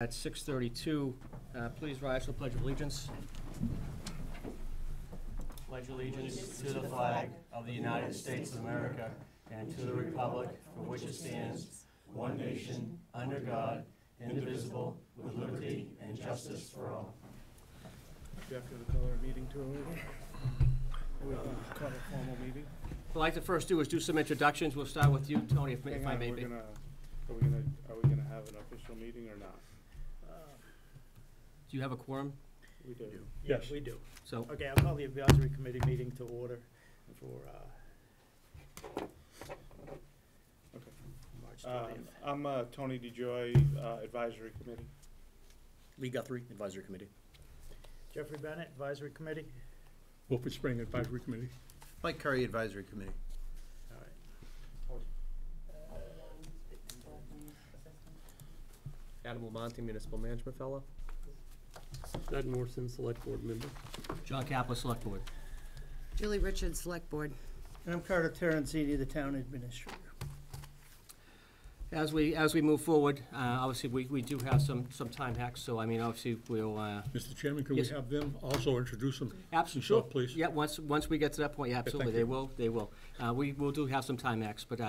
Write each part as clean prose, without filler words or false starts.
At 6:32, please rise for the Pledge of Allegiance. Pledge allegiance to the flag of the United States of America and to the republic for which it stands, one nation, under God, indivisible, with liberty and justice for all. Do you have to call our meeting to order? We're going to call a formal meeting. What I'd like to first do is do some introductions. We'll start with you, Tony, if I may be. Are we gonna have an official meeting or not? Do you have a quorum? We do. Yes, we do. So, Okay, I'll call the advisory committee meeting to order for Okay. March 20th. I'm Tony DeJoy, Advisory Committee. Lee Guthrie, Advisory Committee. Jeffrey Bennett, advisory committee. Wilfred Spring Advisory Committee. Mike Curry, Advisory Committee. All right. Adam Monty, Municipal Management Fellow. Doug Morrison, Select Board Member. John Kaplan, Select Board. Julie Richards, Select Board. And I'm Carter Terenzini, the Town Administrator. As we move forward, obviously, we do have some time hacks, so, I mean, obviously, we'll... Mr. Chairman, can Yes. we have them also introduce Absolutely. themselves, please? Yeah, once we get to that point, yeah, absolutely, thank they will. We will do have some time hacks, but,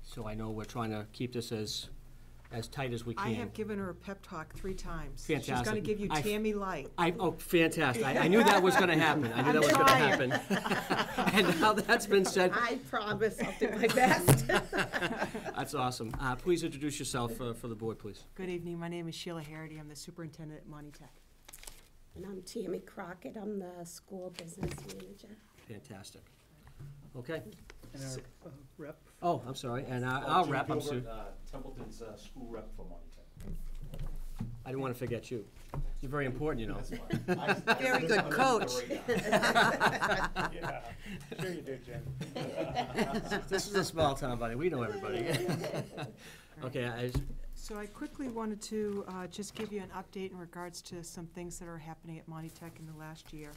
so I know we're trying to keep this as tight as we can. I have given her a pep talk 3 times. Fantastic. She's going to give you Tammy Light. Oh, fantastic. I knew that was going to happen. I knew that was going to happen. And now that's been said. I promise I'll do my best. That's awesome. Please introduce yourself for the board, please. Good evening. My name is Sheila Harity. I'm the superintendent at Monty Tech. And I'm Tammy Crockett. I'm the school business manager. Fantastic. Okay. And our rep. Oh, I'm sorry. And our rep, I'm sorry. Templeton's school rep for Monty Tech. I didn't want to forget you. You're very important, you know. Very good coach. Yeah, sure you did, Jen. This is a small town, buddy. We know everybody. Okay. So I quickly wanted to just give you an update in regards to some things that are happening at Monty Tech in the last year.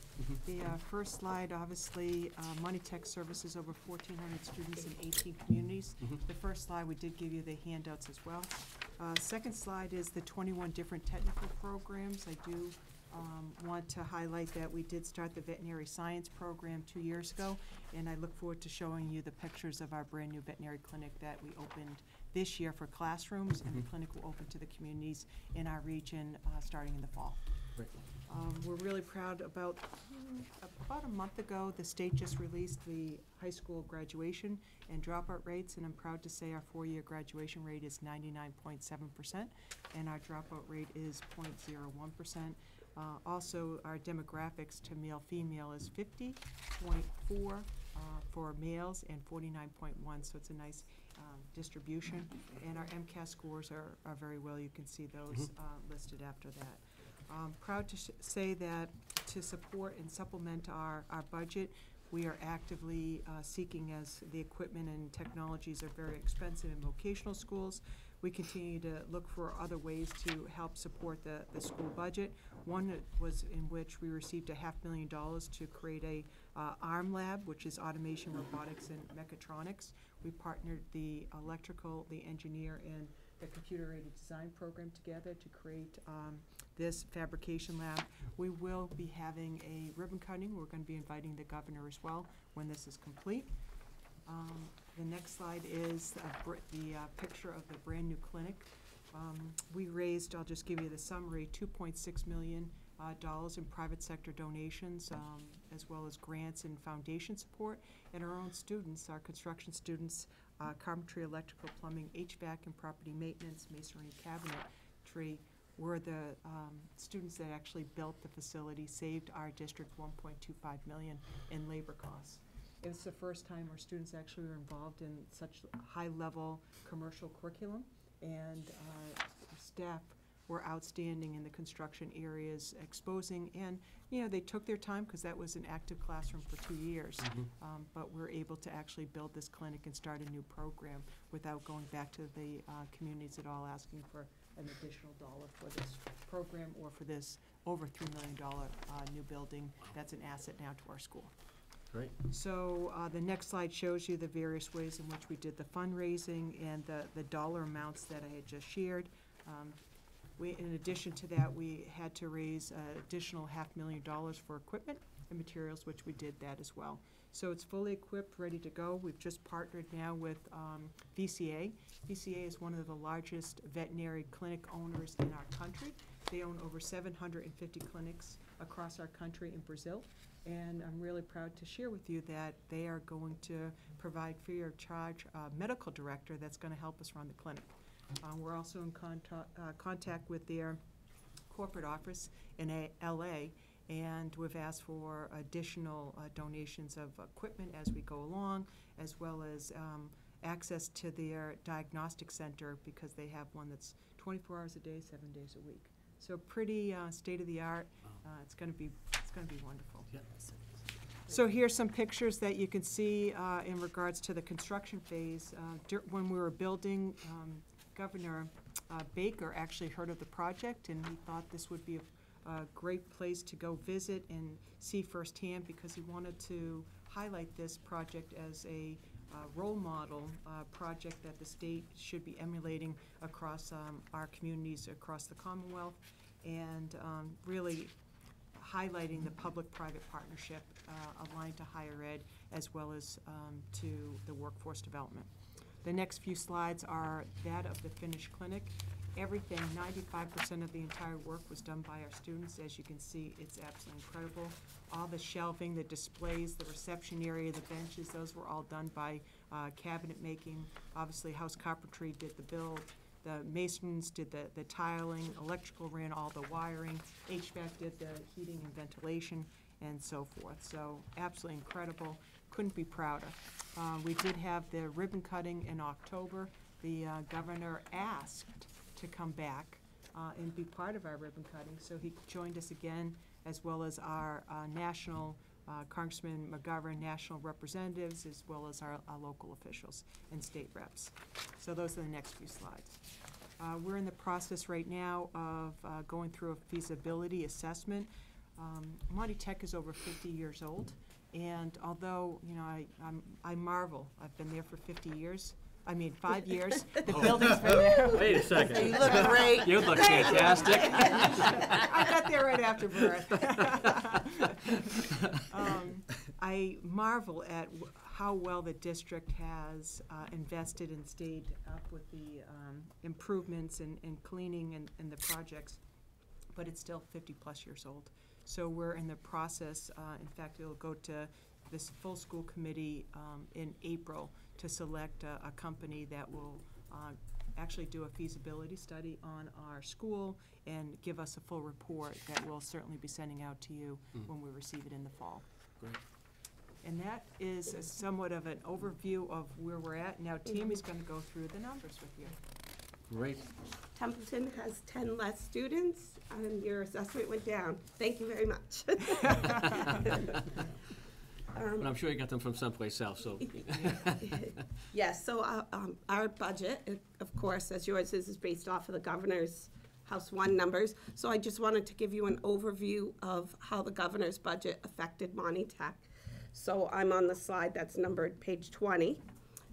The first slide, obviously, Monty Tech services over 1,400 students in 18 communities. The first slide, we did give you the handouts as well. Second slide is the 21 different technical programs. I do want to highlight that we did start the veterinary science program 2 years ago, and I look forward to showing you the pictures of our brand new veterinary clinic that we opened this year for classrooms, and the clinic will open to the communities in our region starting in the fall. We're really proud about a month ago, the state just released the high school graduation and dropout rates, and I'm proud to say our 4-year graduation rate is 99.7%, and our dropout rate is 0.01%. Also, our demographics to male-female is 50.4 for males and 49.1, so it's a nice distribution. And our MCAS scores are very well. You can see those listed after that. Proud to say that to support and supplement our budget, we are actively seeking, as the equipment and technologies are very expensive in vocational schools, we continue to look for other ways to help support the school budget. One was in which we received $500,000 to create a ARM lab, which is automation, robotics, and mechatronics. We partnered the electrical, the engineer, and the computer-aided design program together to create this fabrication lab. We will be having a ribbon cutting. We're going to be inviting the governor as well when this is complete. The next slide is the picture of the brand new clinic. We raised, I'll just give you the summary, $2.6 million in private sector donations, as well as grants and foundation support. And our own students, our construction students, carpentry, electrical, plumbing, HVAC, and property maintenance, masonry, cabinetry, were the students that actually built the facility, saved our district $1.25 million in labor costs. It's the first time our students actually were involved in such high-level commercial curriculum, and staff were outstanding in the construction areas, exposing, and they took their time because that was an active classroom for 2 years. But we're able to actually build this clinic and start a new program without going back to the communities at all, asking for an additional dollar for this program or for this over $3 million new building that's an asset now to our school. Great. So the next slide shows you the various ways in which we did the fundraising and the dollar amounts that I had just shared. In addition to that, we had to raise additional $500,000 for equipment and materials, which we did that as well. So it's fully equipped, ready to go. We've just partnered now with VCA. VCA is one of the largest veterinary clinic owners in our country. They own over 750 clinics across our country in Brazil. And I'm really proud to share with you that they are going to provide free of charge medical director that's going to help us run the clinic. We're also in contact with their corporate office in LA, and we've asked for additional donations of equipment as we go along, as well as access to their diagnostic center, because they have one that's 24 hours a day, 7 days a week. So pretty state-of-the-art. It's going to be wonderful. Yeah. So here's some pictures that you can see in regards to the construction phase. When we were building, Governor Baker actually heard of the project, and he thought this would be a great place to go visit and see firsthand, because he wanted to highlight this project as a role model project that the state should be emulating across our communities across the Commonwealth, and really highlighting the public-private partnership aligned to higher ed as well as to the workforce development. The next few slides are that of the finished clinic. Everything, 95% of the entire work was done by our students. As you can see, it's absolutely incredible. All the shelving, the displays, the reception area, the benches, those were all done by cabinet making. Obviously, house carpentry did the build. The masons did the tiling. Electrical ran all the wiring. HVAC did the heating and ventilation, and so forth. So absolutely incredible. Couldn't be prouder. We did have the ribbon cutting in October. The governor asked to come back and be part of our ribbon cutting, so he joined us again, as well as our national Congressman McGovern, national representatives, as well as our local officials and state reps. So those are the next few slides. We're in the process right now of going through a feasibility assessment. Monty Tech is over 50 years old, and although, you know, I marvel, I've been there for 50 years. I mean, 5 years. The building's been there. Wait a second. You look great. You look fantastic. I got there right after birth. I marvel at how well the district has invested and stayed up with the improvements and cleaning and the projects, but it's still 50-plus years old. So we're in the process. In fact, it'll go to this full school committee in April to select a company that will actually do a feasibility study on our school and give us a full report that we'll certainly be sending out to you when we receive it in the fall. Great. And that is somewhat of an overview of where we're at. Now Tammy's going to go through the numbers with you. Great. Templeton has 10 less students, and your assessment went down. Thank you very much. But I'm sure you got them from someplace else, so. Yes, so our budget, of course, as yours is based off of the governor's House 1 numbers. So I just wanted to give you an overview of how the governor's budget affected Monty Tech. So I'm on the slide that's numbered page 20.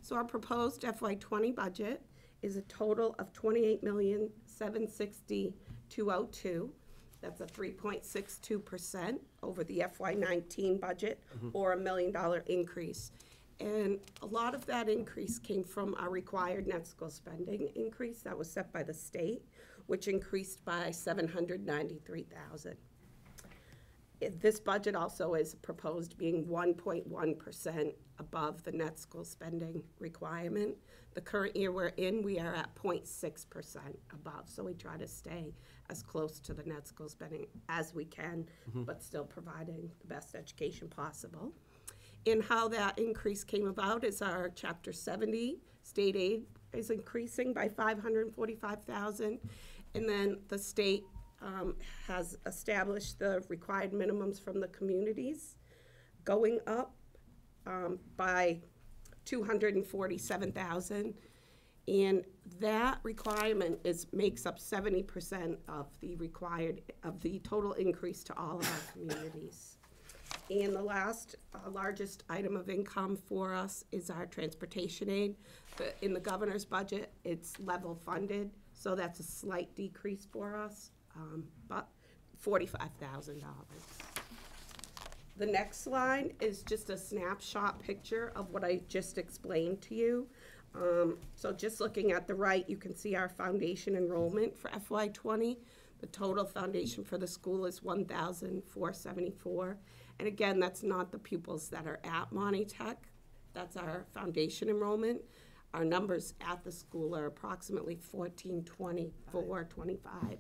So our proposed FY'20 budget is a total of $28,760,202. That's a 3.62% over the FY'19 budget, or $1 million increase. And a lot of that increase came from our required net school spending increase that was set by the state, which increased by $793,000. This budget also is proposed being 1.1% above the net school spending requirement. The current year we're in, we are at 0.6% above, so we try to stay as close to the net school spending as we can, but still providing the best education possible. And how that increase came about is our Chapter 70 state aid is increasing by $545,000, and then the state has established the required minimums from the communities, going up by $247,000, and that requirement makes up 70% of the total increase to all of our communities. And the last largest item of income for us is our transportation aid. In the governor's budget, it's level funded, So that's a slight decrease for us, but $45,000. The next slide is just a snapshot picture of what I just explained to you. So just looking at the right, you can see our foundation enrollment for FY'20. The total foundation for the school is 1,474. And again, that's not the pupils that are at Monty Tech. That's our foundation enrollment. Our numbers at the school are approximately 1,424, 25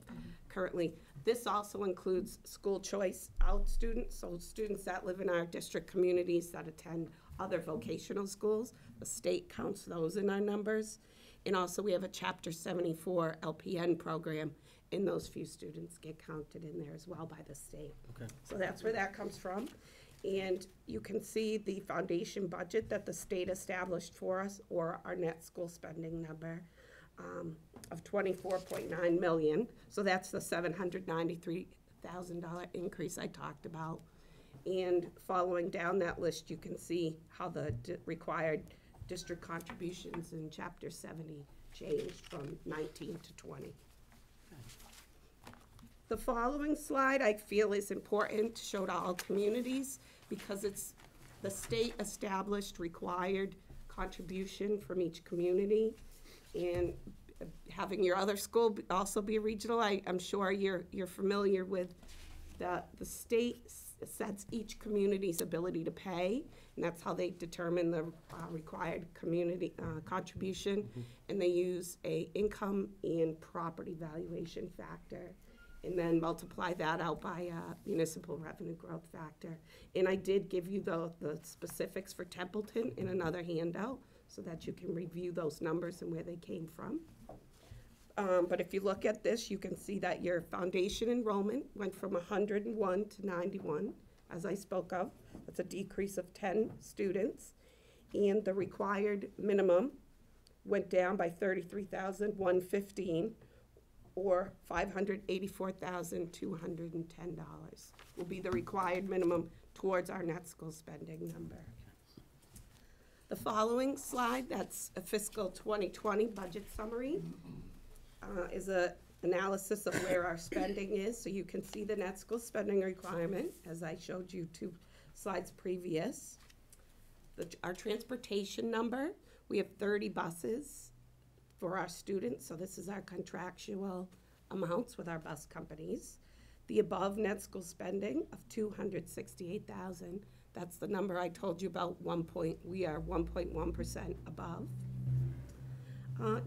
currently. This also includes school choice out students, so students that live in our district communities that attend other vocational schools. The state counts those in our numbers. And also we have a Chapter 74 LPN program, and those few students get counted in there as well by the state. Okay. So that's where that comes from. And you can see the foundation budget that the state established for us, or our net school spending number of $24.9 million. So that's the $793,000 increase I talked about. And following down that list, you can see how the required district contributions in Chapter 70 changed from 19 to 20. The following slide I feel is important to show to all communities because it's the state established required contribution from each community. And having your other school also be regional, I'm sure you're familiar with the state sets each community's ability to pay, and that's how they determine the required community contribution. Mm-hmm. And they use a income and property valuation factor, and then multiply that out by a municipal revenue growth factor. And I did give you the specifics for Templeton in another handout so that you can review those numbers and where they came from. But if you look at this, you can see that your foundation enrollment went from 101 to 91, as I spoke of. That's a decrease of 10 students. And the required minimum went down by $33,115, or $584,210 will be the required minimum towards our net school spending number. The following slide, that's a fiscal 2020 budget summary, is an analysis of where our spending is. So you can see the net school spending requirement, as I showed you 2 slides previous. Our transportation number, we have 30 buses for our students, so this is our contractual amounts with our bus companies. The above net school spending of $268,000, that's the number I told you about. We are 1.1% above.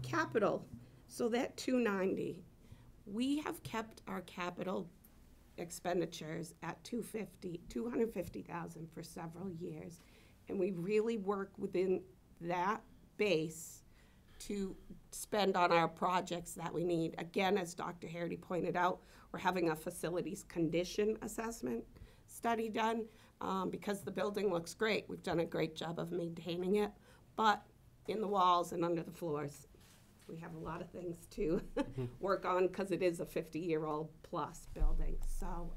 Capital, so that $290, we have kept our capital expenditures at $250,000 for several years, and we really work within that base to spend on our projects that we need. Again, as Dr. Harity pointed out, we're having a facilities condition assessment study done because the building looks great. We've done a great job of maintaining it, but in the walls and under the floors, we have a lot of things to work on because it is a 50-year-old plus building. So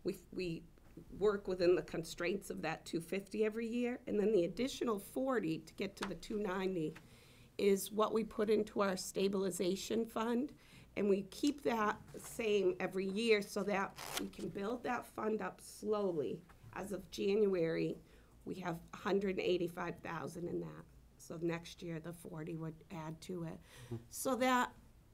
we work within the constraints of that $250 every year, and then the additional $40 to get to the $290 is what we put into our stabilization fund, and we keep that the same every year so that we can build that fund up slowly. As of January, we have $185,000 in that. So next year, the 40 would add to it, so that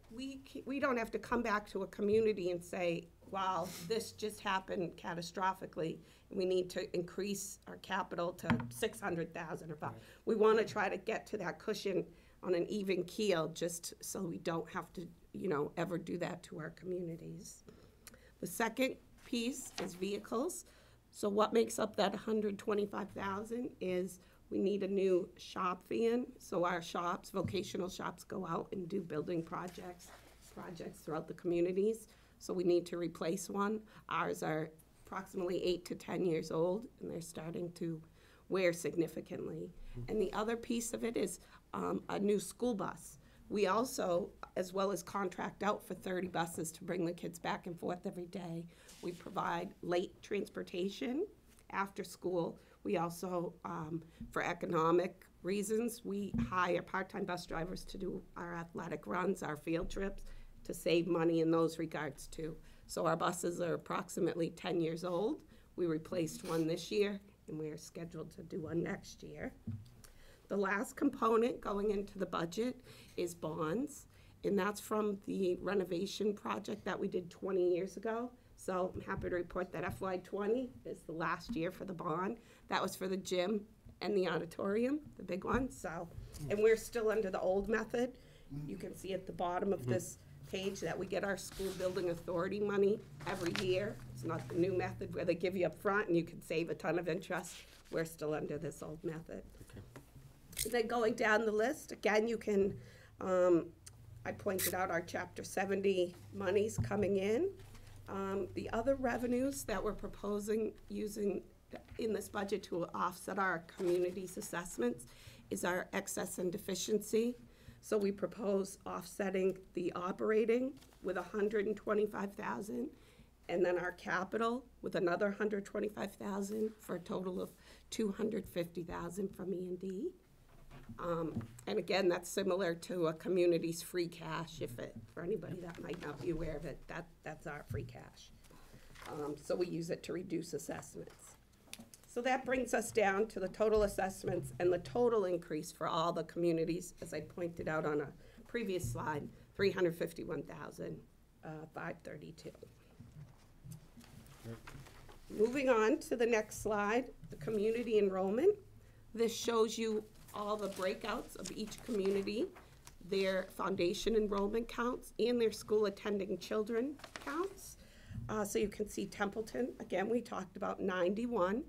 we don't have to come back to a community and say, wow, this just happened catastrophically, and we need to increase our capital to $600,000 or $500,000. We want to try to get to that cushion on an even keel, just so we don't have to, ever do that to our communities. The second piece is vehicles. So what makes up that $125,000 is we need a new shop van. So our shops, vocational shops, go out and do building projects throughout the communities. So we need to replace one. Ours are approximately 8 to 10 years old, and they're starting to wear significantly. And the other piece of it is a new school bus. We also, as well as contract out for 30 buses to bring the kids back and forth every day, we provide late transportation after school. We also, for economic reasons. We hire part-time bus drivers to do our athletic runs, our field trips, to save money in those regards too. So our buses are approximately 10 years old. We replaced one this year, and we're scheduled to do one next year. The last component going into the budget is bonds, and that's from the renovation project that we did 20 years ago. So I'm happy to report that FY'20 is the last year for the bond. That was for the gym and the auditorium, the big one. So, and we're still under the old method. You can see at the bottom of this page that we get our school building authority money every year. It's not the new method where they give you up front and you can save a ton of interest. We're still under this old method. Okay. Then going down the list, again, you can, I pointed out our Chapter 70 monies coming in. The other revenues that we're proposing using in this budget to offset our community's assessments is our excess and deficiency. So we propose offsetting the operating with $125,000, and then our capital with another $125,000 for a total of $250,000 from E&D. And again, that's similar to a community's free cash. For anybody that might not be aware of it, that's our free cash. So we use it to reduce assessments. So that brings us down to the total assessments and the total increase for all the communities, as I pointed out on a previous slide, $351,532. Moving on to the next slide, the community enrollment. This shows you all the breakouts of each community, their foundation enrollment counts, and their school attending children counts. So you can see Templeton, again, we talked about 91.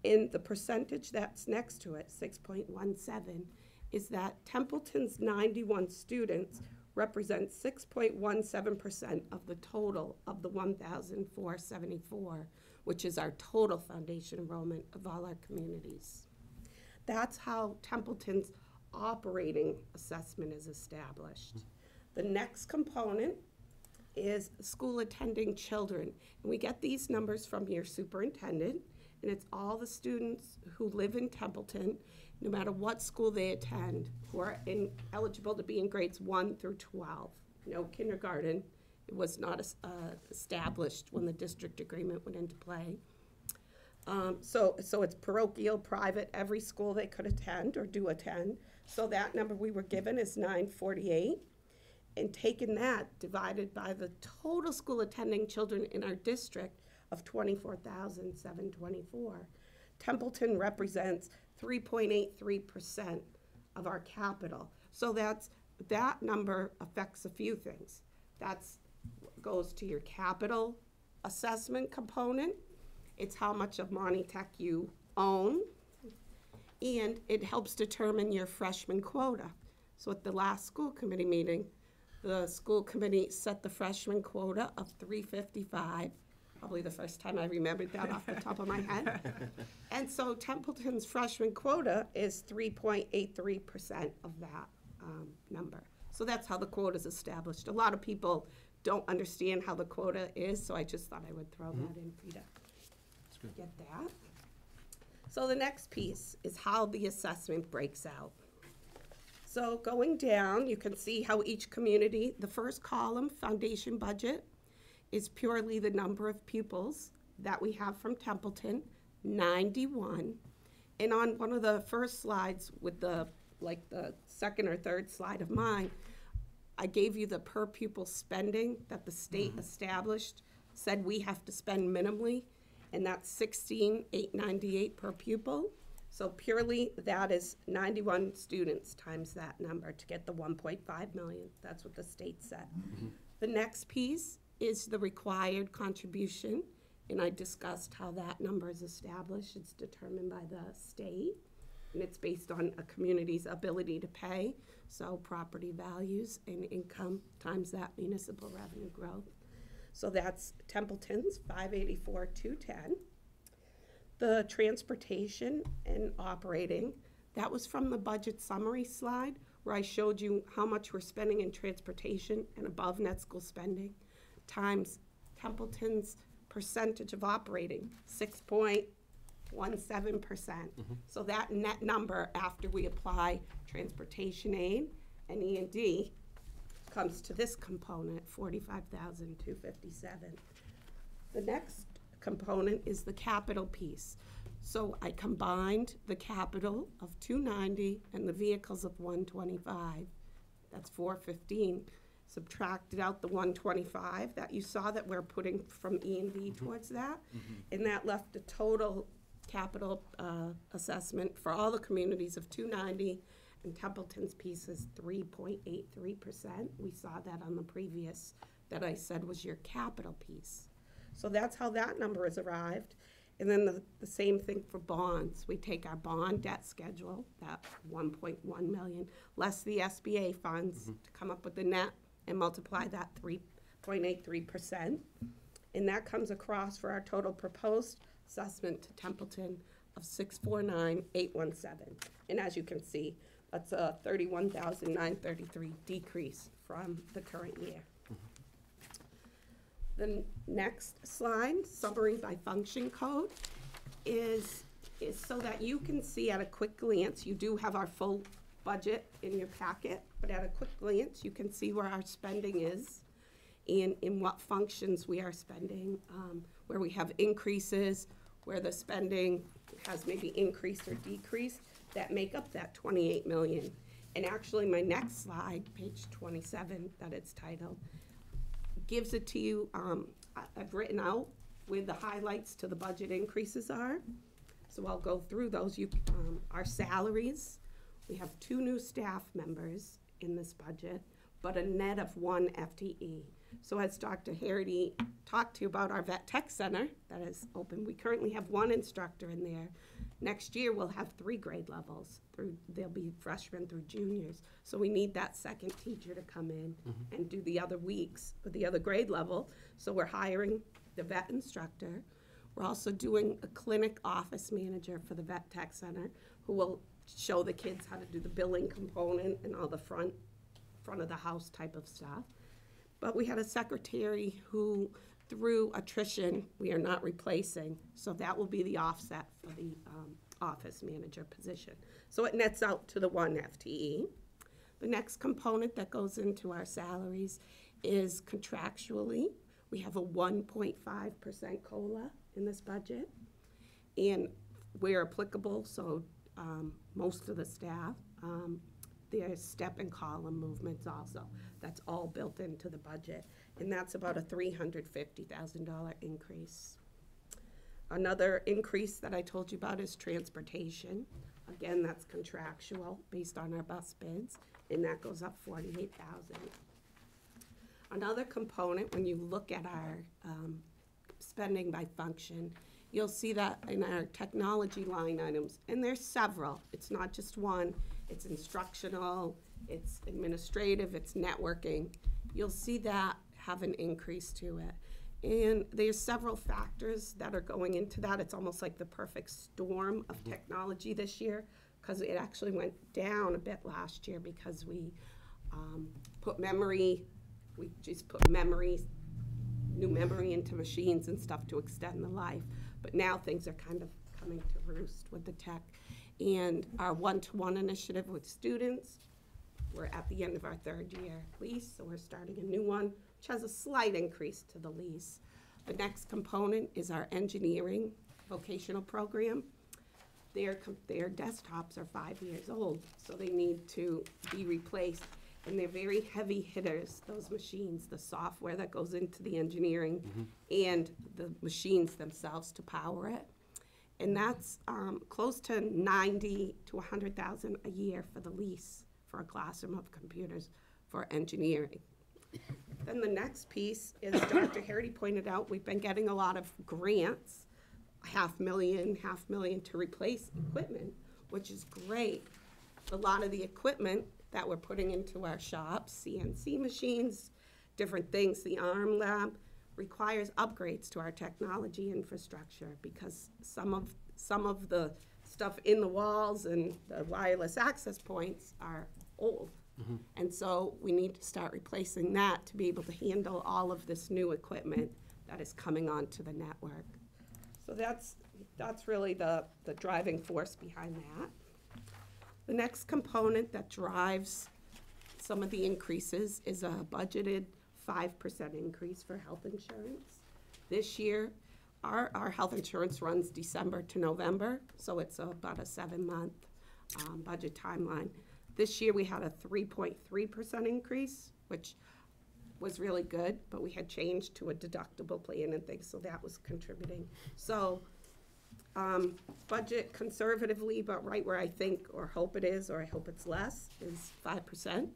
And the percentage that's next to it, 6.17, is that Templeton's 91 students represent 6.17% of the total of the 1,474, which is our total foundation enrollment of all our communities. That's how Templeton's operating assessment is established. The next component is school attending children. And we get these numbers from your superintendent. And it's all the students who live in Templeton, no matter what school they attend, who are eligible to be in grades 1 through 12. No kindergarten. It was not established when the district agreement went into play. So it's parochial, private, every school they could attend or do attend. So that number we were given is 948. And taking that divided by the total school attending children in our district, of 24,724. Templeton represents 3.83% of our capital. So that number affects a few things. That goes to your capital assessment component. It's how much of Monty Tech you own. And it helps determine your freshman quota. So at the last school committee meeting, the school committee set the freshman quota of 355. Probably the first time I remembered that off the top of my head. And so Templeton's freshman quota is 3.83% of that number. So that's how the quota is established. A lot of people don't understand how the quota is, so I just thought I would throw that in for you to get that. So the next piece is how the assessment breaks out. So going down, you can see how each community, the first column, foundation budget, is purely the number of pupils that we have from Templeton, 91. And on one of the first slides with the second or third slide of mine, I gave you the per pupil spending that the state established, said we have to spend minimally, and that's $16,898 per pupil. So purely that is 91 students times that number to get the 1.5 million. That's what the state said. The next piece is the required contribution, and I discussed how that number is established. It's determined by the state, and it's based on a community's ability to pay, so property values and income times that municipal revenue growth. So that's Templeton's 584,210. The transportation and operating, that was from the budget summary slide where I showed you how much we're spending in transportation and above net school spending, times Templeton's percentage of operating, 6.3%. 0.17%. So that net number, after we apply transportation aid and E&D, comes to this component, 45,257. The next component is the capital piece. So I combined the capital of 290 and the vehicles of 125. That's 415. Subtracted out the 125 that you saw that we're putting from E&D towards that. And that left a total capital assessment for all the communities of 290, and Templeton's piece is 3.83%. We saw that on the previous that I said was your capital piece. So that's how that number has arrived. And then the same thing for bonds. We take our bond debt schedule, that 1.1 million, less the SBA funds to come up with the net, and multiply that 3.83%. And that comes across for our total proposed assessment to Templeton of 649,817. And as you can see, that's a 31,933 decrease from the current year. The next slide, summary by function code, is so that you can see at a quick glance. You do have our full budget in your packet, but at a quick glance, you can see where our spending is and in what functions we are spending, where we have increases, where the spending has maybe increased or decreased, that make up that 28 million. And actually, my next slide, page 27, that it's titled, gives it to you. I've written out where the highlights to the budget increases are. So I'll go through those. Our salaries, we have 2 new staff members in this budget, but a net of 1 FTE. So as Dr. Harity talked to you about our Vet Tech Center that is open, we currently have 1 instructor in there. Next year, we'll have 3 grade levels. They'll be freshmen through juniors. So we need that second teacher to come in and do the other weeks with the other grade level. So we're hiring the vet instructor. We're also doing a clinic office manager for the Vet Tech Center who will show the kids how to do the billing component and all the front of the house type of stuff. But we had a secretary who, through attrition, we are not replacing, so that will be the offset for the office manager position. So it nets out to the 1 FTE. The next component that goes into our salaries is contractually. We have a 1.5% COLA in this budget, and where applicable, so most of the staff, there's step and column movements also. That's all built into the budget, and that's about a $350,000 increase. Another increase that I told you about is transportation. Again, that's contractual based on our bus bids, and that goes up $48,000. Another component, when you look at our spending by function, you'll see that in our technology line items, and there's several. It's not just one. It's instructional, it's administrative, it's networking. You'll see that have an increase to it. And there's several factors that are going into that. It's almost like the perfect storm of technology this year, because it actually went down a bit last year because we just put new memory into machines and stuff to extend the life. But now things are kind of coming to roost with the tech. And our one-to-one initiative with students, we're at the end of our 3rd year lease, so we're starting a new one, which has a slight increase to the lease. The next component is our engineering vocational program. Their desktops are 5 years old, so they need to be replaced. And they're very heavy hitters, those machines, the software that goes into the engineering and the machines themselves to power it. And that's close to $90,000 to $100,000 a year for the lease for a classroom of computers for engineering. Then the next piece is, Dr. Harity pointed out, we've been getting a lot of grants, $500,000 to replace equipment, which is great. A lot of the equipment that we're putting into our shops, CNC machines, different things, the arm lab, requires upgrades to our technology infrastructure because some of the stuff in the walls and the wireless access points are old. And so we need to start replacing that to be able to handle all of this new equipment that is coming onto the network. So that's really the driving force behind that. The next component that drives some of the increases is a budgeted 5% increase for health insurance. This year, our health insurance runs December to November, so it's about a 7-month budget timeline. This year, we had a 3.3% increase, which was really good, but we had changed to a deductible plan and things, so that was contributing. So, budget conservatively, but right where I think or hope it is, or I hope it's less, is 5%,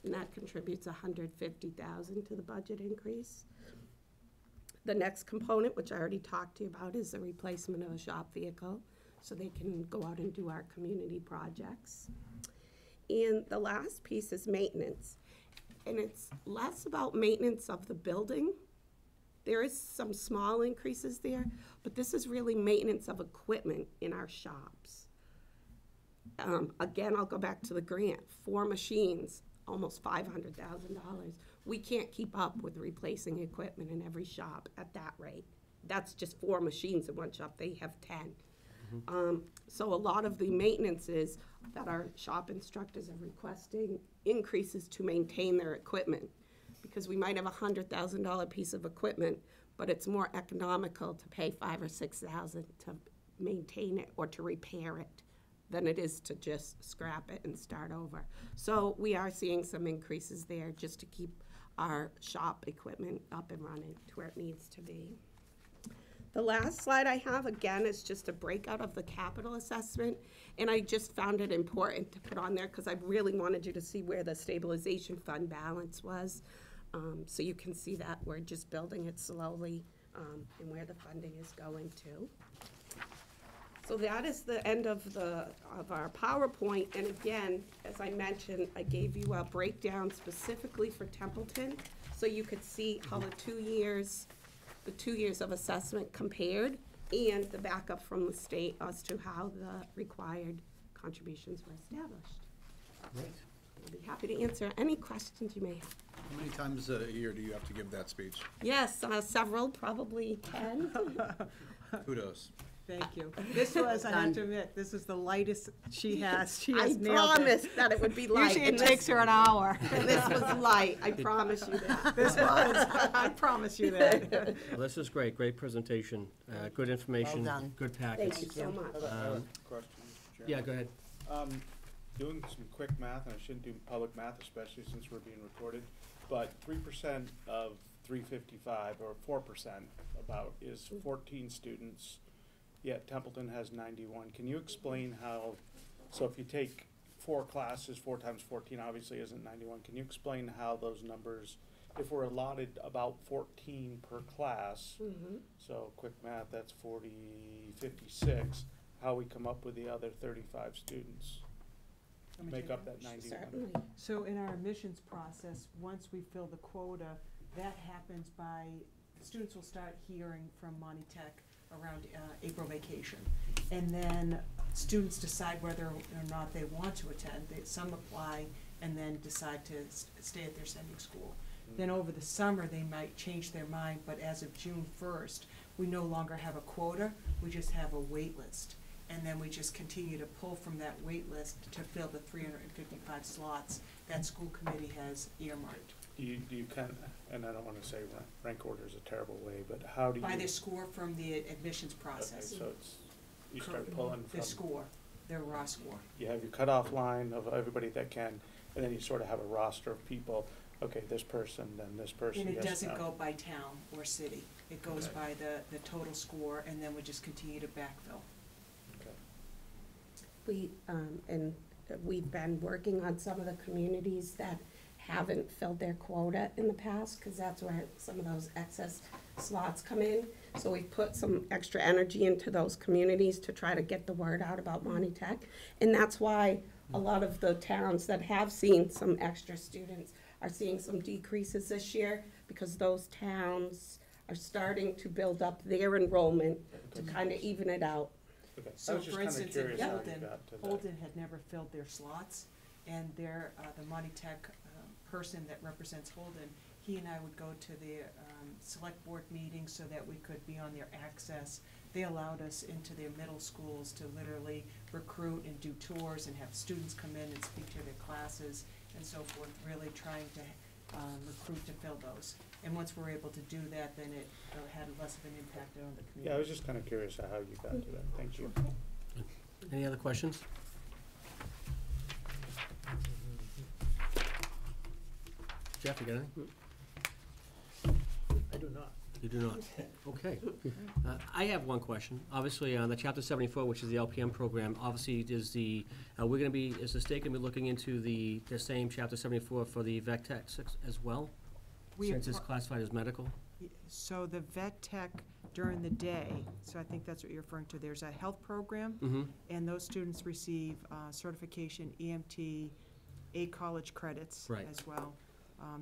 and that contributes $150,000 to the budget increase. The next component, which I already talked to you about, is the replacement of a shop vehicle, so they can go out and do our community projects. And the last piece is maintenance. And it's less about maintenance of the building. There is some small increases there, but this is really maintenance of equipment in our shops. Again, I'll go back to the grant. 4 machines, almost $500,000. We can't keep up with replacing equipment in every shop at that rate. That's just 4 machines in one shop. They have 10. So a lot of the maintenances that our shop instructors are requesting increases to maintain their equipment, because we might have a $100,000 piece of equipment, but it's more economical to pay $5,000 or $6,000 to maintain it or to repair it than it is to just scrap it and start over. So we are seeing some increases there just to keep our shop equipment up and running to where it needs to be. The last slide I have, again, is just a breakout of the capital assessment, and I just found it important to put on there because I really wanted you to see where the stabilization fund balance was. So you can see that we're just building it slowly and where the funding is going to. So that is the end of our PowerPoint, and again, as I mentioned, I gave you a breakdown specifically for Templeton, so you could see how the 2 years of assessment compared, and the backup from the state as to how the required contributions were established. Right. I'll be happy to answer any questions you may have. How many times a year do you have to give that speech? Yes, several, probably 10. Kudos. Thank you. This was, I have to admit, this is the lightest she has. She I has nailed it. promised that it would be light. Usually it and takes her an hour. this was light, I promise you that. This was, I promise you that. Well, this is great, great presentation, good information, Well done. good package. Thank you so much. Question, Mr. Chairman. Yeah, go ahead. Doing some quick math, and I shouldn't do public math, especially since we're being recorded, but 3% of 355, or 4% about, is 14 students, yet Templeton has 91. Can you explain how, so if you take 4 classes, 4 times 14 obviously isn't 91, can you explain how those numbers, if we're allotted about 14 per class, so quick math, that's 56, how we come up with the other 35 students? Make up that 91. Certainly. So in our admissions process, once we fill the quota, that happens by, students will start hearing from Monty Tech around April vacation. And then students decide whether or not they want to attend. Some apply and then decide to stay at their sending school. Then over the summer, they might change their mind, but as of June 1st, we no longer have a quota, we just have a wait list. And then we just continue to pull from that wait list to fill the 355 slots that school committee has earmarked. Do you kind of, and I don't want to say rank order is a terrible way, but how do you? By their score from the admissions process. Okay, so it's, you start pulling from. Their score, their raw score. You have your cutoff line of everybody that can, and then you sort of have a roster of people, okay, this person, then this person, And it yes, doesn't no. go by town or city. It goes Okay. by the total score, and then we just continue to backfill. We've been working on some of the communities that haven't filled their quota in the past, because that's where some of those excess slots come in. So we've put some extra energy into those communities to try to get the word out about Monty Tech. And that's why a lot of the towns that have seen some extra students are seeing some decreases this year, because those towns are starting to build up their enrollment to kind of even it out. Okay. I So was just for kinda instance, in curious how you Holden, got to that. Holden had never filled their slots, and the Monty Tech person that represents Holden, he and I would go to the select board meetings so that we could be on their access. They allowed us into their middle schools to literally recruit and do tours and have students come in and speak to their classes and so forth, really trying to recruit to fill those. And once we're able to do that, then it had less of an impact on the community. Yeah, I was just kind of curious how you got to that. Thank you. Any other questions? Jeff, you got anything? I do not. You do not? Okay. I have one question. Obviously, on the Chapter 74, which is the LPM program, obviously, is the state gonna be looking into the same Chapter 74 for the vet techs as well? We Since it's appro- classified as medical? So the vet tech during the day, so I think that's what you're referring to, there's a health program, Mm-hmm. and those students receive certification, EMT, 8 college credits Right. as well.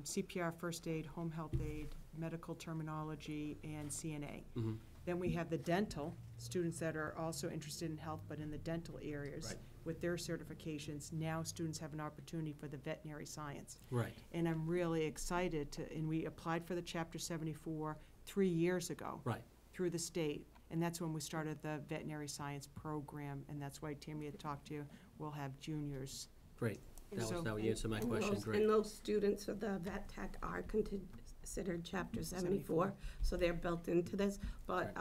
CPR, first aid, home health aid, medical terminology, and CNA. Mm-hmm. Then we have the dental, students that are also interested in health, but in the dental areas. Right. With their certifications, now students have an opportunity for the veterinary science. Right. And I'm really excited and we applied for the Chapter 74 3 years ago. Right. Through the state, and that's when we started the veterinary science program, and that's why Tammy had talked to you. We'll have juniors. Great. That So- was, that would answer my question. Great. And those students of the vet tech are considered Chapter 74, so they're built into this. But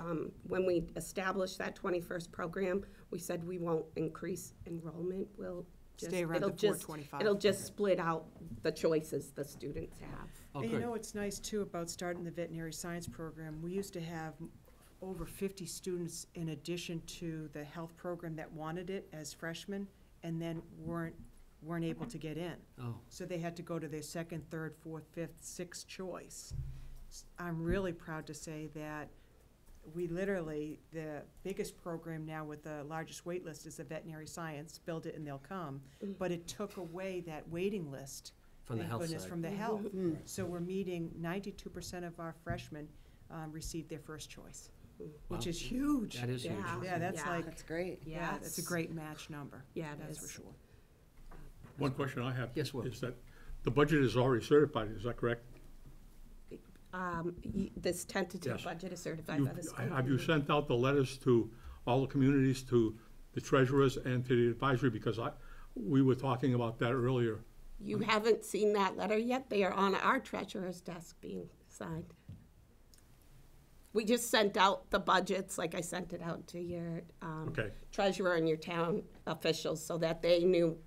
when we established that 21st program, we said we won't increase enrollment. We'll just, Stay around the 425. It'll just split out the choices the students have. Oh, And you good. know what's nice too about starting the veterinary science program, we used to have over 50 students in addition to the health program that wanted it as freshmen, and then weren't able to get in. Oh, So they had to go to their second, third, fourth, fifth, sixth choice. I'm really proud to say that we literally, the biggest program now with the largest wait list is the veterinary science, build it and they'll come. But it took away that waiting list. from the thank health goodness, side. from the health. So we're meeting 92% of our freshmen received their first choice, which Wow. is huge. That is huge. Yeah, that's like, That's great. yeah, that's a great match number. Yeah, it That's is. for sure. One question I have. Yes, Will. Is that the budget is already certified, is that correct? This tentative Yes. budget is certified You- by the school. Have you sent out the letters to all the communities, to the treasurers and to the advisory? Because we were talking about that earlier. You haven't seen that letter yet. They are on our treasurer's desk being signed. We just sent out the budgets, like I sent it out to your Okay. treasurer and your town officials so that they knew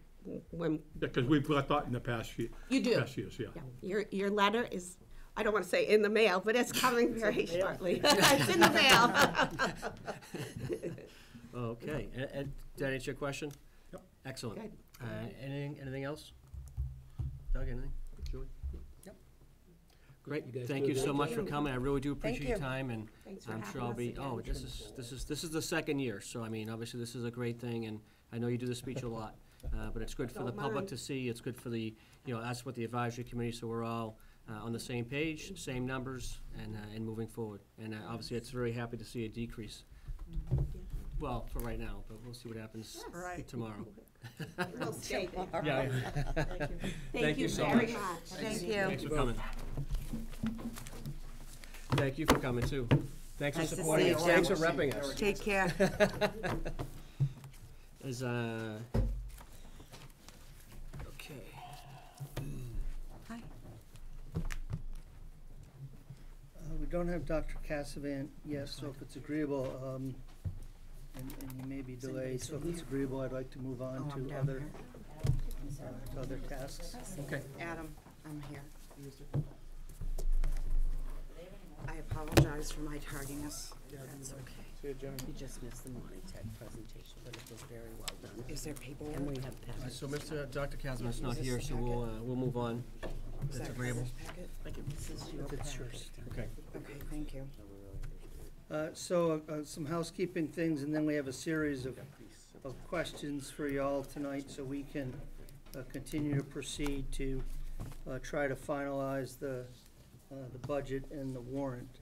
when, Because we've got that in the past year. You do. Past years, yeah. yeah, your letter is, I don't want to say in the mail, but it's coming very shortly. It's in the mail. Okay. And did that answer your question? Yep. Excellent. Good. Anything else? Doug, anything? Julie? Yep. Great. You guys Thank you good? so much Thank for you. coming. I really do appreciate your you. time, and Thanks for I'm having sure I'll us be, again. oh, this is the second year, so I mean, obviously, this is a great thing, and I know you do the speech a lot, but it's good for the Don't public mind. to see, it's good for the, us with the advisory committee, so we're all on the same page, same numbers, and moving forward. And obviously, it's very happy to see a decrease. Well, for right now, but we'll see what happens Right. tomorrow. We'll stay there. Yeah. Thank you so very much. much. Thank you. Thanks for coming. Thank you for coming, too. Thanks for Nice to supporting see us. you, Thanks for Jim. repping us. Take care. Is, okay. Hi. We don't have Dr. Cassavant yet, so if it's agreeable, and you may be delayed, so if it's agreeable, I'd like to move on Oh, I'm to down other, here. to other tasks. Okay. Adam, I'm here. I apologize for my tardiness. That's okay. See you, Jenny. You just missed the Monty Tech presentation, but it was very well done. Is there paperwork? And we have packets. So Dr. Kazman's not Is this here, the so we'll move on. Is That's that agreeable. packet? This is your If it's packet. yours. Okay. Okay, thank you. So, some housekeeping things, and then we have a series of questions for y'all tonight, so we can continue to proceed to try to finalize the budget and the warrant.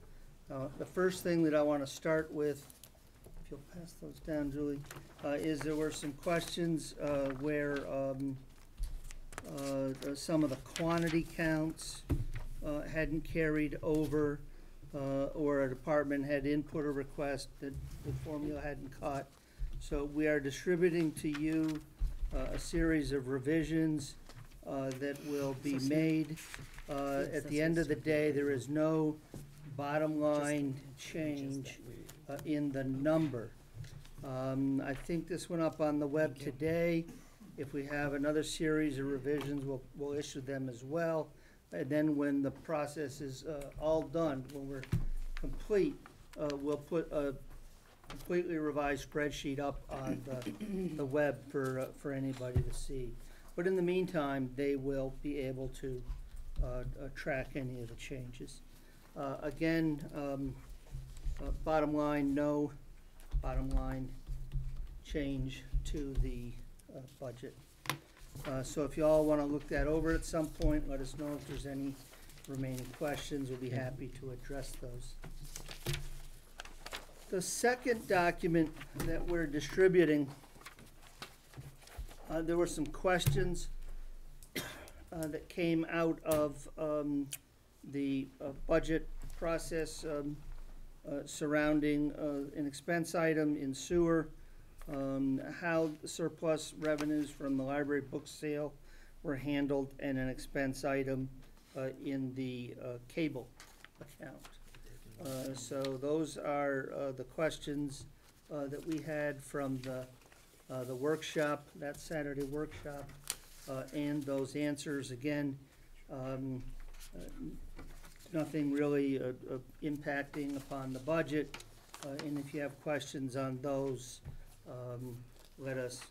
The first thing that I want to start with, if you'll pass those down, Julie, is there were some questions where some of the quantity counts hadn't carried over, or a department had input a request that the formula hadn't caught. So we are distributing to you a series of revisions that will be made. At the end of the day, there is no bottom line change in the number. I think this went up on the web today. If we have another series of revisions, we'll issue them as well. And then when the process is all done, when we're complete, we'll put a completely revised spreadsheet up on the web for anybody to see. But in the meantime, they will be able to track any of the changes. Again, bottom line, no bottom line change to the budget. So if you all want to look that over at some point, let us know if there's any remaining questions. We'll be happy to address those. The second document that we're distributing, there were some questions that came out of the budget process surrounding an expense item in sewer, how the surplus revenues from the library book sale were handled, and an expense item in the cable account. So those are the questions that we had from the workshop, that Saturday workshop, and those answers. Again, nothing really impacting upon the budget, and if you have questions on those, let us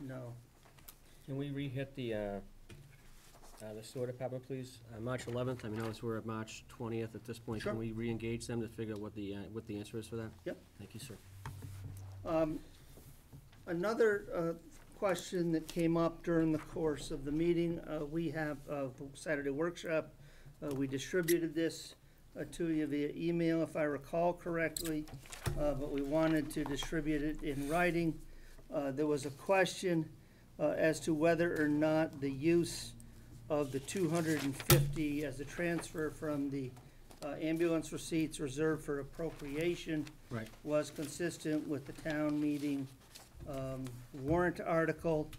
know. Can we re-hit the sewer department, please? March 11th, I mean, notice we're at March 20th at this point. Sure. Can we re-engage them to figure out what the answer is for that? Yep. Thank you, sir. Another question that came up during the course of the meeting, we have the Saturday workshop. We distributed this to you via email, if I recall correctly, but we wanted to distribute it in writing. There was a question as to whether or not the use of the 250 as a transfer from the ambulance receipts reserved for appropriation was consistent with the town meeting warrant article.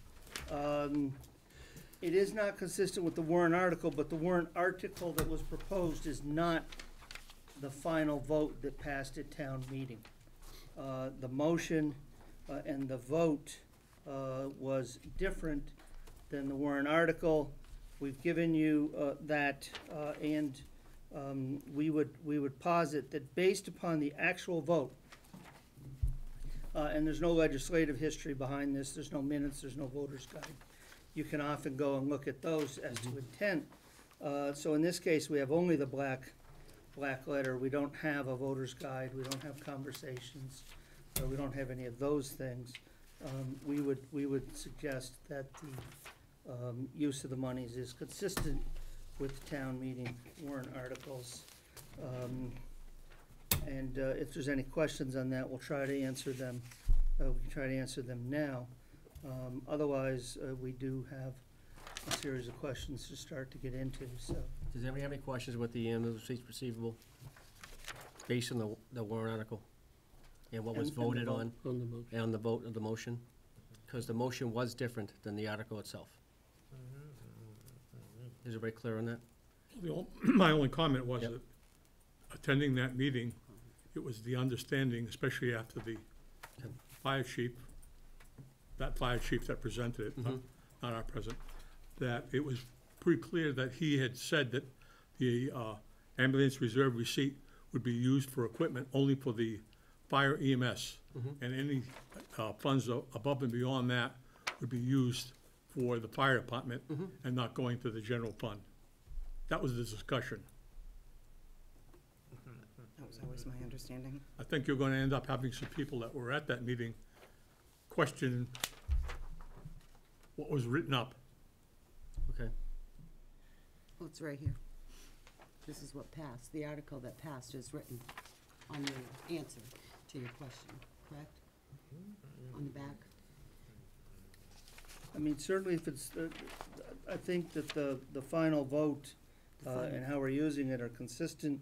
It is not consistent with the warrant article, but the warrant article that was proposed is not the final vote that passed at town meeting. The motion and the vote was different than the warrant article. We've given you that, and we would posit that based upon the actual vote, and there's no legislative history behind this, there's no minutes, there's no voter's guide. You can often go and look at those as to intent. So in this case, we have only the black letter. We don't have a voter's guide. We don't have conversations. We don't have any of those things. We would suggest that the use of the monies is consistent with town meeting warrant articles. And if there's any questions on that, we'll try to answer them. We can try to answer them now. Otherwise, we do have a series of questions to start to get into, so. Does anybody have any questions with the receipts receivable based on the warrant article and what was And the voted vote. on? And on the vote of the motion? Because the motion was different than the article itself. Is everybody clear on that? My only comment was Yep. that attending that meeting, it was the understanding, especially after the fire chief, that fire chief that presented it, not our president, that it was pretty clear that he had said that the ambulance reserve receipt would be used for equipment only for the fire EMS. And any funds above and beyond that would be used for the fire department and not going to the general fund. That was the discussion. That was always my understanding. I think you're gonna end up having some people that were at that meeting question what was written up. Okay. Well, it's right here. This is what passed. The article that passed is written on your answer to your question, correct? On the back? I mean, certainly if it's, I think that the final vote and how we're using it are consistent.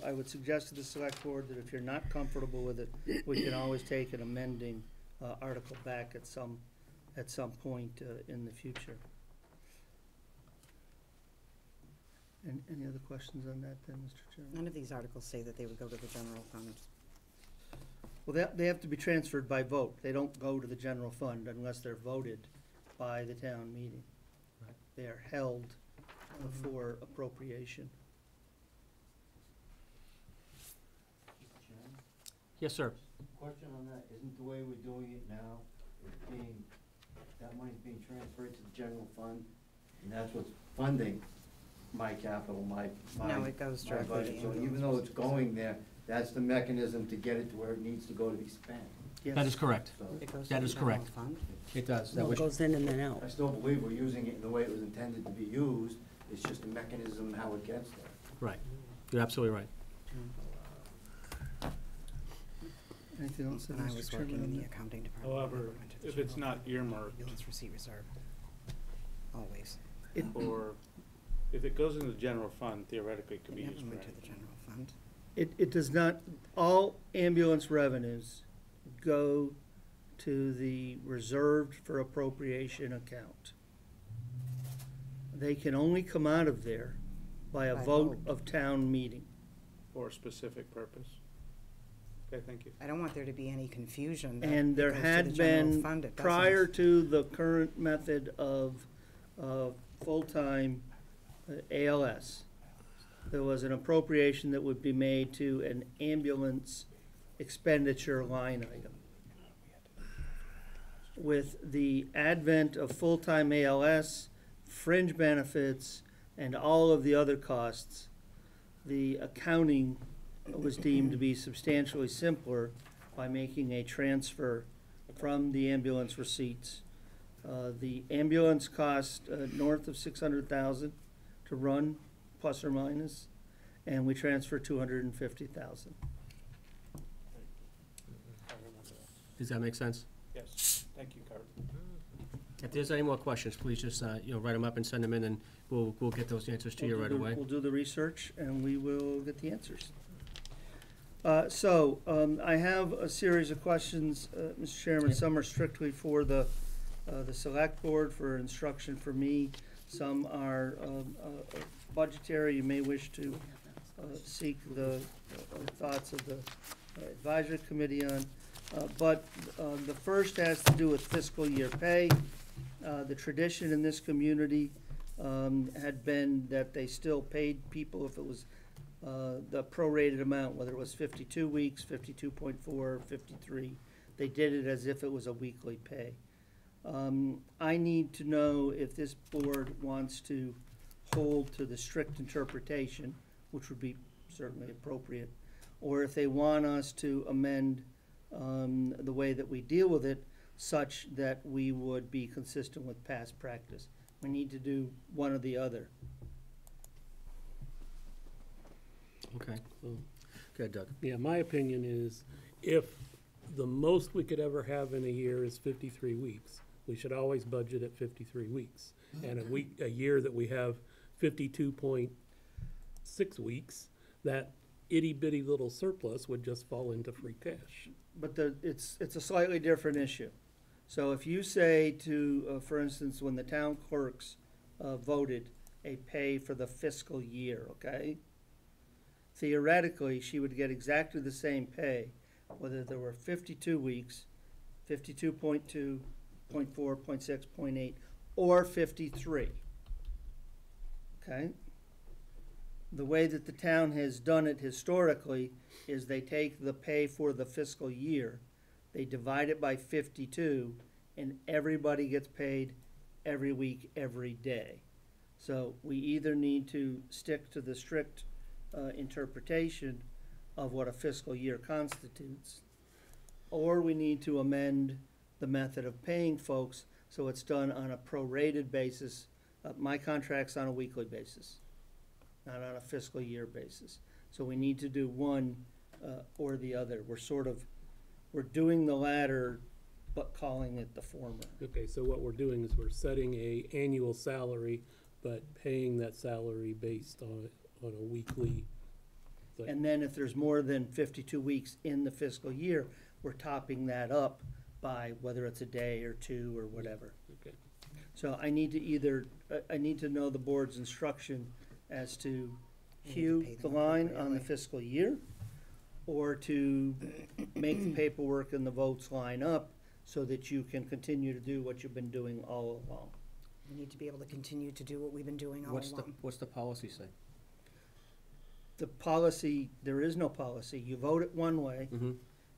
I would suggest to the select board that if you're not comfortable with it, we can always take an amending article back at some point in the future. And any other questions on that then, Mr. Chairman? None of these articles say that they would go to the general fund. Well, they have to be transferred by vote. They don't go to the general fund unless they're voted by the town meeting. Right. They are held for appropriation. Yes, sir. Question on that, isn't the way we're doing it now, that money's being transferred to the general fund, and that's what's funding my capital, my No, it goes my directly to budget. So ambulance. even though it's going there, that's the mechanism to get it to where it needs to go to be spent. Yes. That is correct. So It goes to That the is general correct. fund. It does. That Well, it was, goes in and then out. I still believe we're using it in the way it was intended to be used, it's just a mechanism how it gets there. right. You're absolutely right. Anything else, When I Mr. was Chairman? working in on the that? accounting department. However, we went to the if it's general not fund. earmarked, Ambulance receipt reserve. Always. or if it goes in the general fund, theoretically it could be It used never for went to the anything. general fund. It does not, all ambulance revenues go to the reserved for appropriation account. They can only come out of there by a By vote vote. of town meeting. For a specific purpose. Okay, thank you. I don't want there to be any confusion that And it there goes to the had general been, fund. It prior doesn't. to the current method of full-time ALS, there was an appropriation that would be made to an ambulance expenditure line item. With the advent of full-time ALS, fringe benefits, and all of the other costs, the accounting was deemed to be substantially simpler by making a transfer from the ambulance receipts. The ambulance cost north of 600,000 to run, plus or minus, and we transfer 250,000. Does that make sense? Yes, thank you, Carter. If there's any more questions, please just, write them up and send them in, and we'll get those answers to you right away. We'll do the research and we will get the answers. I have a series of questions, Mr. Chairman. Some are strictly for the select board for instruction for me. Some are budgetary. You may wish to seek the thoughts of the advisory committee on. But the first has to do with fiscal year pay. The tradition in this community had been that they still paid people if it was the prorated amount, whether it was 52 weeks, 52.4, 53. They did it as if it was a weekly pay. I need to know if this board wants to hold to the strict interpretation, which would be certainly appropriate, or if they want us to amend the way that we deal with it such that we would be consistent with past practice. We need to do one or the other. Okay. Go ahead, Doug. Yeah, my opinion is if the most we could ever have in a year is 53 weeks, we should always budget at 53 weeks. And a year that we have 52.6 weeks, that itty-bitty little surplus would just fall into free cash. But it's a slightly different issue. So if you say to, for instance, when the town clerks voted a pay for the fiscal year, okay? Theoretically, she would get exactly the same pay, whether there were 52 weeks, 52.2, 0.4, 0.6, 0.8, or 53. Okay? The way that the town has done it historically is they take the pay for the fiscal year, they divide it by 52, and everybody gets paid every week, every day. So we either need to stick to the strict interpretation of what a fiscal year constitutes, or we need to amend the method of paying folks so it's done on a prorated basis. My contract's on a weekly basis, not on a fiscal year basis. So we need to do one or the other. We're doing the latter, but calling it the former. Okay, so what we're doing is we're setting a annual salary but paying that salary based on a weekly thing. And then if there's more than 52 weeks in the fiscal year, we're topping that up by whether it's a day or two or whatever. Okay. So I need to know the board's instruction as to We need to hew pay the them line on the appropriately. fiscal year, or to make the paperwork and the votes line up so that you can continue to do what you've been doing all along. We need to be able to continue to do what we've been doing all along. What's the policy say? The policy, there is no policy. You vote it one way, Mm-hmm.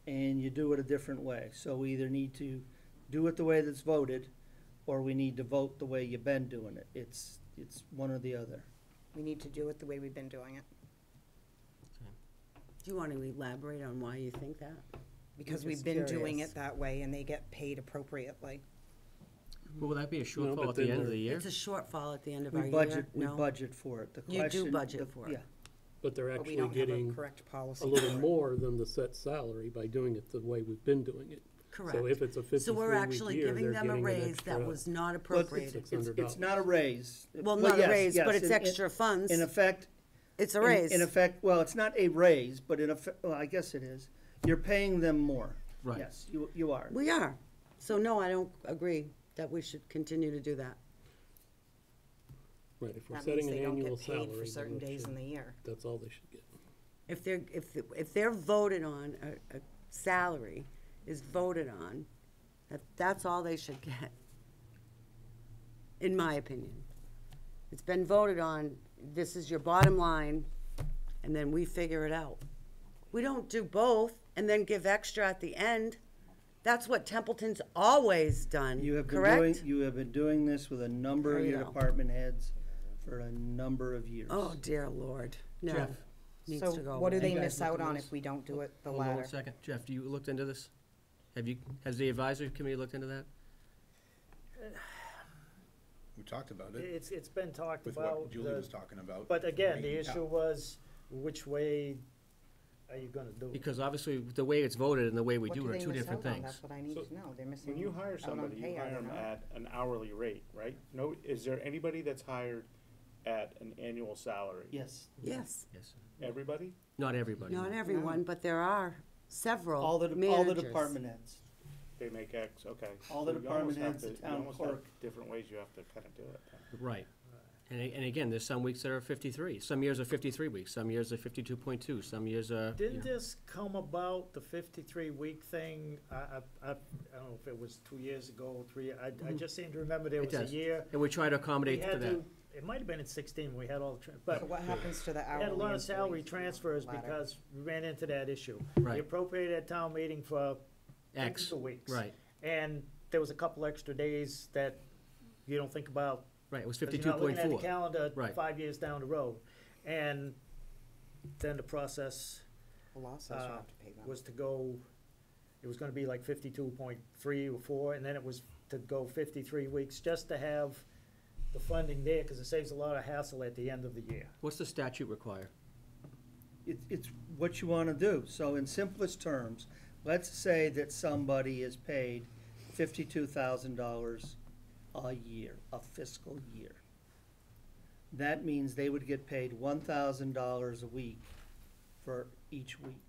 and you do it a different way. So we either need to do it the way that's voted, or we need to vote the way you've been doing it. It's one or the other. We need to do it the way we've been doing it, Do you want to elaborate on why you think that? because I'm we've just been doing curious. it that way, and they get paid appropriately. Well, will that be a No, shortfall but at the then end of the year? It's a shortfall at the end of We our year, budget, we no? budget for it. The You do question- budget the- for it. Yeah. But they're But we actually don't have a getting correct policy. a little for it. more than the set salary by doing it the way we've been doing it. So Correct. if it's a 53-week So we're actually year, giving they're them a getting an raise that extra- was not Well, appropriated. it's not a raise. Well, not a yes, raise, but yes, it's extra funds. In effect. It's a in- raise. In effect, well, it's not a raise, but in effect, well, I guess it is. You're paying them more. Right. Yes, you are. We are. So no, I don't agree that we should continue to do that. Right, if we're That setting means an they don't annual get salary. paid for then certain it days should- in the year. That's all they should get. If they're voted on, a salary is voted on, that's all they should get, in my opinion. It's been voted on, this is your bottom line, and then we figure it out. We don't do both and then give extra at the end. That's what Templeton's always done, You have been correct? doing this with a number of There you your go. department heads for a number of years. Oh, dear Lord, no, Jeff. needs So to go what do away. they You guys miss looked out into on this? if we don't do it the Hold on latter? one second. Jeff, you looked into this? Has the advisory committee looked into that? We talked about it It's been talked with about. what Julie was talking about. But again, the Yeah. issue was, which way are you gonna do it? Because obviously, the way it's voted and the way we What do are they two miss different out on? things. That's what I need So, to know. They're missing When you hire out on somebody, you pay, are hire they them not? at an hourly rate, right? No, is there anybody that's hired at an annual salary? Yes. Yes, Yes. Everybody? Not everybody. not everyone, but there are several All the managers. department heads. They make X, okay. All the So you almost department have heads, the to- you town almost have clerk. Different ways you have to kind of do it. Right. And again, there's some weeks that are 53. Some years are 53 weeks, some years are 52.2, some years are, you Didn't know. this come about, the 53-week thing? I don't know if it was 2 years ago, 3, I just seem to remember there It was a does. year. And we try to We accommodate to had that. to, it might have been in 16, we had all the, So but what happens to the we hourly had a lot of salary employees? transfers Ladder. because we ran into that issue. We Right. appropriated at town meeting for X, 52 weeks. right, And there was a couple extra days that you don't think about. right, it was 'Cause you're not looking at the 52.4. calendar Right. 5 years down the road. And then the process The law says you have to pay them. was to go, it was gonna be like 52.3 or 4, and then it was to go 53 weeks, just to have the funding there, because it saves a lot of hassle at the end of the year. What's the statute require? It's what you want to do. So in simplest terms, let's say that somebody is paid $52,000 a year, a fiscal year. That means they would get paid $1,000 a week for each week.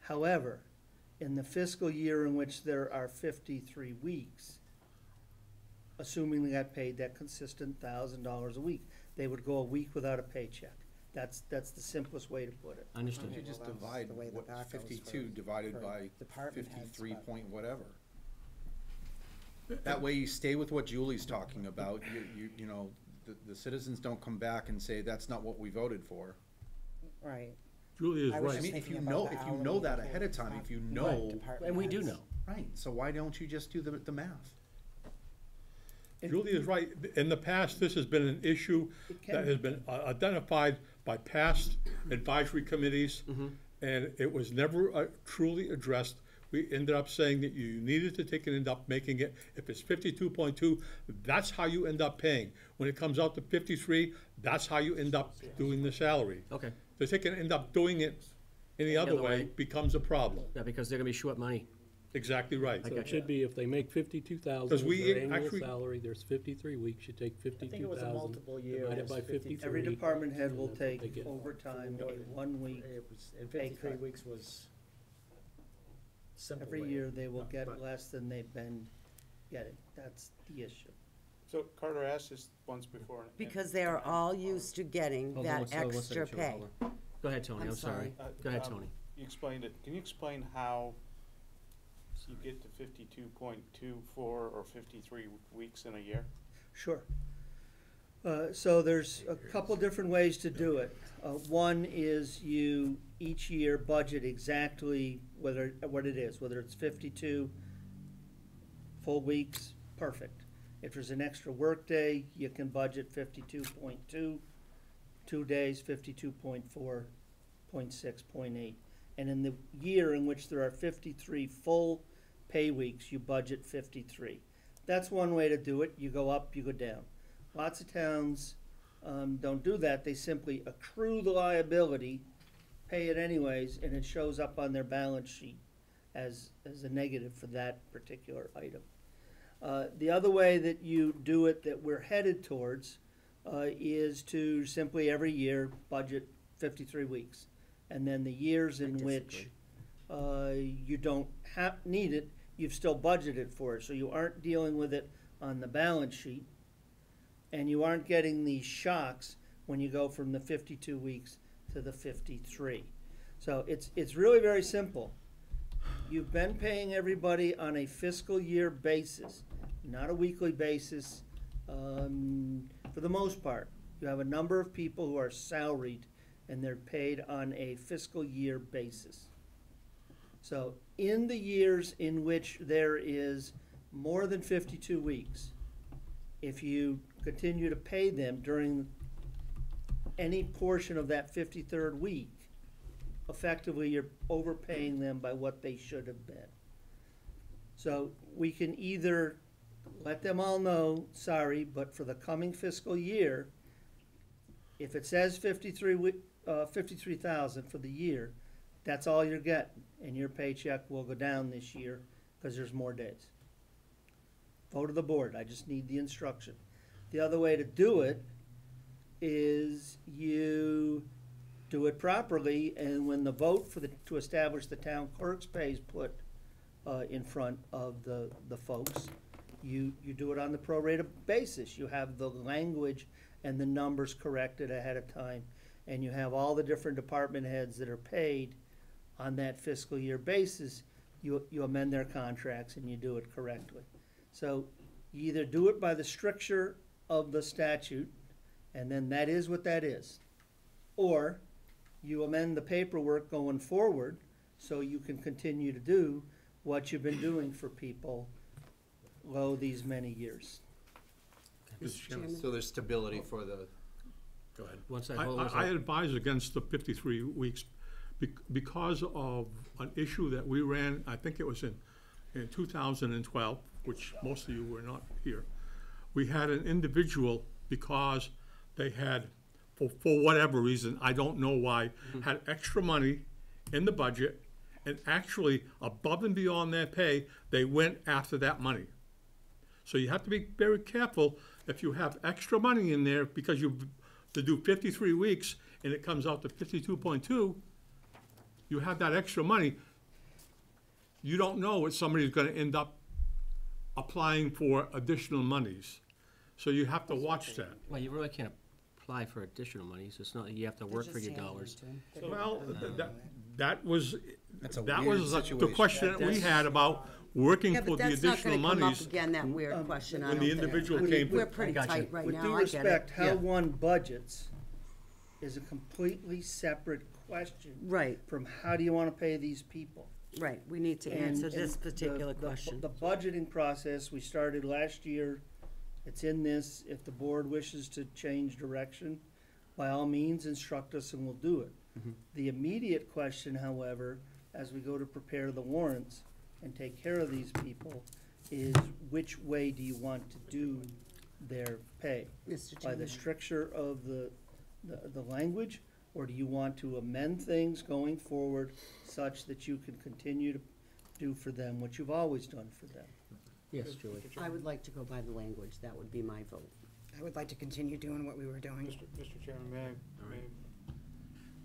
However, in the fiscal year in which there are 53 weeks, assuming they got paid that consistent $1,000 a week, they would go a week without a paycheck. That's the simplest way to put it. Understood. You just Well, that's divide the way that what, that goes 52 for- divided for by department heads, 53 but- point whatever. That way you stay with what Julie's talking about. You know, the citizens don't come back and say, that's not what we voted for. Right. Julie is I was I right. just mean, if thinking you about know, the if you know hourly that ahead of time, employees, if you not know, department And we do heads. know. right, so why don't you just do the math? Julie is right. In the past, this has been an issue It can that be. has been identified by past advisory committees, and it was never truly addressed. We ended up saying that you needed to take and end up making it, if it's 52.2, that's how you end up paying. When it comes out to 53, that's how you end up doing the salary. Okay, To take and end up doing it any other way becomes a problem. yeah, because they're gonna be short money. Exactly right. I So got it you. should be, if they make 52,000 'Cause as we their annual actually- salary, there's 53 weeks, you take I think it was a 52,000. multiple year. divided it was by 52. 53. Every department head will And that's what they take get. overtime, 1 week. It was, and pay 53 cut. weeks was simple. Every way. year, they will get But- less than they've been getting. That's the issue. So Carter asked this once before. Because they are all used to getting Hold on that one second, one extra second, Cheryl, pay. hold on. Go ahead, Tony, I'm I'm sorry. sorry. Go ahead, Tony. You explained it. Can you explain how you get to 52.24 or 53 weeks in a year? Sure. So there's a couple different ways to do it. One is you each year budget exactly what it is, whether it's 52 full weeks, perfect. If there's an extra work day, you can budget 52.2, 2 days, 52.4, 0.6, 0.8. And in the year in which there are 53 full pay weeks, you budget 53. That's one way to do it. You go up, you go down. Lots of towns don't do that. They simply accrue the liability, pay it anyways, and it shows up on their balance sheet as a negative for that particular item. The other way that you do it that we're headed towards is to simply every year budget 53 weeks. And then the years in which you don't need it, you've still budgeted for it. So you aren't dealing with it on the balance sheet, and you aren't getting these shocks when you go from the 52 weeks to the 53. So it's really very simple. You've been paying everybody on a fiscal year basis, not a weekly basis, for the most part. You have a number of people who are salaried, and they're paid on a fiscal year basis. So in the years in which there is more than 52 weeks, if you continue to pay them during any portion of that 53rd week, effectively you're overpaying them by what they should have been. So we can either let them all know, sorry, but for the coming fiscal year, if it says 53,000 for the year, that's all you're getting, and your paycheck will go down this year because there's more days. Vote of the board, I just need the instruction. The other way to do it is you do it properly, and when the vote to establish the town clerk's pay is put in front of the folks, you do it on the prorated basis. You have the language and the numbers corrected ahead of time, and you have all the different department heads that are paid on that fiscal year basis. You amend their contracts and you do it correctly. So you either do it by the stricture of the statute, and then that is what that is, or you amend the paperwork going forward so you can continue to do what you've been doing for people these many years. Mr. Chairman. So there's stability for the, Go ahead. One second, hold on one I second. advise against the 53 weeks because of an issue that we ran, I think it was in 2012, which most of you were not here. We had an individual, because they had, for whatever reason, I don't know why, had extra money in the budget, and actually, above and beyond their pay, they went after that money. So you have to be very careful if you have extra money in there, because to do 53 weeks and it comes out to 52.2, you have that extra money. You don't know if somebody's gonna end up applying for additional monies. So you have to watch that. Well, you really can't apply for additional monies. It's not, you have to work for your dollars. Well, that was, That's a that weird was the situation. question that we had about working Yeah, for but the that's not additional gonna come up monies. again, that weird question, I when don't the think. individual We- came We're to, pretty Gotcha. tight right With now, due I get it. respect, how Yeah. one budgets is a completely separate question Right, from how do you want to pay these people. right, we need to And- answer and this particular the question. The budgeting process, we started last year. It's in this. If the board wishes to change direction, by all means, instruct us and we'll do it. The immediate question, however, as we go to prepare the warrants and take care of these people, is which way do you want to do their pay? Mr. By the Chairman. stricture of the language, or do you want to amend things going forward such that you can continue to do for them what you've always done for them. Yes, Julie. I would like to go by the language, that would be my vote. I would like to continue doing what we were doing. Mr. Chairman,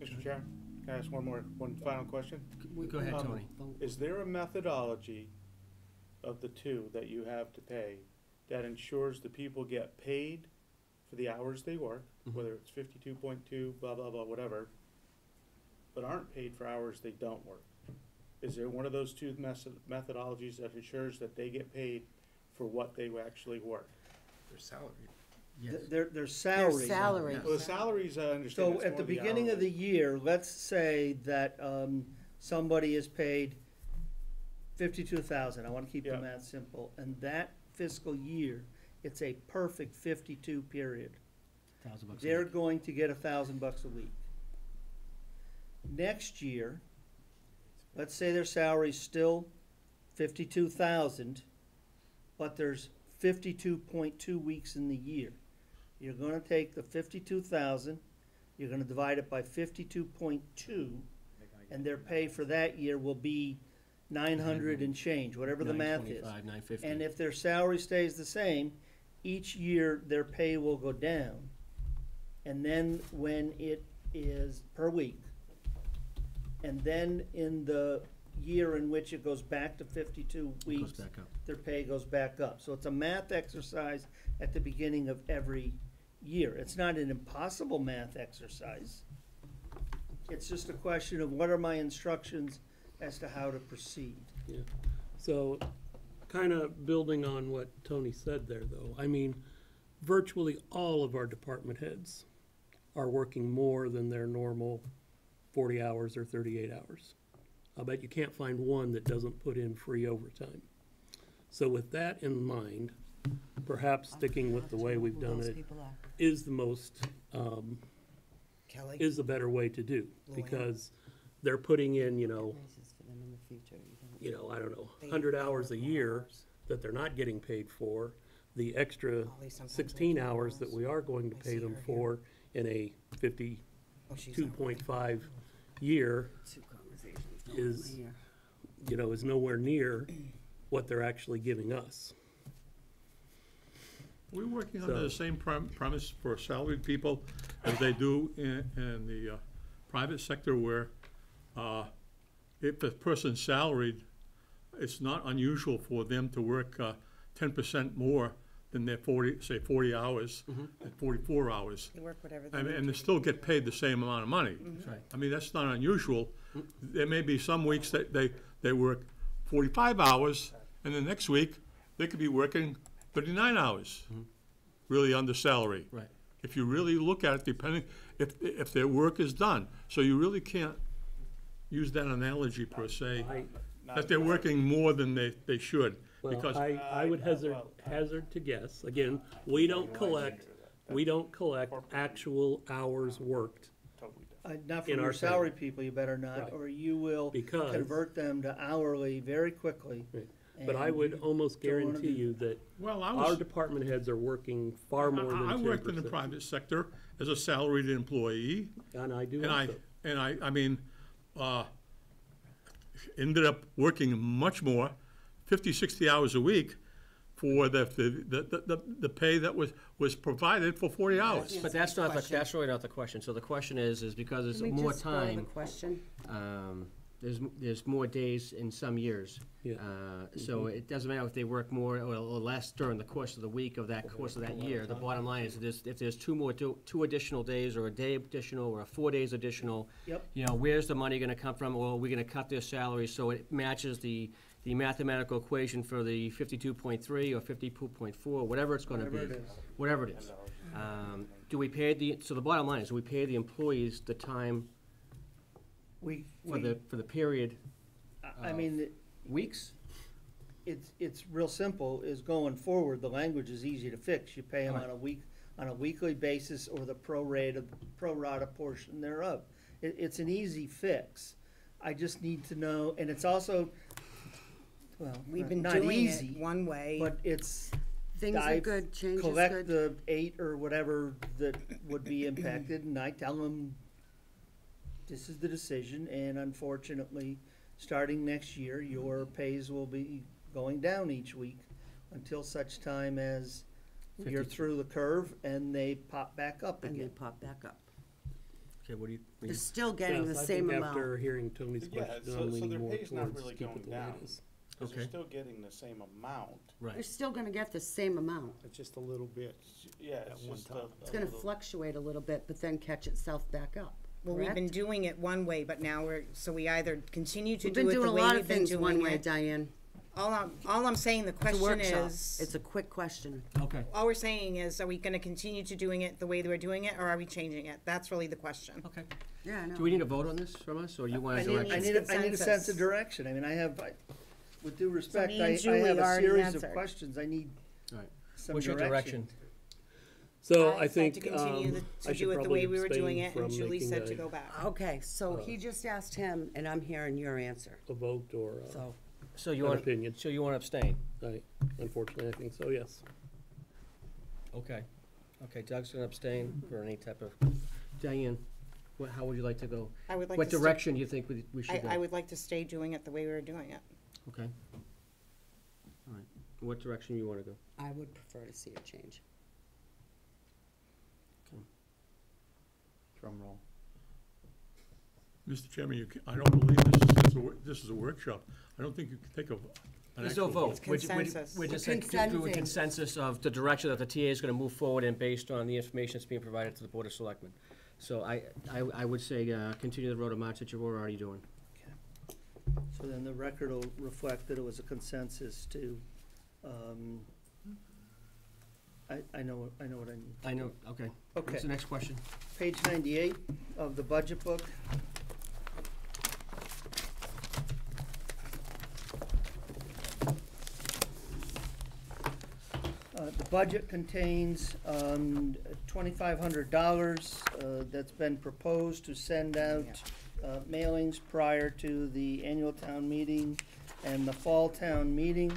Mr. Chairman, can I ask one final question? Go ahead, Tony. Is there a methodology of the two that you have to pay that ensures the people get paid for the hours they work, whether it's 52.2, blah, blah, blah, whatever, but aren't paid for hours they don't work? Is there one of those two methodologies that ensures that they get paid for what they actually work? Their salary. Yes. Their salaries. Their salary. Well, the salaries, I understand. So it's at the more beginning of hourly. the year, let's say that somebody is paid 52,000. I want to keep the Yeah. math simple. And that fiscal year, it's a perfect 52 period. $1,000 a They're week. going to get $1,000 a week. Next year, let's say their salary's still 52,000, but there's 52.2 weeks in the year. You're gonna take the 52,000, you're gonna divide it by 52.2, and their pay for that year will be 900 and change, whatever the math is. 925, 950. And if their salary stays the same, each year their pay will go down. And then when it is per week, and then in the year in which it goes back to 52 It goes weeks, back up. their pay goes back up. So it's a math exercise at the beginning of every year. It's not an impossible math exercise. It's just a question of what are my instructions as to how to proceed. Yeah. So, kind of building on what Tony said there, though, I mean, virtually all of our department heads are working more than their normal 40 hours or 38 hours. I bet you can't find one that doesn't put in free overtime. So with that in mind, perhaps sticking with the way we've done Those it people are. is the most, Kelly? is the better way to do. Luann? Because they're putting in, Raises for them in the future, I don't know, 100 hours a year that they're not getting paid for. The extra Ollie sometimes 16 works hours that we are going to I pay see them her here. for in a Oh, she's not. 52.5 year Two conversations going is, on here. is nowhere near what they're actually giving us. We're working under So- the same premise for salaried people as they do in the private sector, where if a person's salaried, it's not unusual for them to work 10% more than their 40 hours, at 44 hours. They work whatever they And need and they to. still get paid the same amount of money. That's right. I mean, that's not unusual. There may be some weeks that they work 45 hours, and the next week, they could be working 39 hours, really under salary. Right. If you really look at it, depending, if their work is done. So you really can't use that analogy per se, that they're working more than they should. Well, Because I would hazard to guess, again, we don't collect actual hours worked. Not In from our your salary people, you better not, Right. or you will Because- convert them to hourly very quickly. Right. But I and would you almost don't wanna guarantee do you that Well, I our was, department heads are working far more than 10%. I worked in the private sector as a salaried employee, And I do and also. I mean, ended up working much more, 50, 60 hours a week for the pay that was provided for 40 hours. But that's not, that's really not the question. So the question is because there's Can we more just go to the time, question? there's more days in some years. Yeah. So it doesn't matter if they work more or less during the course of the week of that course of that year. The bottom line is if there's two additional days, or a day additional, or 4 days additional, Yep. where's the money gonna come from? Or are we gonna cut their salary so it matches the mathematical equation for the 52.3 or 52.4, whatever it's gonna be? Whatever it is. Whatever it is. Do we pay so the bottom line is, do we pay the employees the time We, for the period, I mean, weeks? it's real simple, is going forward, the language is easy to fix. You pay them Right. on a weekly basis, or the pro rata portion thereof. It's an easy fix. I just need to know, and it's also, well, We've been not doing easy, it one way. but it's, Things are I good, change is collect good. the 8 or whatever that would be impacted, and I tell them, this is the decision, and unfortunately, starting next year, your pays will be going down each week until such time as you're 52. through the curve and they pop back up And they again. pop back up. Okay, what do you? They're still getting the Yes, same I think amount. after hearing Tony's Yeah, question, so I'm leaning their more pay's not towards really keep going it the way down. it is. Because they're Okay. still getting the same amount. They're Right. still gonna get the same amount. It's just a little bit. Yeah, At it's one just time. It's gonna fluctuate a little bit, but then catch itself back up. Well, we've been correct? doing it one way, but now so we either continue to We've do been it doing the a way lot we've of been things one doing way, it. Diane. All I'm saying, the It's a question workshop. is, It's a quick question. Okay. all we're saying is, are we gonna continue to doing it the way that we're doing it, or are we changing it? That's really the question. Okay. Yeah, I know. Do we need a vote on this from us, or you want I a need, direction? I need, I need a sense Consensus. of direction. I mean, with due respect, me and I Julie have a already series of answered. questions. I need All right. some What's your direction? So I I said think, to continue I to should do it the probably way we were doing abstain it, and from Julie making said to a- go back. Okay, so he just asked him, and I'm hearing your answer, a vote or so. So you an want, opinion. so you want to abstain? Unfortunately, I think so, yes. Okay. Okay, Doug's gonna abstain for any type of, Diane, how would you like to go? I would like What to direction do you think we should go? I would like to stay doing it the way we were doing it. Okay. All right. What direction you want to go? I would prefer to see a change. Drum roll. Mr. Chairman, I don't believe this is a workshop. I don't think you can take an There's no actual vote. It's We're ju- we're- consensus. We're just We're saying, do a consenting. consensus of the direction that the TA is gonna move forward in based on the information that's being provided to the Board of Selectmen. So I would say, continue the road of march that you were already doing. So then the record will reflect that it was a consensus to, I know what I need. I know, okay. Okay, What's the next question? page 98 of the budget book. The budget contains $2,500 that's been proposed to send out mailings prior to the annual town meeting and the fall town meeting.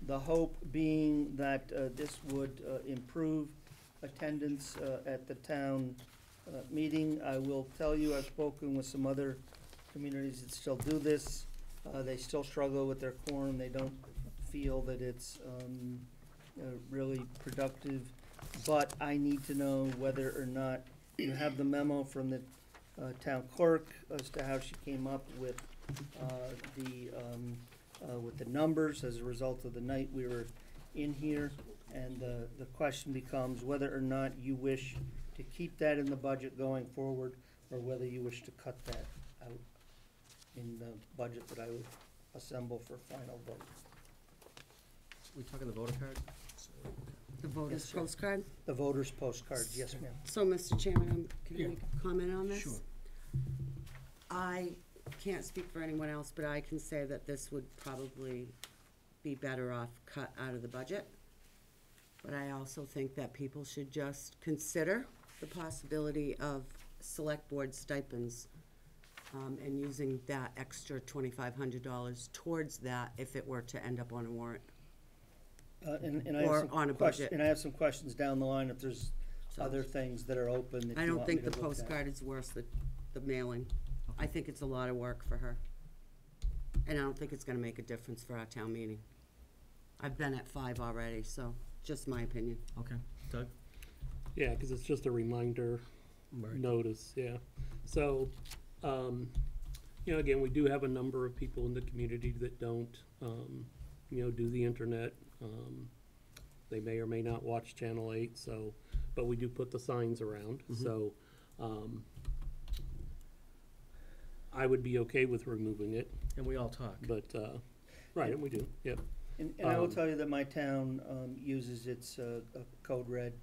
The hope being that this would improve attendance at the town meeting. I will tell you, I've spoken with some other communities that still do this. They still struggle with their quorum. They don't feel that it's really productive. But I need to know whether or not you have the memo from the town clerk as to how she came up with the numbers as a result of the night we were in here. And the question becomes whether or not you wish to keep that in the budget going forward, or whether you wish to cut that out in the budget that I would assemble for final vote. We talking the voter card? The voter's Yes, sir. postcard? The voter's postcard, yes, ma'am. So, Mr. Chairman, can I Yeah. make a comment on this? Sure. I can't speak for anyone else, but I can say that this would probably be better off cut out of the budget. But I also think that people should just consider the possibility of select board stipends, and using that extra $2,500 towards that if it were to end up on a warrant. And I have Or some on a question- budget. And I have some questions down the line if there's So- other things that are open that I you don't want me think to the look at. postcard is worth the mailing. I think it's a lot of work for her. And I don't think it's gonna make a difference for our town meeting. I've been at 5 already, so just my opinion. Okay. Doug? Yeah, because it's just a reminder Right. notice, yeah. So, again, we do have a number of people in the community that don't, do the internet. They may or may not watch Channel 8, so, but we do put the signs around, so, I would be okay with removing it, And we all talk. but, right, and we do, yep. And I will tell you that my town uses its code red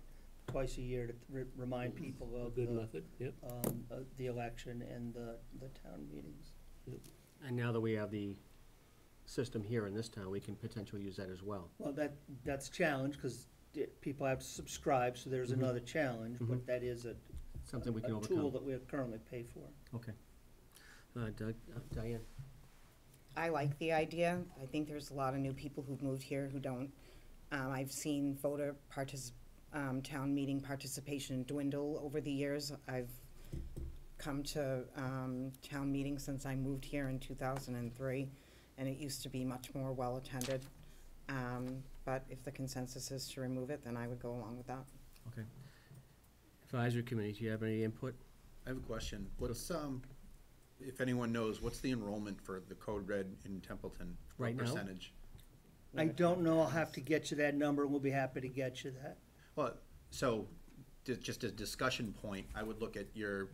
twice a year to remind people A of good method, yep. the election and the town meetings. And now that we have the system here in this town, we can potentially use that as well. Well, that's a challenge, because people have to subscribe, so there's another challenge, but that is a Something we can tool overcome. that we currently pay for. Okay. Doug, Diane? I like the idea. I think there's a lot of new people who've moved here who don't. I've seen town meeting participation dwindle over the years. I've come to town meetings since I moved here in 2003, and it used to be much more well-attended. But if the consensus is to remove it, then I would go along with that. Okay. Advisory committee, do you have any input? I have a question. What's, if anyone knows, what's the enrollment for the Code Red in Templeton? What Right now? percentage? I don't know, I'll have to get you that number, we'll be happy to get you that. Well, so, just a discussion point, I would look at your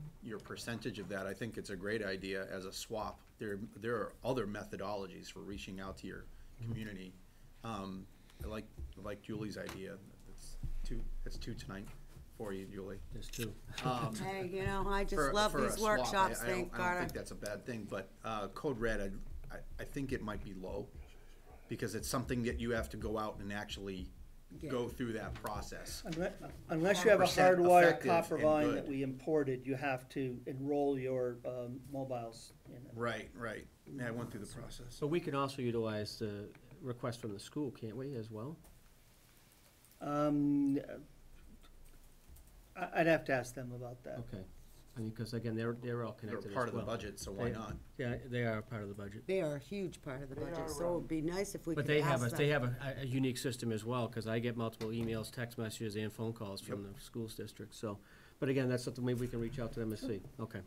percentage of that. I think it's a great idea as a swap. There are other methodologies for reaching out to your community. I like Julie's idea. That's two tonight for you, Julie. There's two. Hey, you know, I just For- love for a these swap, workshops, I thank don't God. think that's a bad thing, but Code Red, I think it might be low, because it's something that you have to go out and actually go through that process. Unless you have a 100% hardwired effective copper and line good. that we imported, you have to enroll your mobiles in it. Right. Yeah, I went through the process. But we can also utilize the request from the school, can't we, as well? I'd have to ask them about that. Okay. I mean, because again, they're all They're connected as well. part of the budget, so why They- not? Yeah, they are part of the budget. They are a huge part of the budget, so it would be nice if we But could they ask have them. they have a unique system as well, because I get multiple emails, text messages, and phone calls from the schools district, so. But again, that's something maybe we can reach out to them and see, okay.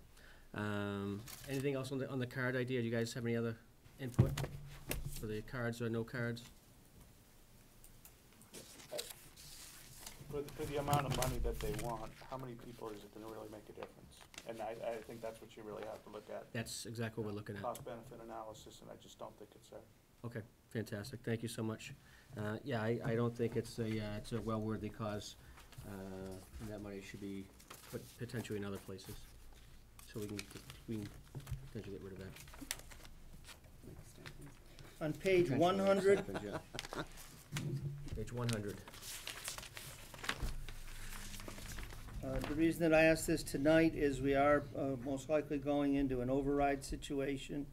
Anything else on the card idea? Do you guys have any other input for the cards or no cards? For the amount of money that they want, how many people is it gonna really make a difference? And I think that's what you really have to look at. That's exactly what we're looking at. Cost-benefit analysis, and I just don't think it's there. Okay, fantastic, thank you so much. Yeah, I don't think it's a well-worthy cause, and that money should be put potentially in other places. So we can potentially get rid of that. On page Potentially, 100, stipends, yeah. Page 100. The reason that I asked this tonight is we are most likely going into an override situation,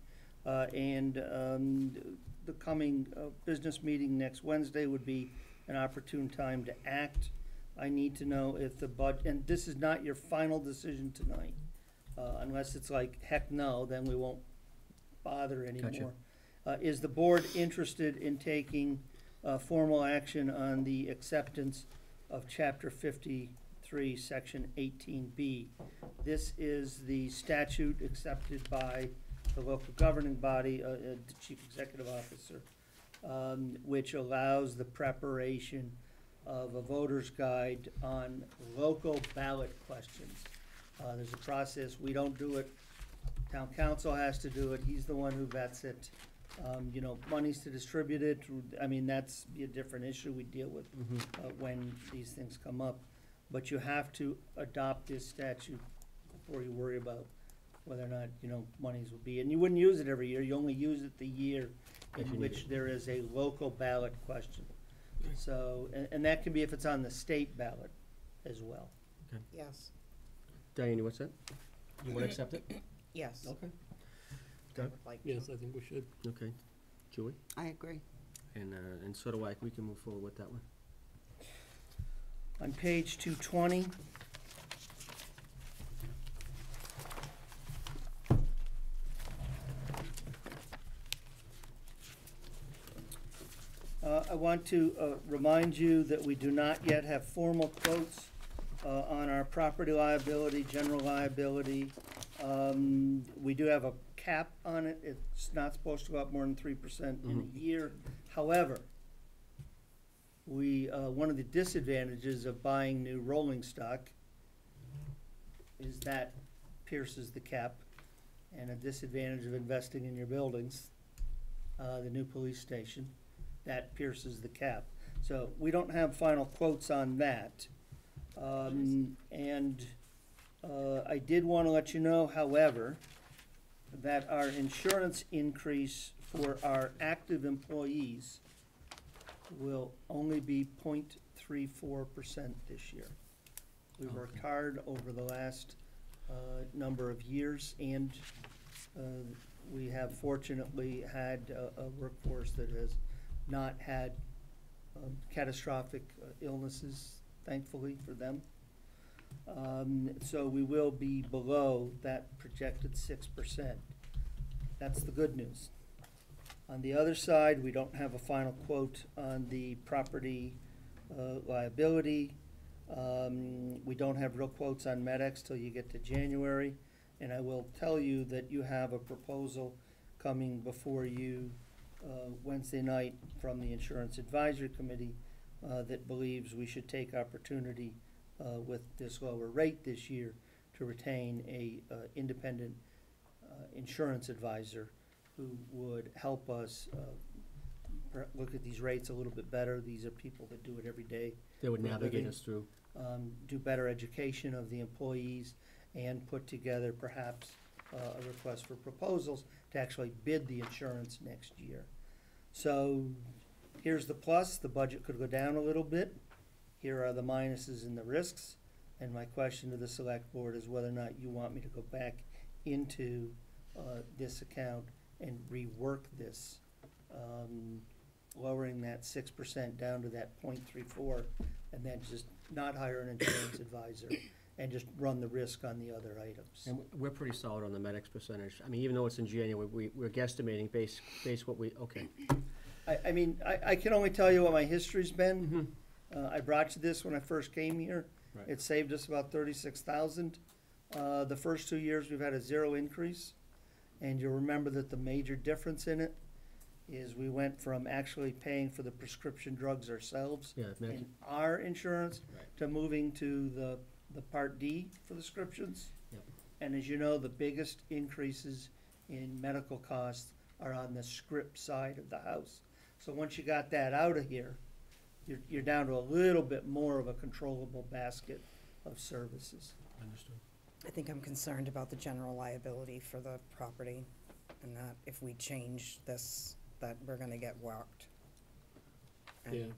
and the coming business meeting next Wednesday would be an opportune time to act. I need to know if the and this is not your final decision tonight, unless it's like, heck no, then we won't bother anymore. Is the board interested in taking formal action on the acceptance of Chapter 53, Section 18B? This is the statute accepted by the local governing body, the chief executive officer, which allows the preparation of a voter's guide on local ballot questions. There's a process, we don't do it, town council has to do it, he's the one who vets it. You know, monies to distribute it, I mean, that's a different issue we deal with when these things come up. But you have to adopt this statute before you worry about whether or not, you know, monies will be. And you wouldn't use it every year, you only use it the year in which there is a local ballot question. So, and that can be if it's on the state ballot as well. Yes, Diane, what's that? You want to accept it? yes. Okay. I would like to. Yes, I think we should. Okay. Julie? I agree. And so do I. We can move forward with that one. On page 220, I want to remind you that we do not yet have formal quotes on our property liability, general liability. We do have a cap on it. It's not supposed to go up more than 3% in a year. However, one of the disadvantages of buying new rolling stock is that pierces the cap, and a disadvantage of investing in your buildings, the new police station, that pierces the cap. So we don't have final quotes on that. And I did want to let you know, however, that our insurance increase for our active employees will only be 0.34% this year. We've worked hard over the last number of years, and we have fortunately had a workforce that has not had catastrophic illnesses, thankfully for them. So we will be below that projected 6%. That's the good news. On the other side, we don't have a final quote on the property liability. We don't have real quotes on MedX till you get to January. And I will tell you that you have a proposal coming before you Wednesday night from the Insurance Advisory Committee that believes we should take opportunity with this lower rate this year to retain a independent insurance advisor who would help us look at these rates a little bit better. These are people that do it every day. They would for a navigate living. us through. Do better education of the employees and put together perhaps a request for proposals to actually bid the insurance next year. So here's the plus, the budget could go down a little bit. Here are the minuses and the risks. And my question to the select board is whether or not you want me to go back into this account and rework this, lowering that 6% down to that 0.34, and then just not hire an insurance advisor and just run the risk on the other items. And we're pretty solid on the MedX percentage. I mean, even though it's in January, we're guesstimating base what we, okay. I mean, I can only tell you what my history's been. I brought you this when I first came here. Right. It saved us about 36,000. The first 2 years, we've had a 0 increase. And you'll remember that the major difference in it is we went from actually paying for the prescription drugs ourselves Yeah, in our insurance Right. to moving to the Part D for the prescriptions. Yep. And as you know, the biggest increases in medical costs are on the script side of the house. So once you got that out of here, you're down to a little bit more of a controllable basket of services. Understood. I think I'm concerned about the general liability for the property, and that if we change this, that we're gonna get whacked. Yeah. And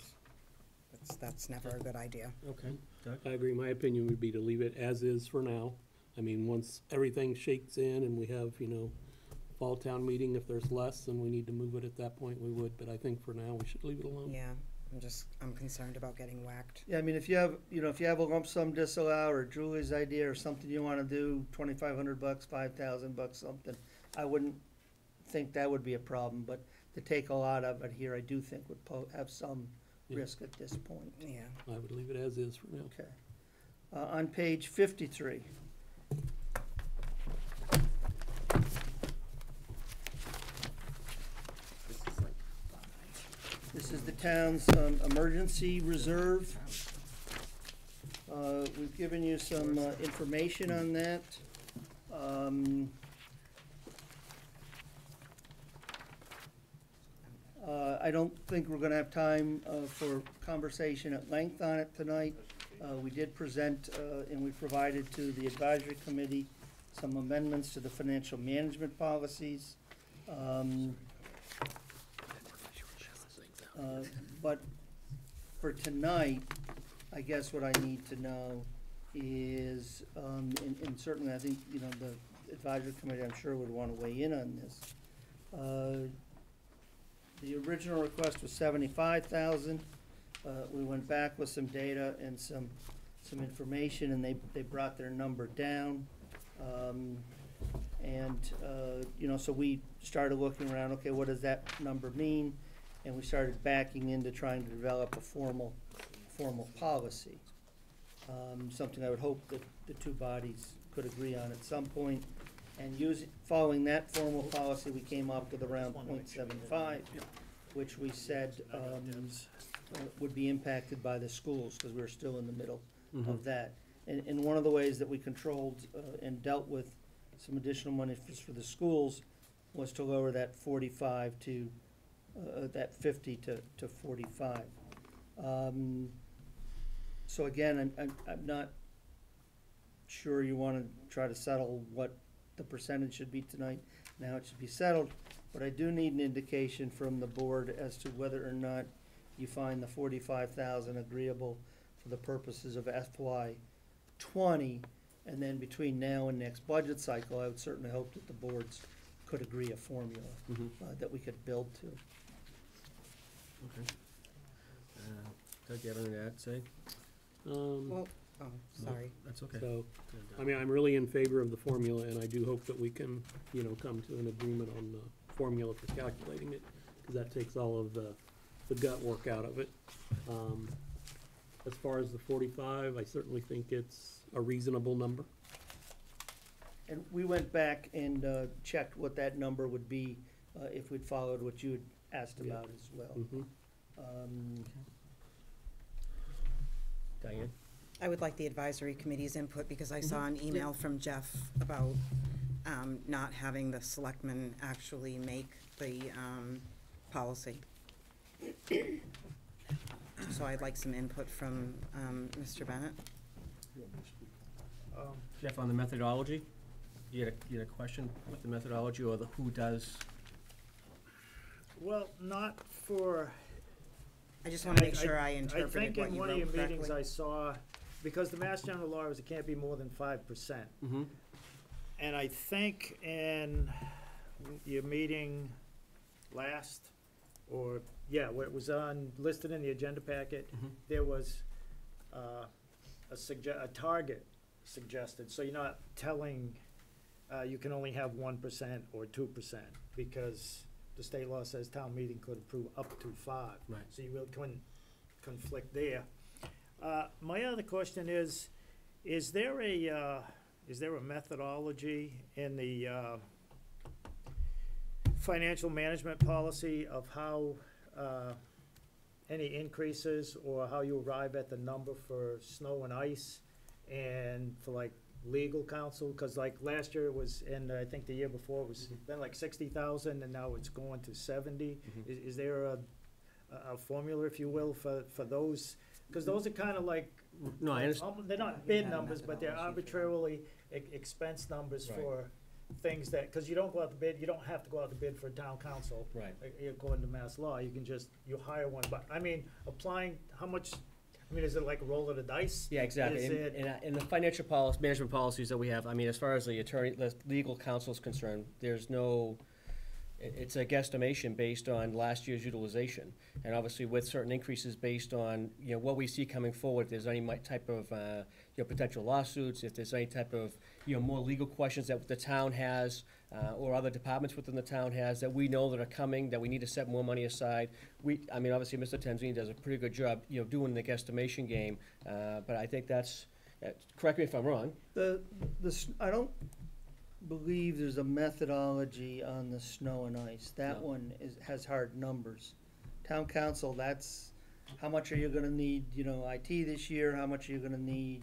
that's never a good idea. Okay. Doug? I agree. My opinion would be to leave it as is for now. I mean, once everything shakes in and we have, fall town meeting, if there's less and we need to move it at that point, we would. But I think for now, we should leave it alone. Yeah, I'm concerned about getting whacked. Yeah, I mean, if you have a lump sum disallow or Julie's idea or something you wanna do, $2,500, $5,000, something, I wouldn't think that would be a problem, but to take a lot of it here, I do think would have some Yeah. risk at this point. Yeah. I would leave it as is for now. Okay. On page 53. This is the town's emergency reserve. We've given you some information on that. I don't think we're gonna have time for conversation at length on it tonight. We did present and we provided to the advisory committee some amendments to the financial management policies. But for tonight, I guess what I need to know is, and certainly I think, the advisory committee, I'm sure, would wanna weigh in on this. The original request was 75,000. We went back with some data and some information, and they brought their number down. So we started looking around, okay, what does that number mean? And we started backing into trying to develop a formal policy. Something I would hope that the two bodies could agree on at some point. And following that formal policy, we came up with around 0.75, which we said would be impacted by the schools, because we're still in the middle of that. And one of the ways that we controlled and dealt with some additional money for the schools was to lower that 45 to, that 50 to 45. So again, I'm not sure you want to try to settle what the percentage should be tonight. Now it should be settled, but I do need an indication from the board as to whether or not you find the 45,000 agreeable for the purposes of FY'20, and then between now and next budget cycle, I would certainly hope that the boards could agree a formula that we could build to. Okay. Doug, you have anything to add, say? Well, Oh, sorry. That's okay. So, I mean, I'm really in favor of the formula, and I do hope that we can, you know, come to an agreement on the formula for calculating it, because that takes all of the gut work out of it. As far as the 45, I certainly think it's a reasonable number. And we went back and checked what that number would be if we'd followed what you had asked Yeah. about as well. Mhm. Diane? I would like the advisory committee's input because I saw an email from Jeff about not having the selectmen actually make the policy. So I'd like some input from Mr. Bennett. Jeff, on the methodology, you had a question with the methodology or the who does? Well, not for. I just want to make sure I interpreted what you I think in one of your wrote meetings correctly. I saw, because the Mass General law is it can't be more than 5%. Mm-hmm. And I think in your meeting last, or, yeah, where it was listed in the agenda packet, there was a target suggested, so you're not telling, you can only have 1% or 2%, because the state law says town meeting could approve up to 5. Right. So you really couldn't conflict there. My other question is there a methodology in the financial management policy of how any increases or how you arrive at the number for snow and ice and for like legal counsel? Because like last year it was, and I think the year before it was been like 60,000 and now it's going to 70. Is there a formula, if you will, for those? Because those are kind of like, No, I understand. they're not bid numbers, but they're arbitrarily expense numbers Right. for things that, because you don't go out to bid, you don't have to go out to bid for a town council. Right. According to mass law, you can just, you hire one, but, I mean, applying, how much, I mean, is it like a roll of the dice? Yeah, exactly. Is it- And the financial management policies that we have, I mean, as far as the legal counsel is concerned, there's no, it's a guesstimation based on last year's utilization. And obviously with certain increases based on, you know, what we see coming forward, if there's any type of, potential lawsuits, if there's any type of, more legal questions that the town has, or other departments within the town has that we know that are coming, that we need to set more money aside. Obviously, Mr. Tenzini does a pretty good job, doing the guesstimation game, but I think that's, correct me if I'm wrong. I don't believe there's a methodology on the snow and ice. That No. one has hard numbers. Town council, that's how much are you gonna need, IT this year, how much are you gonna need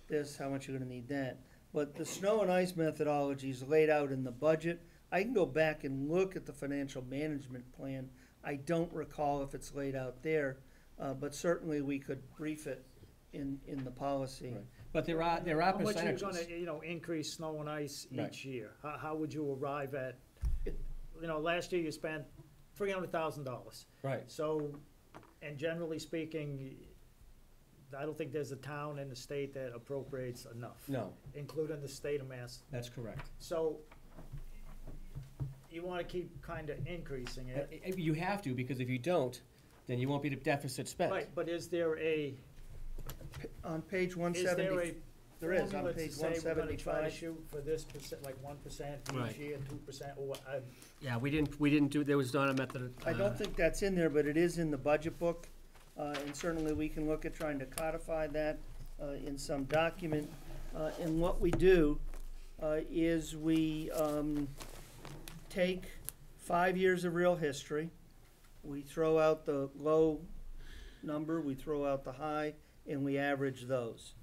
this, how much you're gonna need that. But the snow and ice methodology is laid out in the budget. I can go back and look at the financial management plan. I don't recall if it's laid out there, but certainly we could brief it in the policy. Right. But there are How much percentages. are you gonna, increase snow and ice Right. each year? How would you arrive at, last year you spent $300,000. Right. So, and generally speaking, I don't think there's a town in the state that appropriates enough. No, Including the state of Mass. that's correct. So, you wanna keep kinda increasing it. You have to, because if you don't, then you won't be the deficit spent. Right, but is there a, On page one is there seventy, a there is, on formula to page say we're gonna try to 175. shoot for this percent, like 1% Right. each year, 2%, or what? Yeah, we didn't do, there was not a method. I don't think that's in there, but it is in the budget book, and certainly we can look at trying to codify that in some document. And what we do is we take 5 years of real history, we throw out the low number, we throw out the high, and we average those.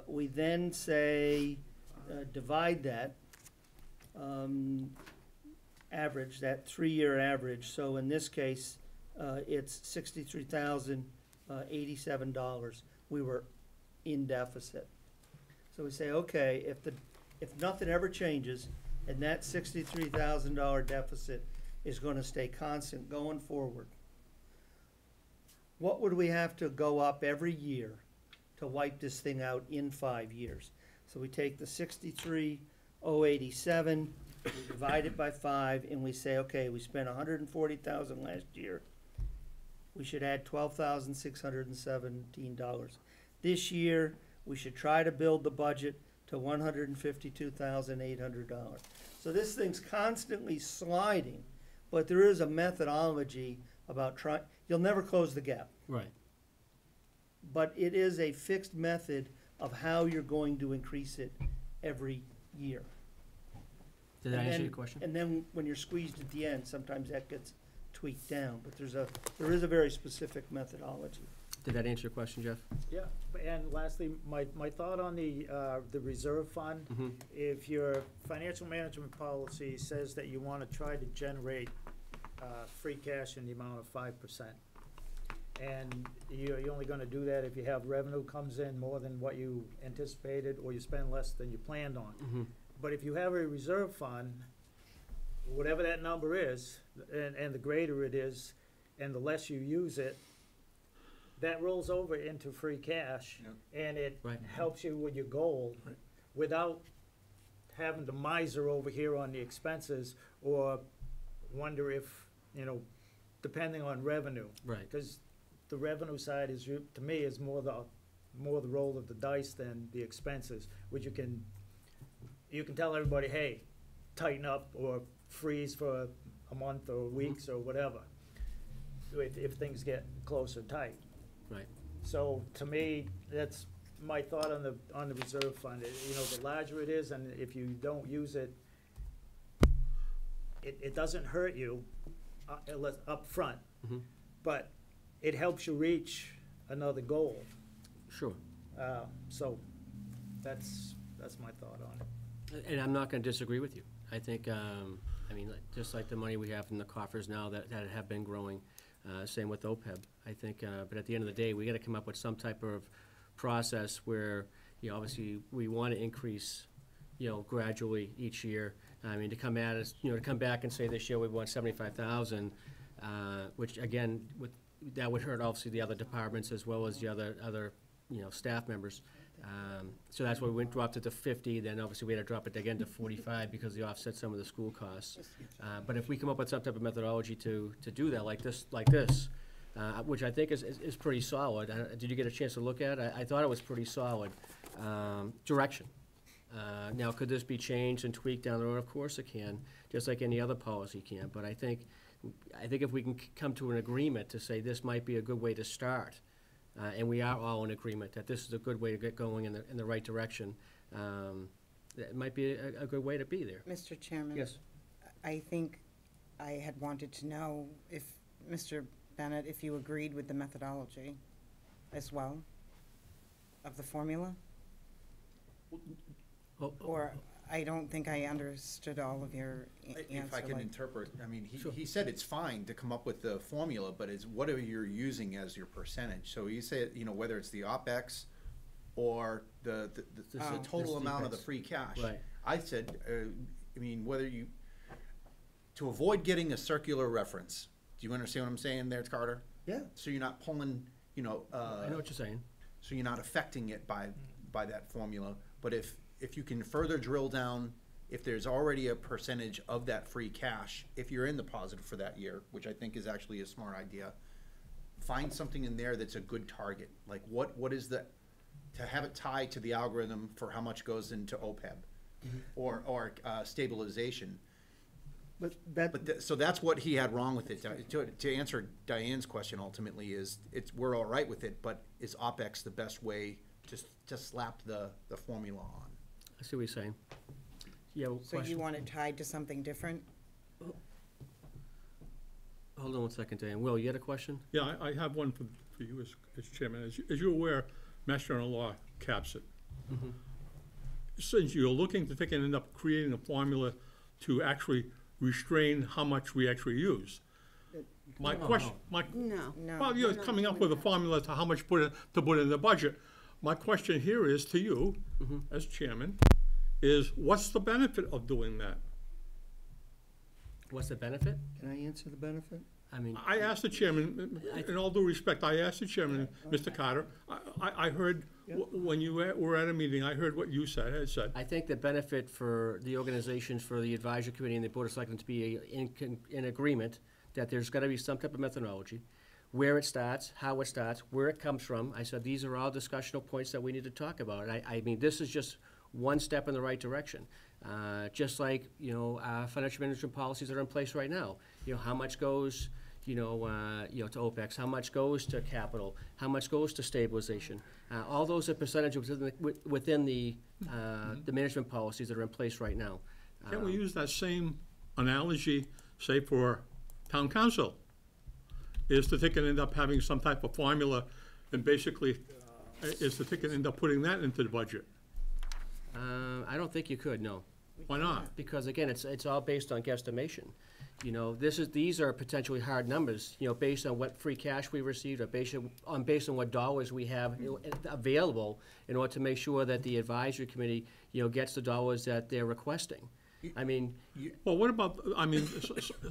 We then say, divide that, average, that 3-year average. So in this case, it's $63,087. We were in deficit. So we say, okay, if nothing ever changes, and that $63,000 deficit is gonna stay constant going forward, what would we have to go up every year to wipe this thing out in 5 years? So we take the 63,087, we divide it by 5, and we say, okay, we spent 140,000 last year. We should add $12,617. This year, we should try to build the budget to $152,800. So this thing's constantly sliding, but there is a methodology about you'll never close the gap. Right. But it is a fixed method of how you're going to increase it every year. Did that And answer then- your question? And then when you're squeezed at the end, sometimes that gets tweaked down, but there is a very specific methodology. Did that answer your question, Jeff? Yeah, and lastly, my thought on the reserve fund, Mm-hmm. if your financial management policy says that you wanna try to generate, free cash in the amount of 5%. And you're only gonna do that if you have revenue comes in more than what you anticipated, or you spend less than you planned on. Mm-hmm. But if you have a reserve fund, whatever that number is, and the greater it is, and the less you use it, that rolls over into free cash, and it Right. helps you with your goal without having to miser over here on the expenses, or wonder if, depending on revenue. Right. Because the revenue side is, to me, is more the roll of the dice than the expenses, which you can tell everybody, hey, tighten up, or freeze for a month or weeks or whatever, if things get close or tight. Right. So, to me, that's my thought on the reserve fund. The larger it is, and if you don't use it, it doesn't hurt you up front, Mhm. but it helps you reach another goal. Sure. So, that's my thought on it. And I'm not gonna disagree with you. I think, just like the money we have in the coffers now that have been growing, same with OPEB. I think, but at the end of the day, we gotta come up with some type of process where, obviously, we wanna increase, gradually each year. To come at us, to come back and say this year we want 75,000, which again, that would hurt obviously the other departments as well as the other staff members. So that's why we dropped it to 50, then obviously we had to drop it again to 45 because they offset some of the school costs. But if we come up with some type of methodology to do that, like this, which I think is pretty solid. Did you get a chance to look at it? I thought it was pretty solid. Direction. Now, could this be changed and tweaked down the road? Of course it can, just like any other policy can. But I think if we can come to an agreement to say this might be a good way to start, and we are all in agreement that this is a good way to get going in the right direction, it might be a good way to be there. Mr. Chairman? Yes. I think I had wanted to know if, Mr. Bennett, if you agreed with the methodology as well of the formula? Or I don't think I understood all of your answer. If I can like- interpret, Sure. he said it's fine to come up with the formula, but it's what are you using as your percentage? So you say, whether it's the OpEx or the total amount of the free cash. Right. I said, to avoid getting a circular reference, do you understand what I'm saying there, Carter? Yeah. So you're not pulling, I know what you're saying. so you're not affecting it by that formula, but if you can further drill down, if there's already a percentage of that free cash, if you're in the positive for that year, which I think is actually a smart idea, find something in there that's a good target. Like what is to have it tied to the algorithm for how much goes into OPEB or stabilization. So that's what he had wrong with it. To answer Diane's question ultimately is, we're all right with it, but is OpEx the best way to slap the formula on? I see what you're saying. Yeah, So you want it tied to something different? Hold on one second, Dan. Will, you had a question? Yeah, I have one for you as chairman. As you're aware, Mass General Law caps it. Mm-hmm. Since you're looking to end up creating a formula to actually restrain how much we actually use. My question, No. well, you're coming up with a formula to how much to put in the budget. My question here is to you, as chairman, is what's the benefit of doing that? What's the benefit? Can I answer the benefit? I asked the chairman, in all due respect, I asked the chairman, Mr. Carter, I heard, when you were at a meeting, I heard what you said. I think the benefit for the organizations, for the advisory committee and the board of selectmen to be in agreement that there's gotta be some type of methodology. where it starts, how it starts, where it comes from. I said, these are all discussional points that we need to talk about. I mean, this is just one step in the right direction. Just like, financial management policies that are in place right now. How much goes, to OPEX, how much goes to capital, how much goes to stabilization. All those are percentages within the management policies that are in place right now. Can't we use that same analogy, say, for town council? Is the ticket end up having some type of formula, and basically, is the ticket end up putting that into the budget? I don't think you could, no. Why not? Because again, it's all based on guesstimation. These are potentially hard numbers, based on what free cash we received, or based on what dollars we have available in order to make sure that the advisory committee, gets the dollars that they're requesting. I mean. Well, what about,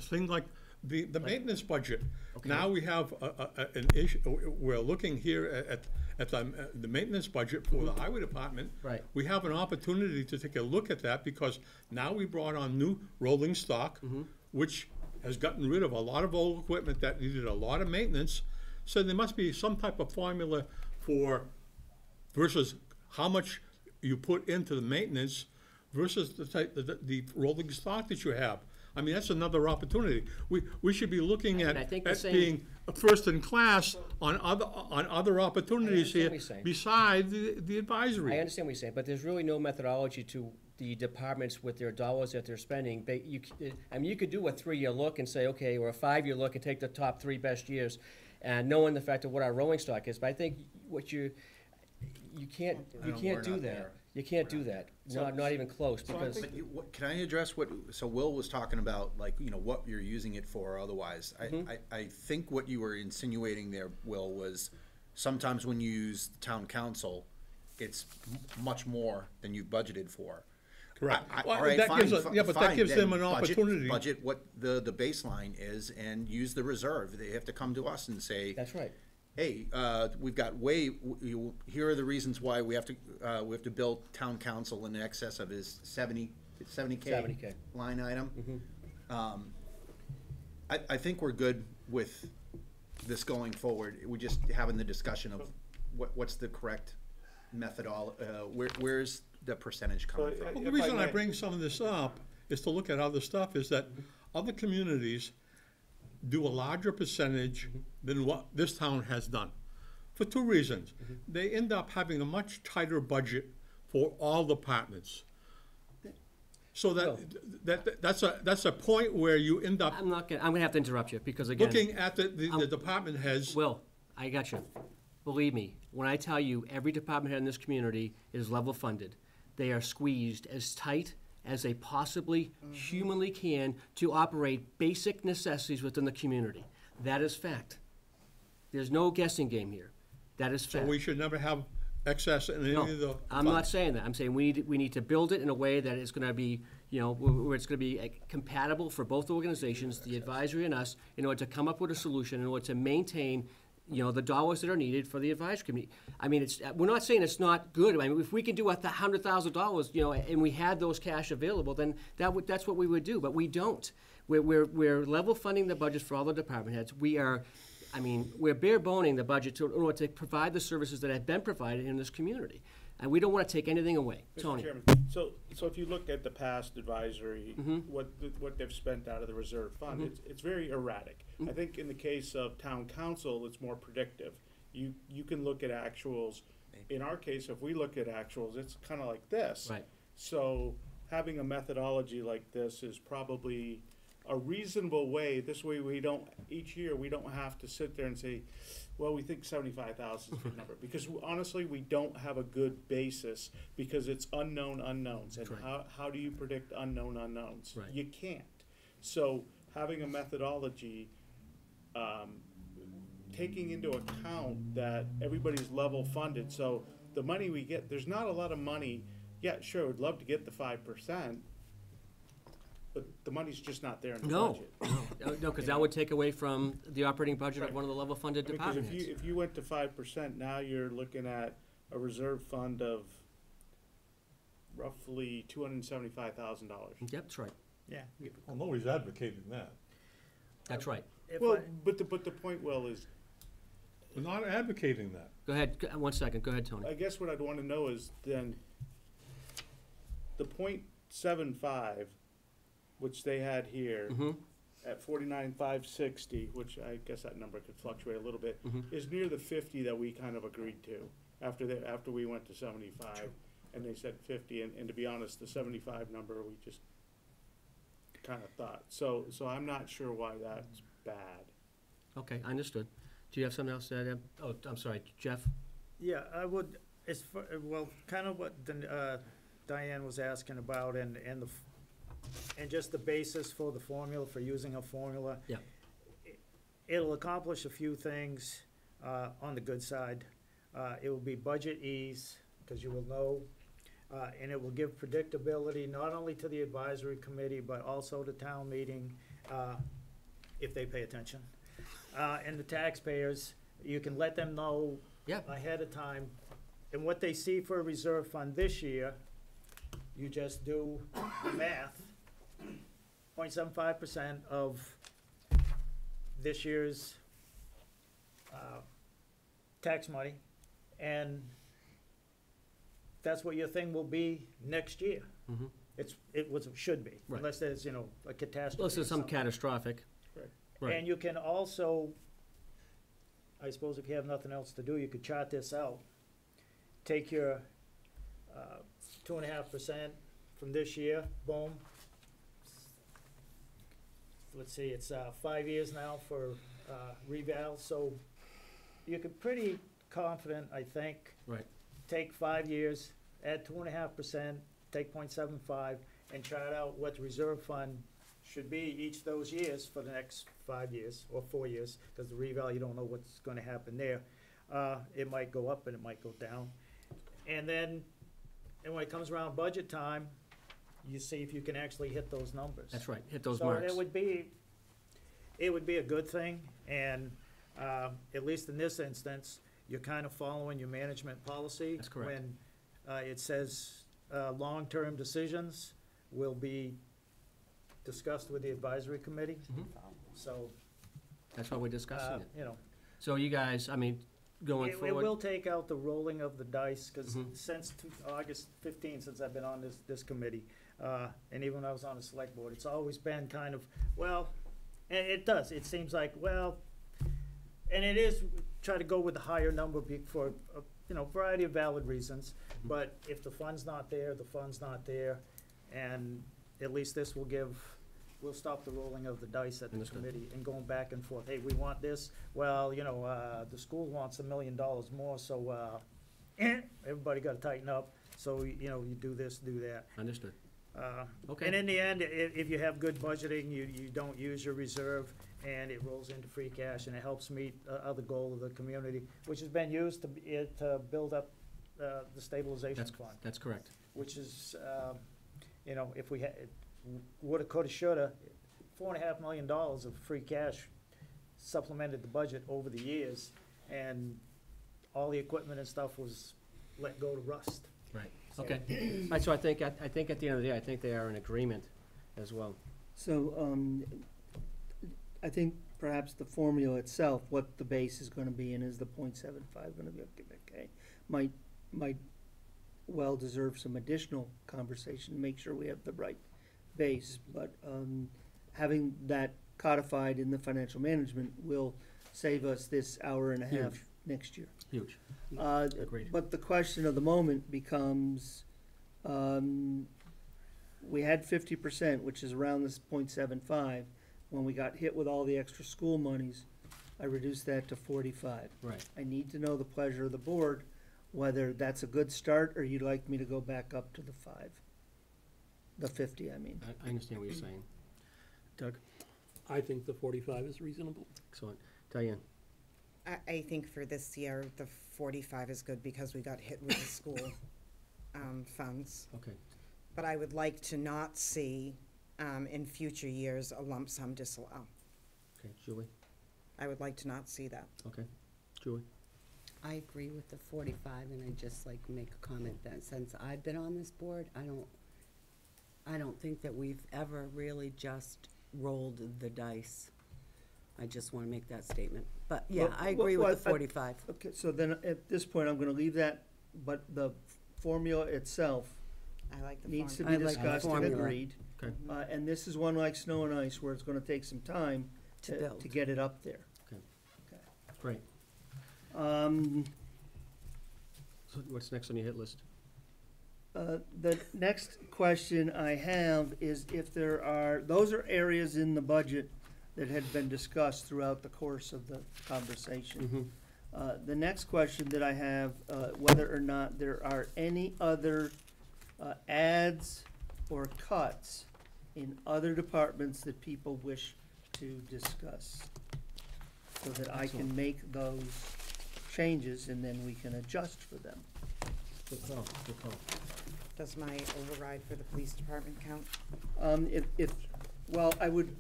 things like the maintenance budget? Okay. Now we have an issue, we're looking here at the maintenance budget for the highway department. Right. We have an opportunity to take a look at that, because now we brought on new rolling stock, which has gotten rid of a lot of old equipment that needed a lot of maintenance. So there must be some type of formula for, versus how much you put into the maintenance versus the rolling stock that you have. I mean, that's another opportunity. We should be looking at being first in class on other opportunities here beside the advisory. I understand what you're saying, but there's really no methodology to the departments with their dollars that they're spending. You could do a 3-year look and say, okay, or a 5-year look and take the top 3 best years, and knowing the fact of what our rolling stock is. But I think you can't do that. You can't do that. Not even close, because. Can I address so Will was talking about, like, what you're using it for otherwise. I think what you were insinuating there, Will, was sometimes when you use town council, it's much more than you budgeted for. Correct. All right, fine, but that gives them an opportunity. Budget what the baseline is and use the reserve. They have to come to us and say. That's right. Hey, we've got here are the reasons why we have to build town council in excess of his 70K line item. I think we're good with this going forward. We're just having the discussion of what's the correct methodology, where's the percentage coming from? Well, the reason I bring some of this up is to look at other stuff, is that other communities do a larger percentage than what this town has done, for 2 reasons. They end up having a much tighter budget for all departments. So that's a point where you end up. I'm gonna have to interrupt you, because again. Looking at the department heads. Will, I got you. Believe me, when I tell you every department head in this community is level funded, they are squeezed as tight as they possibly humanly can to operate basic necessities within the community. That is fact. There's no guessing game here. That is fact. So we should never have excess in any of the. I'm not saying that. I'm saying we need to build it in a way that it's going to be, where it's going to be compatible for both organizations, the advisory and us, in order to come up with a solution, in order to maintain the dollars that are needed for the advisory committee. I mean, we're not saying it's not good. I mean, if we can do $100,000, and we had those cash available, then that's what we would do. But we don't. We're level funding the budget for all the department heads. We're bare boning the budget in order to provide the services that have been provided in this community. And we don't want to take anything away. Tony. Mr. Chairman, so if you look at the past advisory, what they've spent out of the reserve fund, it's very erratic. I think in the case of town council, it's more predictive. You can look at actuals. In our case, if we look at actuals, it's kind of like this. Right. So having a methodology like this is probably a reasonable way. This way each year we don't have to sit there and say, well, we think 75,000 is a good number, because honestly we don't have a good basis, because it's unknown unknowns. And how do you predict unknown unknowns? Right. You can't. So having a methodology, taking into account that everybody's level funded, so the money we get, there's not a lot of money. Yeah, sure, we'd love to get the 5%, but the money's just not there in the budget. No, because that would take away from the operating budget of one of the level funded departments. Because if you went to 5%, now you're looking at a reserve fund of roughly $275,000. Yep, that's right. Yeah. Well, nobody's advocating that. That's right. Well, but the point, Will, is We're not advocating that. Go ahead, 1 second, go ahead, Tony. I guess what I'd wanna know is then, the .75, which they had here, Mhm. at 49,560, which I guess that number could fluctuate a little bit, Mhm. is near the 50 that we kind of agreed to after we went to 75, and they said 50, and to be honest, the 75 number, we just kind of thought. So I'm not sure why that's bad. Okay, understood. Do you have something else to add? Oh, I'm sorry, Jeff? Yeah, I would, well, kind of what Diane was asking about and just the basis for the formula, for using a formula. Yeah. It'll accomplish a few things on the good side. It will be budget ease, because you will know, and it will give predictability not only to the advisory committee, but also to town meeting, if they pay attention. And the taxpayers, you can let them know Yeah. ahead of time. And what they see for a reserve fund this year, you just do the math. 0.75% of this year's tax money, and that's what your thing will be next year. Mhm. Should be, Right. unless there's, a catastrophe. Unless there's or some something. catastrophic. Right. And you can also, I suppose if you have nothing else to do, you could chart this out. Take your 2.5% from this year, boom. Let's see, it's 5 years now for reval, so you could pretty confident, I think. Right. Take 5 years, add 2.5%, take 0.75, and chart out what the reserve fund should be each of those years for the next 5 years or 4 years, because the reval, you don't know what's gonna happen there. It might go up and it might go down. And then, when it comes around budget time, you see if you can actually hit those numbers. That's right, hit those So marks. it would be a good thing, and, at least in this instance, you're kind of following your management policy. That's correct. When, it says, long-term decisions will be discussed with the advisory committee, Mhm. so, That's why we're discussing it. you know. So you guys, I mean, going It forward. will take out the rolling of the dice, because Mhm. since August 15th, since I've been on this committee, and even when I was on the select board, it's always been kind of, well, and it does, it seems like, well, and it is, try to go with the higher number for, variety of valid reasons, but if the fund's not there, the fund's not there, and at least this we'll stop the rolling of the dice at the Understood. committee and going back and forth. Hey, we want this, well, the school wants $1 million more, so, everybody gotta tighten up. So, you do this, do that. Understood. And Okay, in the end, if you have good budgeting, you don't use your reserve, and it rolls into free cash, and it helps meet other goal of the community, which has been used to build up the stabilization fund, that's correct. which is, if we had, woulda, coulda, shoulda, $4.5 million of free cash supplemented the budget over the years, and all the equipment and stuff was let go to rust. Right, okay. All right, so I think at the end of the day, I think they are in agreement as well. So, I think perhaps the formula itself, what the base is gonna be, and is the .75 gonna be okay, might well deserve some additional conversation, to make sure we have the right base, but, having that codified in the financial management will save us this hour and a half Huge. next year. Huge. Agreed. But the question of the moment becomes, we had 50%, which is around this .75. When we got hit with all the extra school monies, I reduced that to 45. Right. I need to know the pleasure of the board, whether that's a good start, or you'd like me to go back up to the 5. The 50, I mean. I understand what you're saying. Doug? I think the 45 is reasonable. Excellent. Diane? I think for this year, the 45 is good because we got hit with the school funds. Okay. But I would like to not see, in future years, a lump sum disallow. Okay, Julie? I would like to not see that. Okay. Julie? I agree with the 45, and I'd just like to make a comment that since I've been on this board, I don't think that we've ever really just rolled the dice. I just wanna make that statement. But, yeah, Well, I agree with the well, 45. Okay, so then at this point, I'm gonna leave that, but the formula itself I like the needs to formula. be I like the discussed and formula. agreed. Okay. And this is one like snow and ice, where it's gonna take some time To build. to get it up there. Great. Um, So what's next on your hit list? The next question I have is if there are, those are areas in the budget that had been discussed throughout the course of the conversation. The next question that I have, whether or not there are any other adds or cuts in other departments that people wish to discuss, so that I can make those changes and then we can adjust for them. Good call, good call. Does my override for the police department count? Well, I would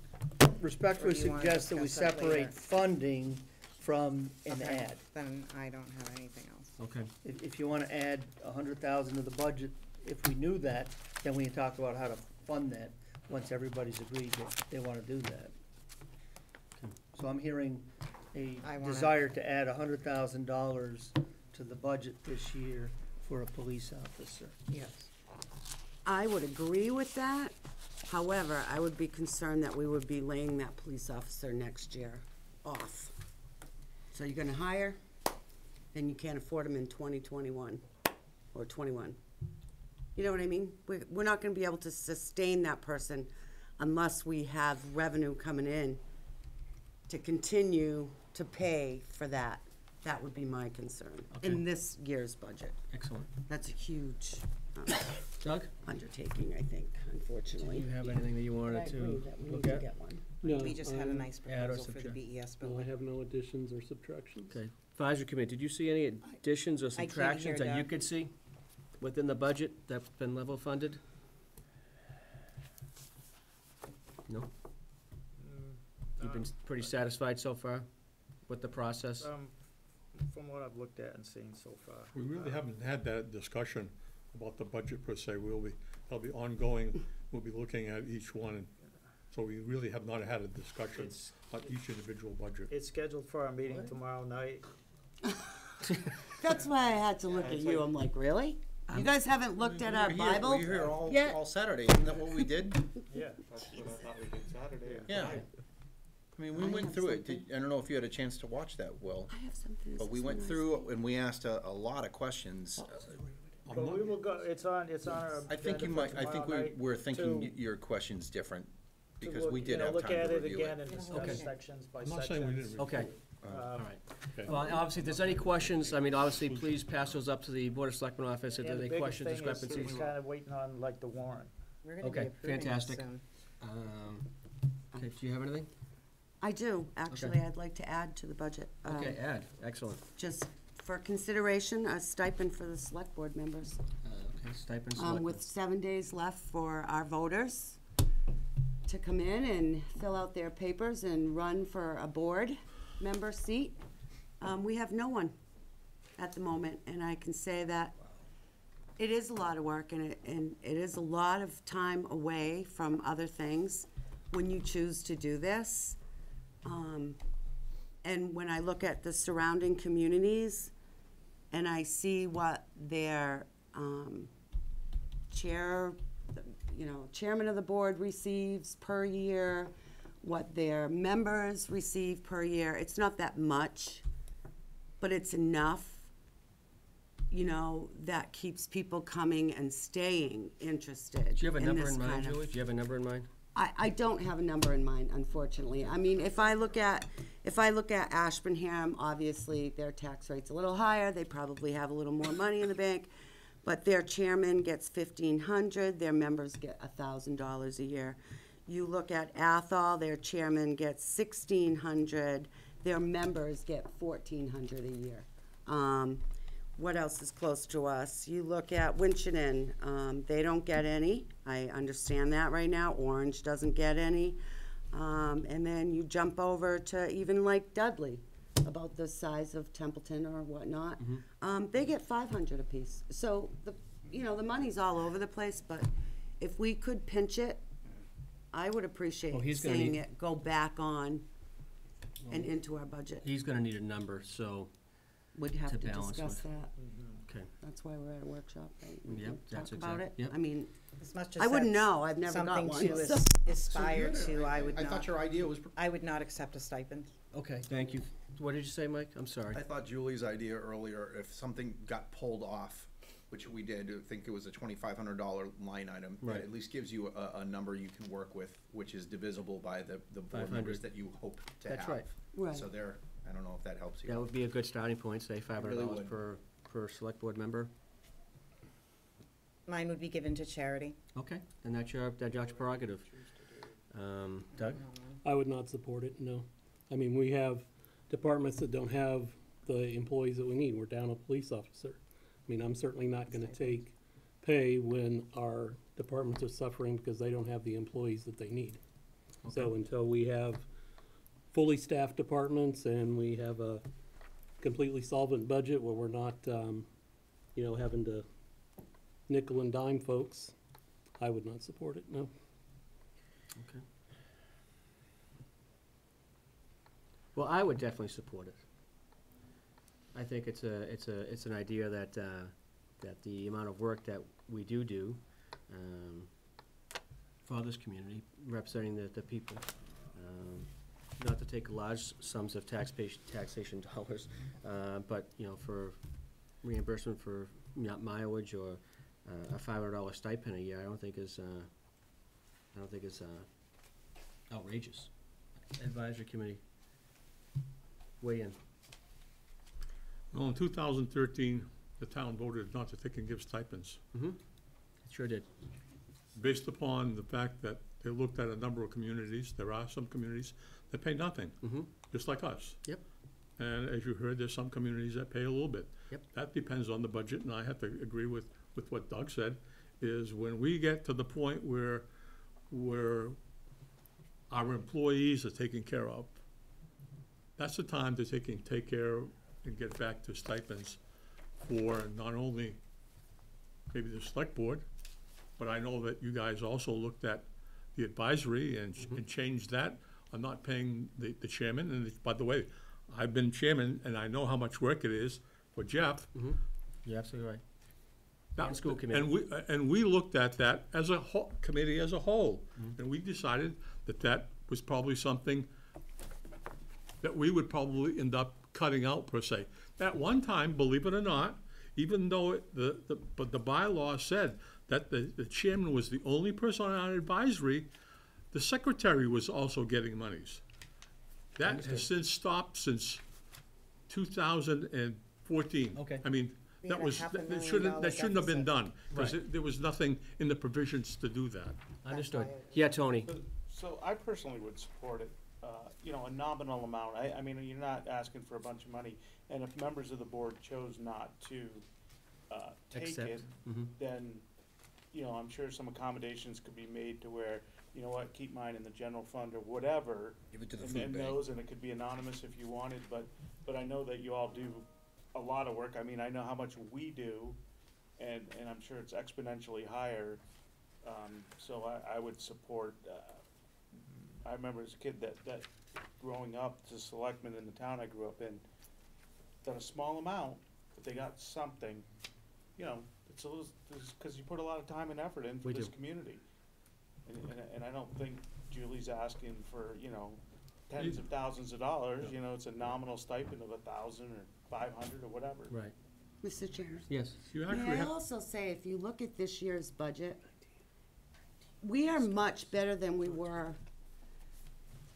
respectfully Or do you wanna suggest that we discuss that later? separate funding from an Okay, ad. Then I don't have anything else. Okay. If you wanna add 100,000 to the budget, if we knew that, then we can talk about how to fund that, once everybody's agreed that they wanna do that. So I'm hearing a I wanna- desire to add $100,000 to the budget this year for a police officer. Yes. I would agree with that. However, I would be concerned that we would be laying that police officer next year off. So you're gonna hire, then you can't afford him in 2021 or 21. You know what I mean? We're not gonna be able to sustain that person unless we have revenue coming in to continue to pay for that. That would be my concern in this year's budget. Excellent. That's a huge Doug, undertaking, I think, do unfortunately. you have anything that you But I wanted agree to that we look need to at? get one. No, We just had a nice add or proposal for the subtract? BES No, I building. have no additions or subtractions. Okay. Advisory committee, did you see any additions or I can't subtractions hear that you Doug. could see within the budget that's been level funded? No? You've been pretty satisfied so far with the process? From what I've looked at and seen so far. We really haven't had that discussion about the budget per se. That'll be ongoing. We'll be looking at each one. And so we really have not had a discussion It's- on each individual budget. It's scheduled for our meeting tomorrow night. That's why I had to look at you. I'm like, really? You guys haven't looked at our Bible? We're here all, Yeah. all Saturday, isn't that what we did? Yeah. That's what I thought we did Saturday. Yeah. I mean, we I went have through it. something. I don't know if you had a chance to watch that, Will, I have something. but we went through and we asked a lot of questions. I'm But not- we will go, it's on our I think agenda you for might, I think tomorrow night we're thinking to- your question's different, to because look, we you did know, have look time at to it review again it. and discuss Okay. sections by I'm not saying we sections. didn't. Okay, Um, all right. Okay. Well, obviously, if there's any questions, I mean, obviously, please pass those up to the Board of Selectmen office if And there's the any biggest questions, thing is discrepancies. we're kind of waiting on like the warrant. We're gonna be Okay, approving this fantastic. soon. Okay, do you have anything? I do, actually. I'd like to add to the budget. Okay, add, excellent. Just for consideration, a stipend for the select board members. Okay, stipend With selectmen. 7 days left for our voters to come in and fill out their papers and run for a board member seat. We have no one at the moment, and I can say that it is a lot of work, and it is a lot of time away from other things when you choose to do this. And when I look at the surrounding communities, and I see what their chairman of the board receives per year, what their members receive per year, it's not that much, but it's enough, that keeps people coming and staying interested. Do you have a in number this in mind, kind of- Julie? Do you have a number in mind? I don't have a number in mind, unfortunately. I mean, if I look at Ashburnham, obviously their tax rate's a little higher. They probably have a little more money in the bank, but their chairman gets $1,500. Their members get $1,000 a year. You look at Athol, their chairman gets $1,600. Their members get $1,400 a year. What else is close to us? You look at Winchendon, they don't get any. I understand that right now. Orange doesn't get any. And then you jump over to even like Dudley, about the size of Templeton or whatnot. They get $500 apiece. So the money's all over the place, but if we could pinch it, I would appreciate Well, he's gonna seeing need- it go back on and into our budget. He's gonna need a number, so, We'd have to to balance discuss with. that. okay. That's why we're at a workshop, right? We Yep, can that's talk about exact- it. yep. I mean, As much as I wouldn't that's know, I've never got something one. to so- aspire to, I would I thought not, your idea was, I would not accept a stipend. Okay, thank you. What did you say, Mike? I'm sorry. I thought Julie's idea earlier, if something got pulled off, which we did, I think it was a $2,500 line item, that Right. at least gives you a number you can work with, which is divisible by the board 500. members that you hope to have. That's right. Right. So there, I don't know if that helps you. That would be a good starting point, say $500 would. per select board member. Mine would be given to charity. Okay, and that's your prerogative. Doug? I would not support it, no. I mean, we have departments that don't have the employees that we need. We're down a police officer. I mean, I'm certainly not gonna take pay when our departments are suffering because they don't have the employees that they need. So until we have fully staffed departments and we have a completely solvent budget where we're not, having to nickel and dime folks, I would not support it, no. Okay. Well, I would definitely support it. I think it's an idea that the amount of work that we do, for this community, representing the people, not to take large sums of taxation dollars, but, for reimbursement for mileage or a $500 stipend a year, I don't think is outrageous. Advisory committee, weigh in. Well, in 2013, the town voted not to take and give stipends, Mm-hmm. Sure did. based upon the fact that they looked at a number of communities. There are some communities that pay nothing, Mm-hmm. just like us. Yep. And as you heard, there's some communities that pay a little bit. Yep. That depends on the budget, and I have to agree with what Doug said, is when we get to the point where our employees are taken care of, that's the time to take care and get back to stipends for not only maybe the select board, but I know that you guys also looked at the advisory and changed that. I'm not paying the chairman, and by the way, I've been chairman, and I know how much work it is for Jeff. You're absolutely right. Now, And school committee. And we looked at that as a committee as a whole, and we decided that was probably something that we would probably end up cutting out per se. At one time, believe it or not, even though but the bylaw said that the chairman was the only person on advisory, the secretary was also getting monies. That has since stopped since 2014. Okay. I mean, We that had a was, $500,000 that shouldn't have been done, because Right. there was nothing in the provisions to do that. Understood. why Yeah, Tony? So I personally would support it, a nominal amount. I mean, you're not asking for a bunch of money. And if members of the board chose not to take Accept. it, Mhm. then, I'm sure some accommodations could be made to where, you know what, keep mine in the general fund or whatever. Give it to the And food then bank. those, and it could be anonymous if you wanted, but I know that you all do a lot of work. I mean, I know how much we do, and I'm sure it's exponentially higher. So I would support, I remember as a kid that growing up, the selectmen in the town I grew up in, got a small amount, but they got something, it's a little, because you put a lot of time and effort in for We this do. community. And I don't think Julie's asking for, tens of thousands of dollars, it's a nominal stipend of 1,000 or 500 or whatever. Right. Mr. Chair. Yes. You actually May I have, also say, if you look at this year's budget, we are much better than we were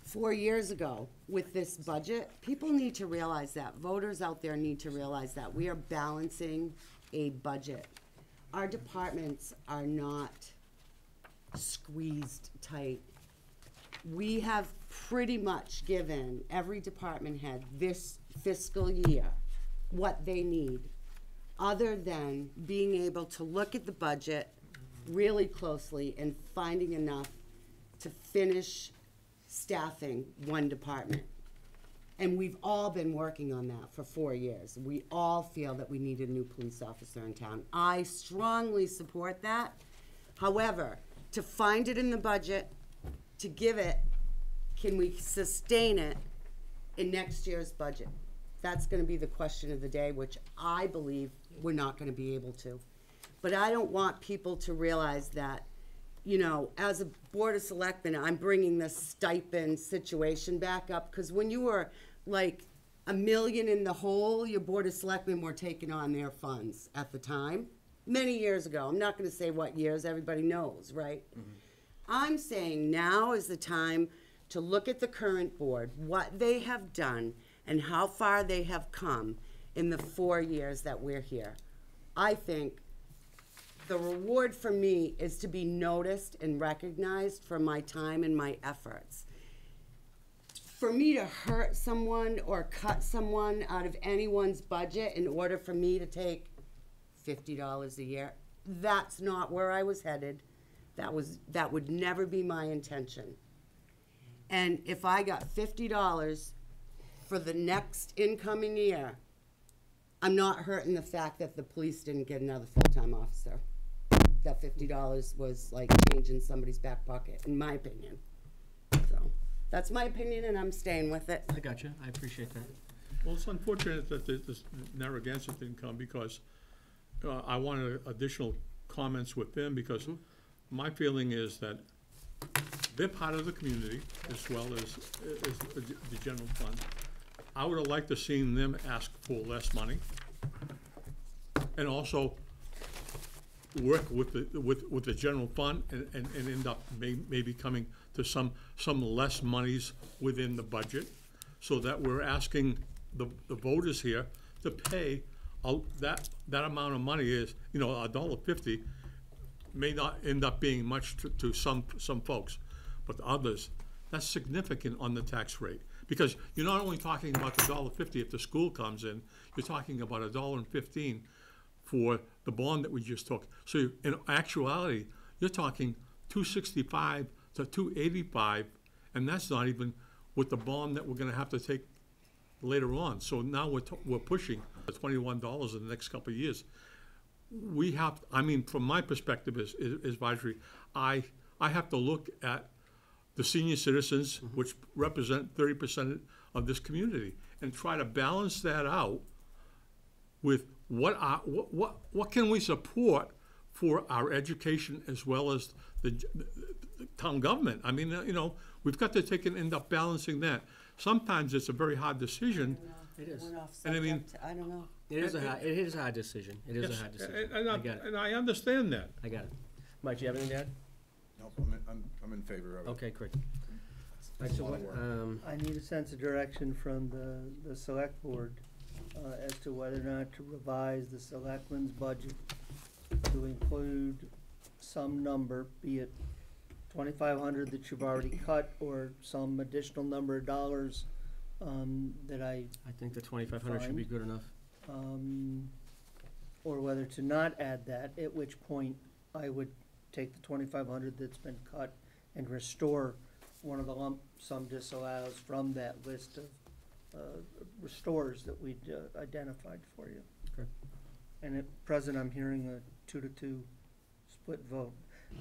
4 years ago with this budget. People need to realize that. Voters out there need to realize that. We are balancing a budget. Our departments are not squeezed tight. We have pretty much given every department head this fiscal year what they need, other than being able to look at the budget really closely and finding enough to finish staffing one department. And we've all been working on that for 4 years. We all feel that we need a new police officer in town. I strongly support that. However, to find it in the budget, to give it, can we sustain it in next year's budget? That's gonna be the question of the day, which I believe we're not gonna be able to. But I don't want people to realize that, you know, as a Board of Selectmen, I'm bringing this stipend situation back up, because when you were like $1 million in the hole, your Board of Selectmen were taking on their funds at the time, many years ago. I'm not gonna say what years, everybody knows, right? I'm saying now is the time to look at the current board, what they have done, and how far they have come in the 4 years that we're here. I think the reward for me is to be noticed and recognized for my time and my efforts. For me to hurt someone or cut someone out of anyone's budget in order for me to take $50 a year, that's not where I was headed. That would never be my intention. And if I got $50 for the next incoming year, I'm not hurting the fact that the police didn't get another full-time officer. That $50 was like changing somebody's back pocket, in my opinion. So, that's my opinion, and I'm staying with it. I got you, I appreciate that. Well, it's unfortunate that this Narragansett didn't come, because I wanted additional comments with them, because my feeling is that they're part of the community as well as the general fund. I would have liked to seen them ask for less money, and also work with the general fund and end up maybe coming to some less monies within the budget, so that we're asking the voters here to pay that amount of money. Is, you know, $1.50 may not end up being much to some folks, but others, that's significant on the tax rate. Because you're not only talking about the $1.50 if the school comes in, you're talking about $1.15 for the bond that we just took. So in actuality, you're talking $2.65 to $2.85, and that's not even with the bond that we're gonna have to take later on. So now we're pushing the $21 in the next couple of years. We have, I mean, from my perspective as advisory, I have to look at the senior citizens, which represent 30% of this community, and try to balance that out with what can we support for our education as well as the town government. I mean, you know, we've got to take and end up balancing that. Sometimes it's a very hard decision. It is. And I mean, I don't know. It is a hard decision. It is a hard decision. I get it. And I understand that. I got it. Mike, do you have anything to add? No, I'm in favor of it. Okay, great. All right, so what, I need a sense of direction from the select board as to whether or not to revise the selectmen's budget to include some number, be it 2,500 that you've already cut, or some additional number of dollars that I think the 2,500 should be good enough. or whether to not add that, at which point I would take the 2,500 that's been cut and restore one of the lump sum disallows from that list of restores that we'd identified for you. Okay. And at present, I'm hearing a 2-2 split vote.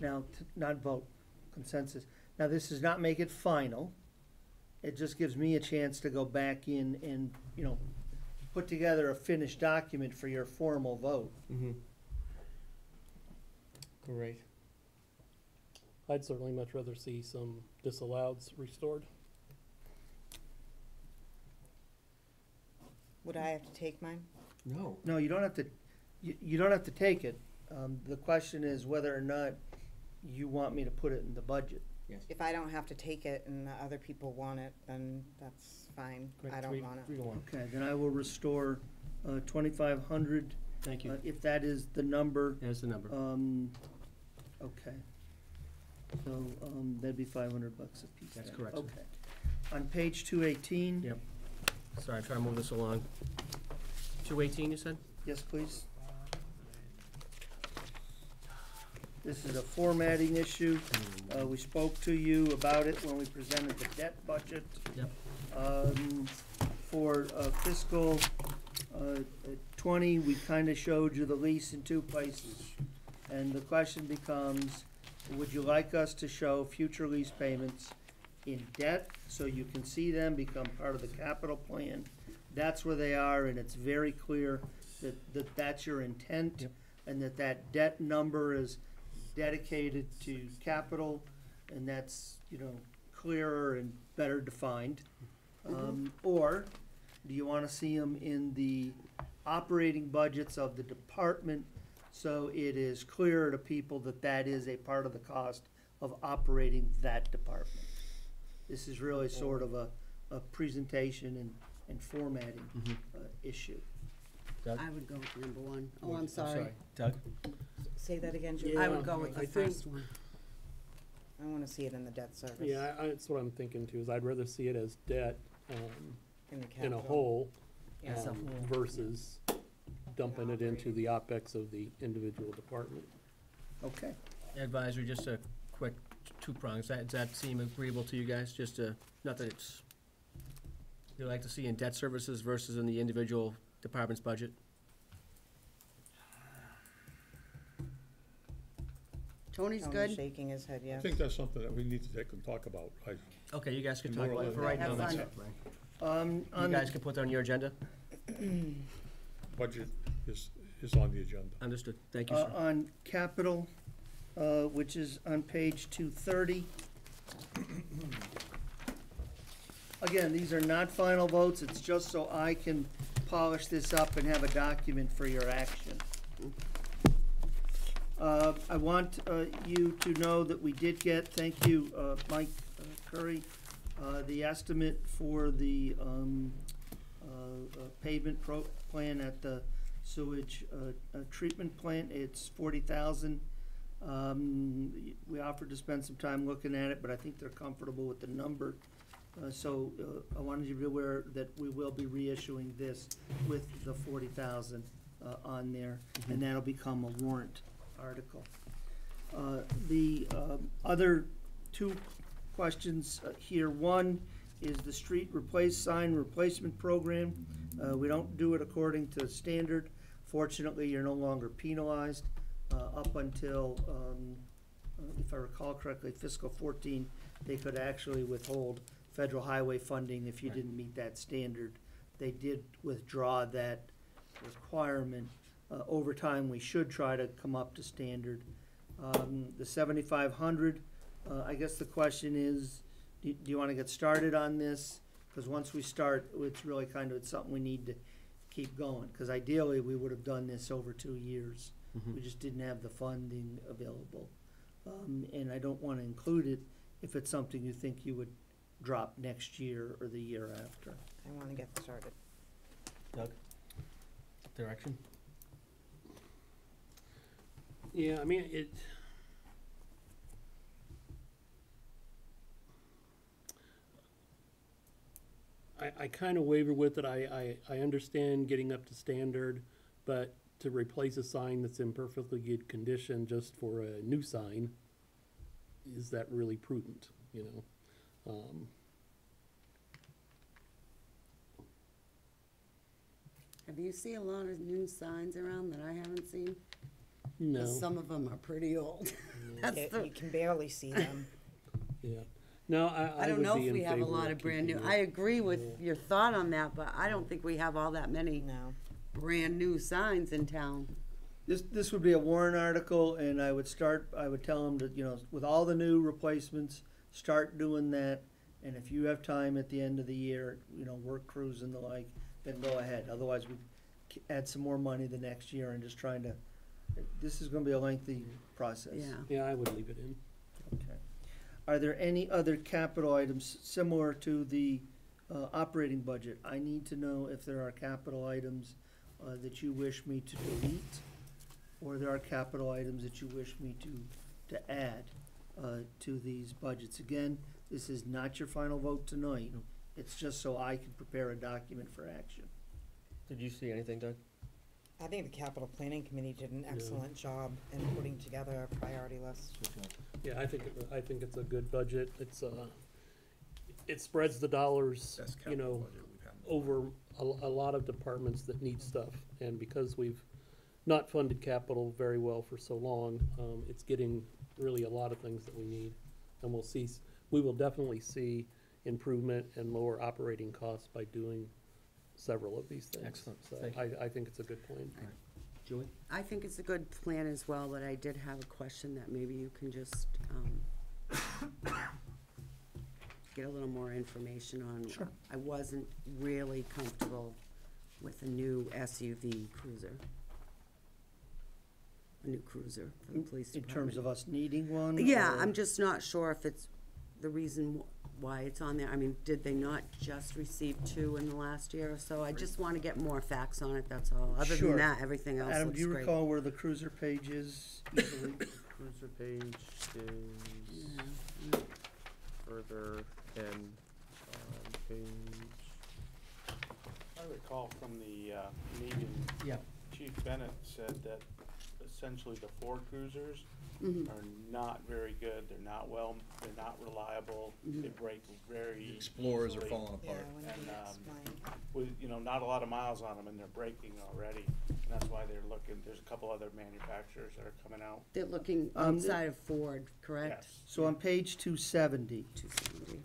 Now, not vote, consensus. Now, this does not make it final. It just gives me a chance to go back in and, you know, put together a finished document for your formal vote. Mm-hmm. Great. I'd certainly much rather see some disalloweds restored. Would I have to take mine? No. No, you don't have to, you don't have to take it. The question is whether or not you want me to put it in the budget. Yes. If I don't have to take it and the other people want it, then that's fine. Great. I don't want it. Okay, then I will restore 2,500. Thank you. If that is the number. There's the number. Okay. So, that'd be $500 a piece. That's then. correct, sir. Okay. On page 218. Yep. Sorry, I'm trying to move this along. 218, you said? Yes, please. This is a formatting issue. We spoke to you about it when we presented the debt budget. Yep. For fiscal 20, we kind of showed you the lease in two places. And the question becomes, would you like us to show future lease payments in debt, so you can see them become part of the capital plan. That's where they are, and it's very clear that that's your intent, and that debt number is dedicated to capital, and that's, clearer and better defined. Or do you wanna see them in the operating budgets of the department, so it is clearer to people that that is a part of the cost of operating that department? This is really sort of a presentation and formatting issue. Doug? I would go with number one. Oh, I'm sorry. Doug? Say that again, Julie. I would go with I the think- first one. I wanna see it in the debt service. Yeah, that's what I'm thinking too, is I'd rather see it as debt, In the in capital. a whole, Yeah. As a whole. versus dumping it into the OpEx of the individual department. Okay. Advisory, just a quick two prongs. Does that seem agreeable to you guys? Just not that it's, you like to see in debt services versus in the individual department's budget? Tony's Tony's good? shaking his head, I yes. think that's something that we need to take and talk about. Okay, you guys can More talk or about it. For less. right now, Have that's fun. it, right? On You guys the, can put that on your agenda? Budget is on the agenda. Understood. Thank you, sir. on capital, which is on page 230. Again, these are not final votes, it's just so I can polish this up and have a document for your action. I want you to know that we did get, thank you, Mike Curry, the estimate for the pavement plan at the sewage treatment plant. It's 40,000. We offered to spend some time looking at it, but I think they're comfortable with the number. So I wanted you to be aware that we will be reissuing this with the 40,000 on there, and that'll become a warrant article. The other two questions here. One is the street sign replacement program. We don't do it according to standard. Fortunately, you're no longer penalized up until, if I recall correctly, fiscal 14, they could actually withhold federal highway funding if you didn't meet that standard. They did withdraw that requirement. Over time, we should try to come up to standard. The 7,500, I guess the question is, do you want to get started on this? Because once we start, it's really it's something we need to keep going. Because ideally, we would have done this over 2 years. We just didn't have the funding available. And I don't want to include it if it's something you think you would drop next year or the year after. I wanna get started. Doug? Direction? Yeah, I mean, I kind of waver with it. I understand getting up to standard, but to replace a sign that's in perfectly good condition just for a new sign, is that really prudent, Have you seen a lot of new signs around that I haven't seen? No. 'Cause some of them are pretty old. That's You the, can barely see them. Yeah. No, I I don't would know be if in we have a favor lot of brand new. keeping I it. agree with your thought on that, but I don't think we have all that many No. brand new signs in town. This would be a warrant article, and I would tell them to, with all the new replacements, start doing that. And if you have time at the end of the year, work crews and the like, then go ahead. Otherwise, we add some more money the next year and just trying to, this is gonna be a lengthy process. Yeah. Yeah, I would leave it in. Okay. Are there any other capital items similar to the operating budget? I need to know if there are capital items that you wish me to delete, or there are capital items that you wish me to add to these budgets. Again, this is not your final vote tonight. It's just so I can prepare a document for action. Did you see anything, Doug? I think the capital planning committee did an excellent job in putting together a priority list. Yeah, I think it's a good budget. It spreads the dollars, Best capital budget we've had. over a lot of departments that need stuff. And because we've not funded capital very well for so long, it's getting really a lot of things that we need. And we'll see we will definitely see improvement and lower operating costs by doing several of these things. Excellent. So Thank I think it's a good plan. Julie? I think it's a good plan as well, but I did have a question that maybe you can just, get a little more information on. Sure. I wasn't really comfortable with a new SUV cruiser. A new cruiser for the police In department. terms of us needing one? Yeah, or- I'm just not sure if it's the reason why it's on there. I mean, did they not just receive 2 in the last year or so? I just want to get more facts on it, that's all. Other Sure. than that, everything else Adam, looks do you great. recall where the cruiser page is easily? Cruiser page is Yeah. further in, page, I recall from the meeting, Yeah. Chief Bennett said that essentially the Ford Cruisers Mhm. are not very good, they're not reliable, they break very Explorers are easily. falling apart. And, with, not a lot of miles on them and they're breaking already. And that's why they're looking, there's a couple other manufacturers that are coming out. They're looking outside of Ford, correct? Yes. So on page 270, 270.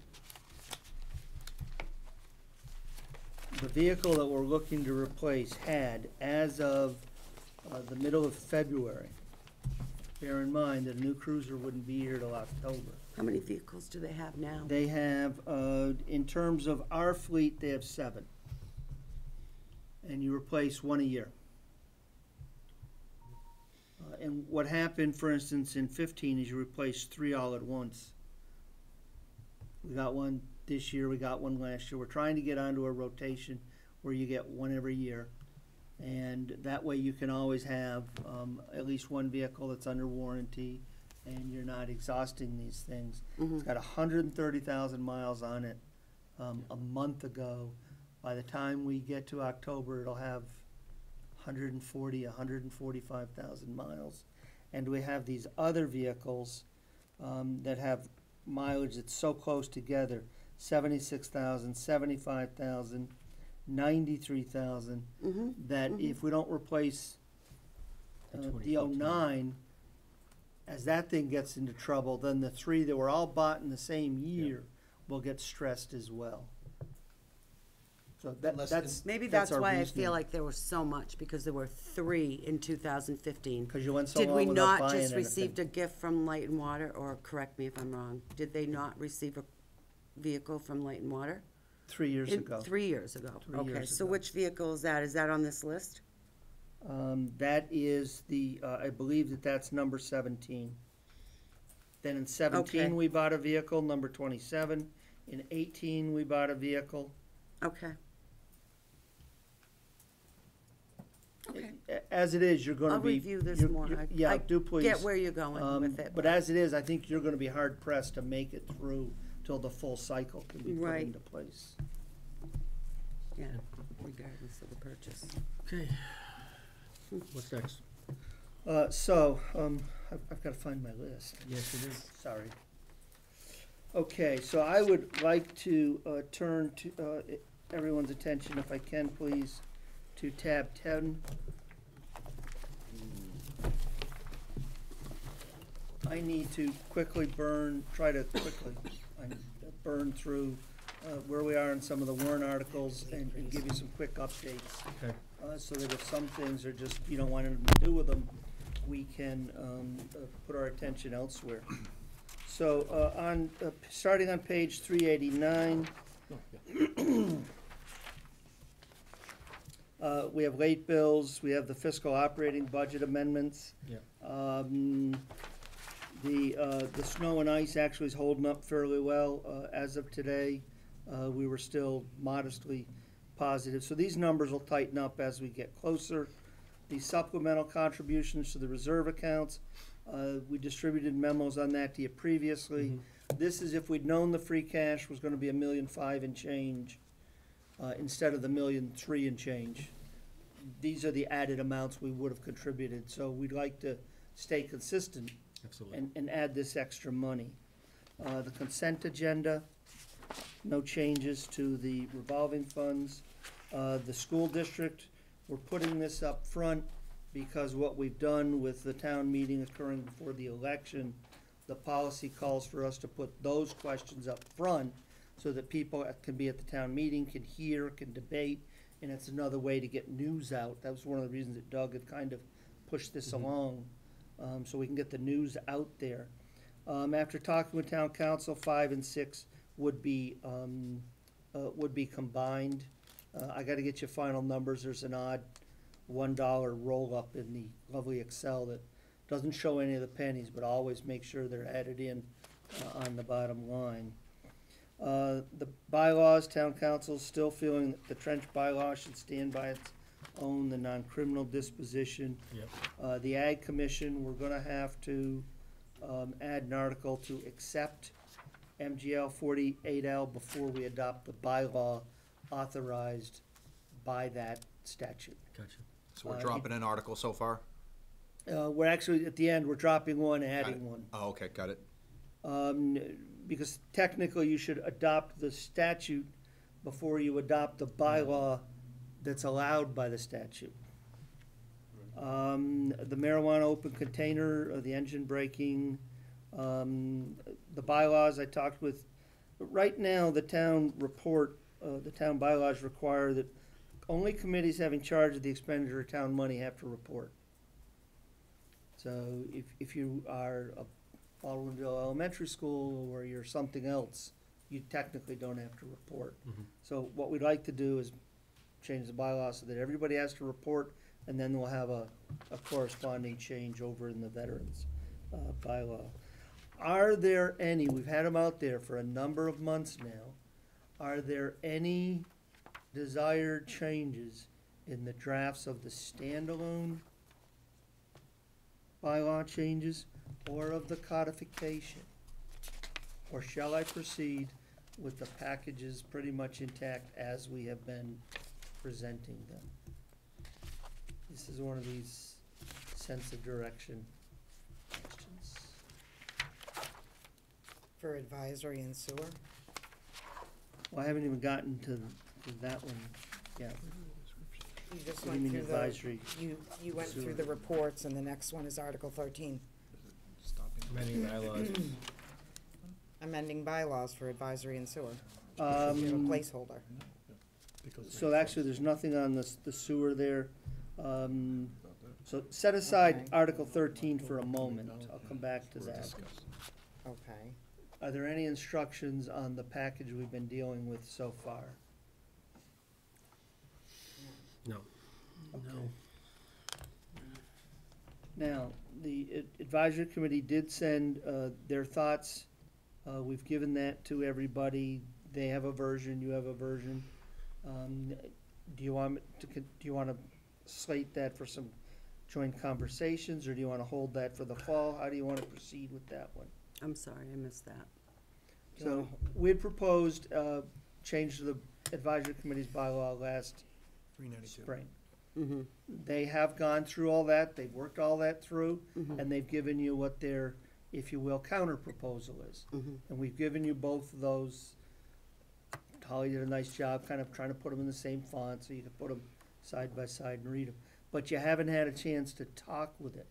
the vehicle that we're looking to replace had, as of the middle of February, bear in mind that a new cruiser wouldn't be here till October. How many vehicles do they have now? They have, in terms of our fleet, they have 7. And you replace 1 a year. And what happened, for instance, in 15 is you replaced 3 all at once. We got one this year, we got one last year. We're trying to get onto a rotation where you get 1 every year. And that way you can always have at least 1 vehicle that's under warranty and you're not exhausting these things. It's got 130,000 miles on it a month ago. By the time we get to October, it'll have 145,000 miles. And we have these other vehicles that have mileage that's so close together, 76,000, 75,000, 93,000, that if we don't replace the 09, as that thing gets into trouble, then the 3 that were all bought in the same year will get stressed as well. So that's Maybe that's our why I reasoning. feel like there was so much, because there were 3 in 2015. Because you went so Did we long without not buying just anything. receive a gift from Light and Water, or correct me if I'm wrong? Did they not receive a vehicle from Light and Water? 3 years ago. 3 years ago. 3 Okay, years so ago. which vehicle is that? Is that on this list? That is the, I believe that's number 17. Then in 17, Okay. we bought a vehicle, number 27. In 18, we bought a vehicle. Okay. Okay. As it is, you're gonna I'll be. review this you're- more. you're- I- Yeah, I do please. get where you're going with it. But as it is, I think you're gonna be hard pressed to make it through till the full cycle can be put Right. into place. Yeah, regardless of the purchase. Okay. What's next? I've gotta find my list. Yes, it is. Sorry. Okay, so I would like to turn to everyone's attention, if I can please, to tab 10. I need to try to quickly burn through where we are in some of the warrant articles and give you some quick updates. Okay. So that if some things are just, you don't want anything to do with them, we can put our attention elsewhere. So starting on page 389, we have late bills, we have the fiscal operating budget amendments. Yeah. The snow and ice actually is holding up fairly well as of today. We were still modestly positive. So these numbers will tighten up as we get closer. The supplemental contributions to the reserve accounts, we distributed memos on that to you previously. This is if we'd known the free cash was gonna be $1.5 million and change, instead of the $1.3 million and change. These are the added amounts we would have contributed, so we'd like to stay consistent. Absolutely. And add this extra money. The consent agenda, no changes to the revolving funds. The school district, we're putting this up front because what we've done with the town meeting occurring before the election, the policy calls for us to put those questions up front so that people can be at the town meeting, can hear, can debate, and it's another way to get news out. That was one of the reasons that Doug had kind of pushed this along, so we can get the news out there. After talking with town council, 5 and 6 would be combined. I gotta get you final numbers. There's an odd $1 roll-up in the lovely Excel that doesn't show any of the pennies, but always make sure they're added in on the bottom line. The bylaws, town council's still feeling that the trench bylaw should stand by its own, the non-criminal disposition. Yep. The Ag Commission, we're gonna have to add an article to accept MGL 48L before we adopt the bylaw authorized by that statute. Gotcha. So we're dropping an article so far? We're actually, at the end, we're dropping one, Got it. adding one. Oh, okay, got it. Because technically you should adopt the statute before you adopt the bylaw that's allowed by the statute. The marijuana open container, the engine braking, the bylaws I talked with, right now, the town report, the town bylaws require that only committees having charge of the expenditure of town money have to report. So if you are a Baldwinville Elementary School or you're something else, you technically don't have to report. So what we'd like to do is change the bylaw so that everybody has to report, and then we'll have a corresponding change over in the veterans bylaw. Are there any, we've had them out there for a number of months now, are there any desired changes in the drafts of the standalone bylaw changes or of the codification? Or shall I proceed with the packages pretty much intact as we have been presenting them? This is one of these sense of direction questions. For advisory and sewer? Well, I haven't even gotten to that one yet. You just What do you went mean through advisory? you went Sewer. through the reports, and the next one is Article 13, Amending bylaws. amending bylaws for advisory and sewer. You Um, have a placeholder. So actually, there's nothing on the sewer there. So set aside Okay. Article 13 for a moment. I'll come back to that. Okay. Are there any instructions on the package we've been dealing with so far? No. Okay. Now, the advisory committee did send their thoughts. We've given that to everybody. They have a version, you have a version. Do you want to slate that for some joint conversations, or do you want to hold that for the fall? How do you want to proceed with that one? I'm sorry, I missed that. So, we had proposed change to the advisory committee's bylaw last spring. Mm-hmm. They have gone through all that, they've worked all that through, and they've given you what their, if you will, counter proposal is. And we've given you both of those. Holly did a nice job kind of trying to put them in the same font so you can put them side by side and read them. But you haven't had a chance to talk with it.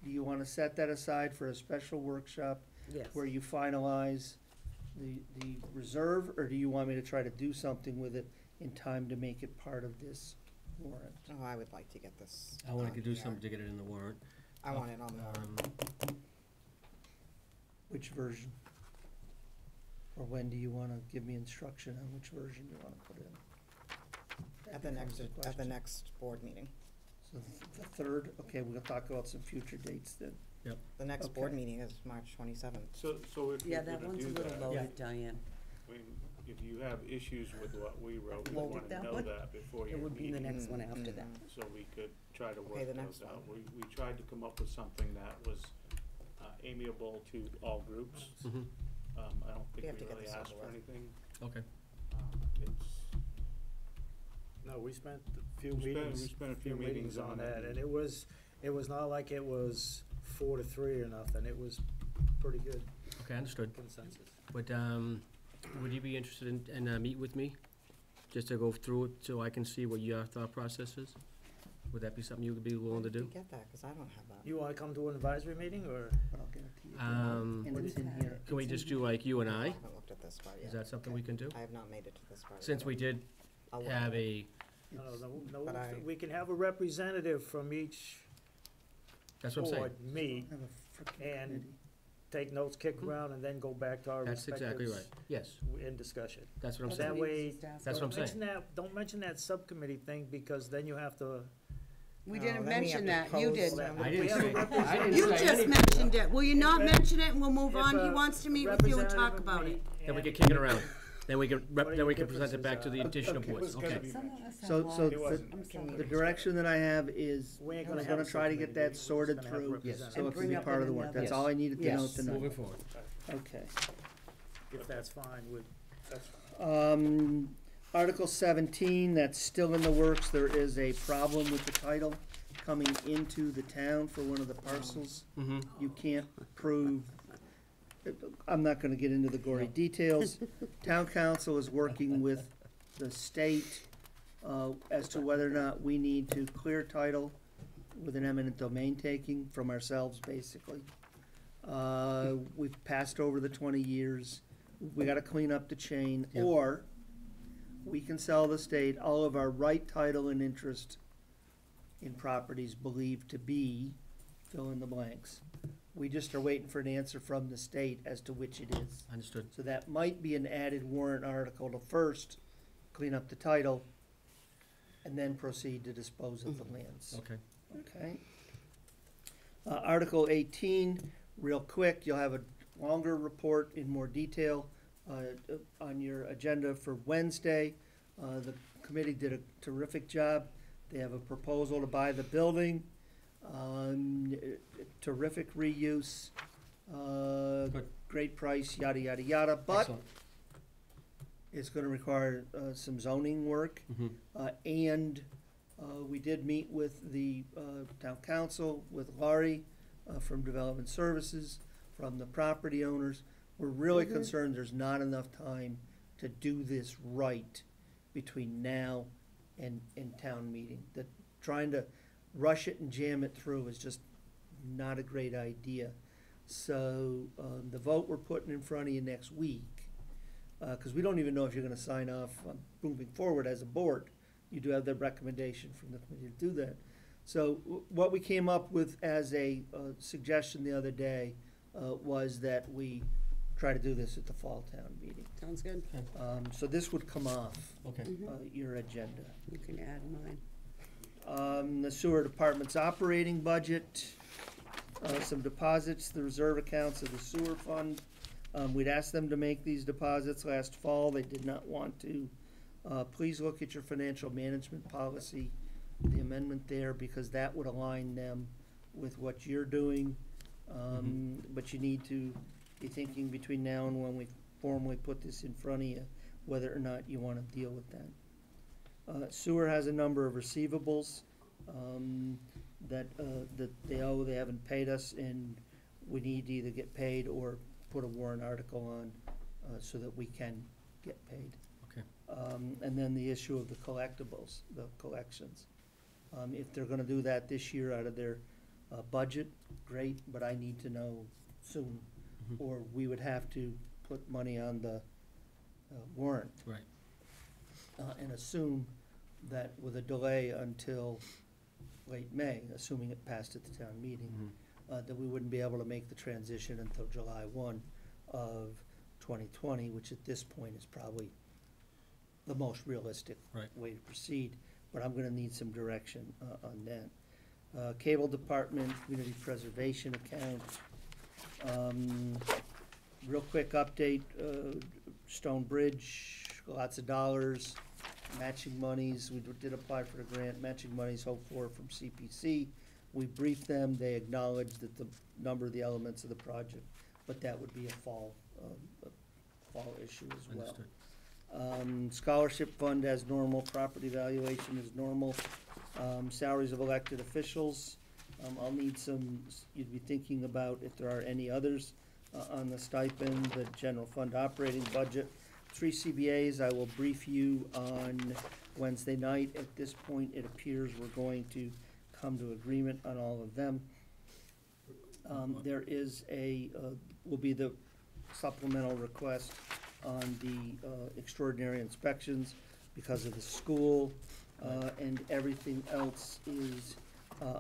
Do you want to set that aside for a special workshop Yes. where you finalize the reserve, or do you want me to try to do something with it in time to make it part of this warrant? Oh, I would like to get this. I want on to do here. something to get it in the warrant. I want it on the warrant. Which version? Or when do you want to give me instruction on which version you want to put in? At That the becomes next, the at the question. next board meeting. So the third, okay, we'll talk about some future dates then. The next board Okay. meeting is March 27th. So if Yeah, you're that gonna one's a do little that, loaded, Diane. I mean, if you have issues with what we wrote, we Loaded wanna that know one? that before your It would be the meeting, next one after that. so we could try to Okay, work the those next out. We tried to come up with something that was amiable to all groups. Mhm. I don't think We have to we get really this asked over for with. anything. Okay. It's, No, we spent a few We meetings. spent a few meetings on that, it. and it was not like it was 4-3 or nothing. It was pretty good Okay, understood. consensus. Would you be interested in meet with me? Just to go through it so I can see what your thought process is? Would that be something you would be willing to do? Get that, because I don't have that. You wanna come to an advisory meeting, or? I'll get it to you. Um, And it's in here. Can we just do like you and I I? haven't looked at this part yet. Is that something we can do? I have not made it to this part. Since we did I'll look have at it. a, No, But I- we can have a representative from each that's what I'm saying. board meet, Have a frickin' and committee. take notes, kick around, and then go back to our That's exactly right. respectives Yes, in discussion. that's what I'm That's saying. That what he way, was just asking. That's what I'm saying. mention that, don't mention that subcommittee thing, because then you have to. We No, didn't then we have mention to that, you post did. them. I didn't say, I didn't You say just anything. mentioned it. Will you not If a- mention it and we'll move if on? He a wants to meet with you and talk representative about it. meet Then we and- can kick it around. Then we can, What are then your we can present it differences, back to the additional It was boards, gonna okay? be Some of mentioned. us have So logs. It wasn't. I'm sorry. The direction that I have is, We ain't we're gonna gonna have a try to get subcommittee that meeting, sorted we're just gonna have through, representatives. so And it can bring be up part of the in work. another- That's all I needed to know Yes. tonight. Moving forward. Okay. If that's fine with, That's fine. Article 17, that's still in the works. There is a problem with the title coming into the town for one of the parcels. Mm-hmm. You can't prove, I'm not gonna get into the gory details. Town council is working with the state, as to whether or not we need to clear title with an eminent domain taking from ourselves, basically. We've passed over the 20 years. We gotta clean up the chain, Yep. or we can sell the state all of our right title and interest in properties believed to be, fill in the blanks. We just are waiting for an answer from the state as to which it is. Understood. So that might be an added warrant article to first clean up the title and then proceed to dispose of the lands. Okay. Okay? Article 18, real quick, you'll have a longer report in more detail on your agenda for Wednesday. The committee did a terrific job. They have a proposal to buy the building. Terrific reuse, great price, yada, yada, yada, but Excellent. it's gonna require some zoning work. Mhm. And we did meet with the town council, with Laurie from Development Services, from the property owners. We're really concerned there's not enough time to do this right between now and town meeting. That trying to rush it and jam it through is just not a great idea. So the vote we're putting in front of you next week, because we don't even know if you're gonna sign off on moving forward as a board. You do have the recommendation from the committee to do that. So what we came up with as a suggestion the other day was that we try to do this at the fall town meeting. Sounds good. So this would come off Okay. your agenda. You can add mine. The sewer department's operating budget, some deposits, the reserve accounts of the sewer fund. We'd asked them to make these deposits last fall, they did not want to. Please look at your financial management policy, the amendment there, because that would align them with what you're doing. But you need to be thinking between now and when we formally put this in front of you, whether or not you wanna deal with that. Sewer has a number of receivables, that they owe, they haven't paid us, and we need to either get paid or put a warrant article on, so that we can get paid. Okay. And then the issue of the collectibles, the collections. If they're gonna do that this year out of their, budget, great, but I need to know soon. Mhm. Or we would have to put money on the, warrant. Right. And assume that with a delay until late May, assuming it passed at the town meeting, that we wouldn't be able to make the transition until July 1 of 2020, which at this point is probably the most realistic Right. way to proceed, but I'm gonna need some direction on that. Cable department, community preservation account. Real quick update, Stone Bridge, lots of dollars, matching monies, we did apply for a grant, matching monies hoped for from CPC. We briefed them, they acknowledged that the number of the elements of the project, but that would be a fall issue as well. Understood. Scholarship fund as normal, property valuation is normal, salaries of elected officials. I'll need some, you'd be thinking about if there are any others on the stipend, the general fund operating budget. 3 CBAs I will brief you on Wednesday night. At this point, it appears we're going to come to agreement on all of them. There is will be the supplemental request on the extraordinary inspections because of the school, and everything else is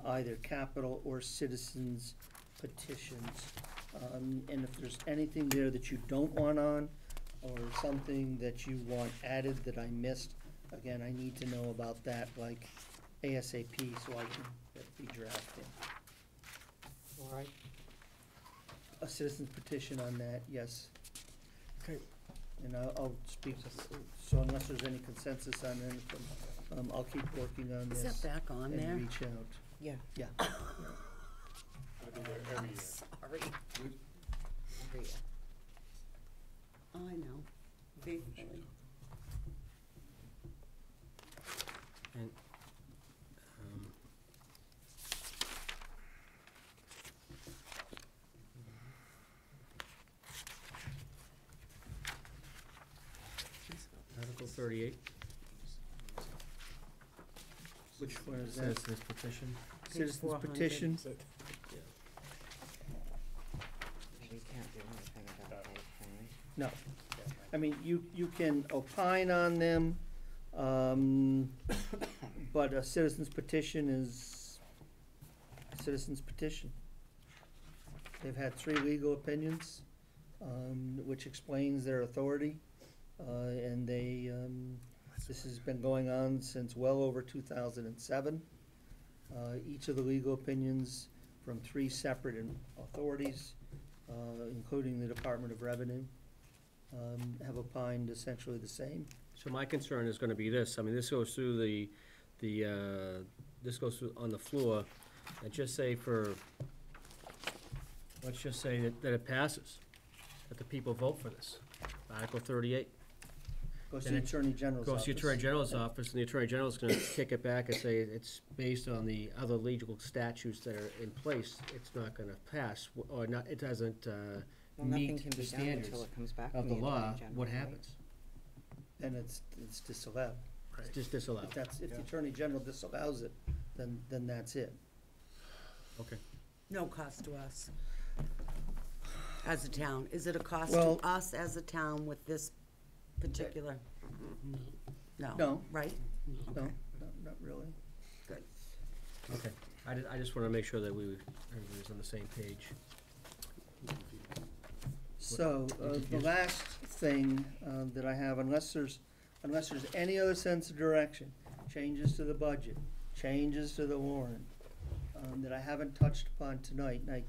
either capital or citizens petitions. And if there's anything there that you don't want on, or something that you want added that I missed, again, I need to know about that, like ASAP, so I can get the drafting. All right. A citizen's petition on that, yes. Okay. And I'll speak, so unless there's any consensus on anything, I'll keep working on Is this that back on there? and reach out. Yeah. Yeah. Sorry. Oh, I know. Faithfully. And, Article 38. Which one is that? Citizens petition. Citizens 400. petition? We can't do anything about that, can we? No. I mean, you can opine on them, but a citizen's petition is a citizen's petition. They've had 3 legal opinions, which explains their authority, and this has been going on since well over 2007. Each of the legal opinions from 3 separate authorities, including the Department of Revenue, have opined essentially the same. So my concern is gonna be this, I mean, this goes through this goes through on the floor, and just say let's just say that it passes, that the people vote for this, Article 38. Goes to Then the it Attorney General's office. Goes to the Attorney General's office, and the Attorney General's gonna kick it back and say it's based on the other legal statutes that are in place, it's not gonna pass, or not, it doesn't, Well, nothing meet can the be done standards until it comes back of from the the law, Attorney General, what right? happens? Then it's disallowed. It's just disallowed. If the Attorney General disallows it, then that's it. Okay. No cost to us as a town. Is it a cost Well- to us as a town with this particular? No. No. Right? No, not really. Good. Okay, I just wanna make sure that everybody was on the same page. So, the last thing that I have, unless there's any other sense of direction, changes to the budget, changes to the warrant, that I haven't touched upon tonight, and I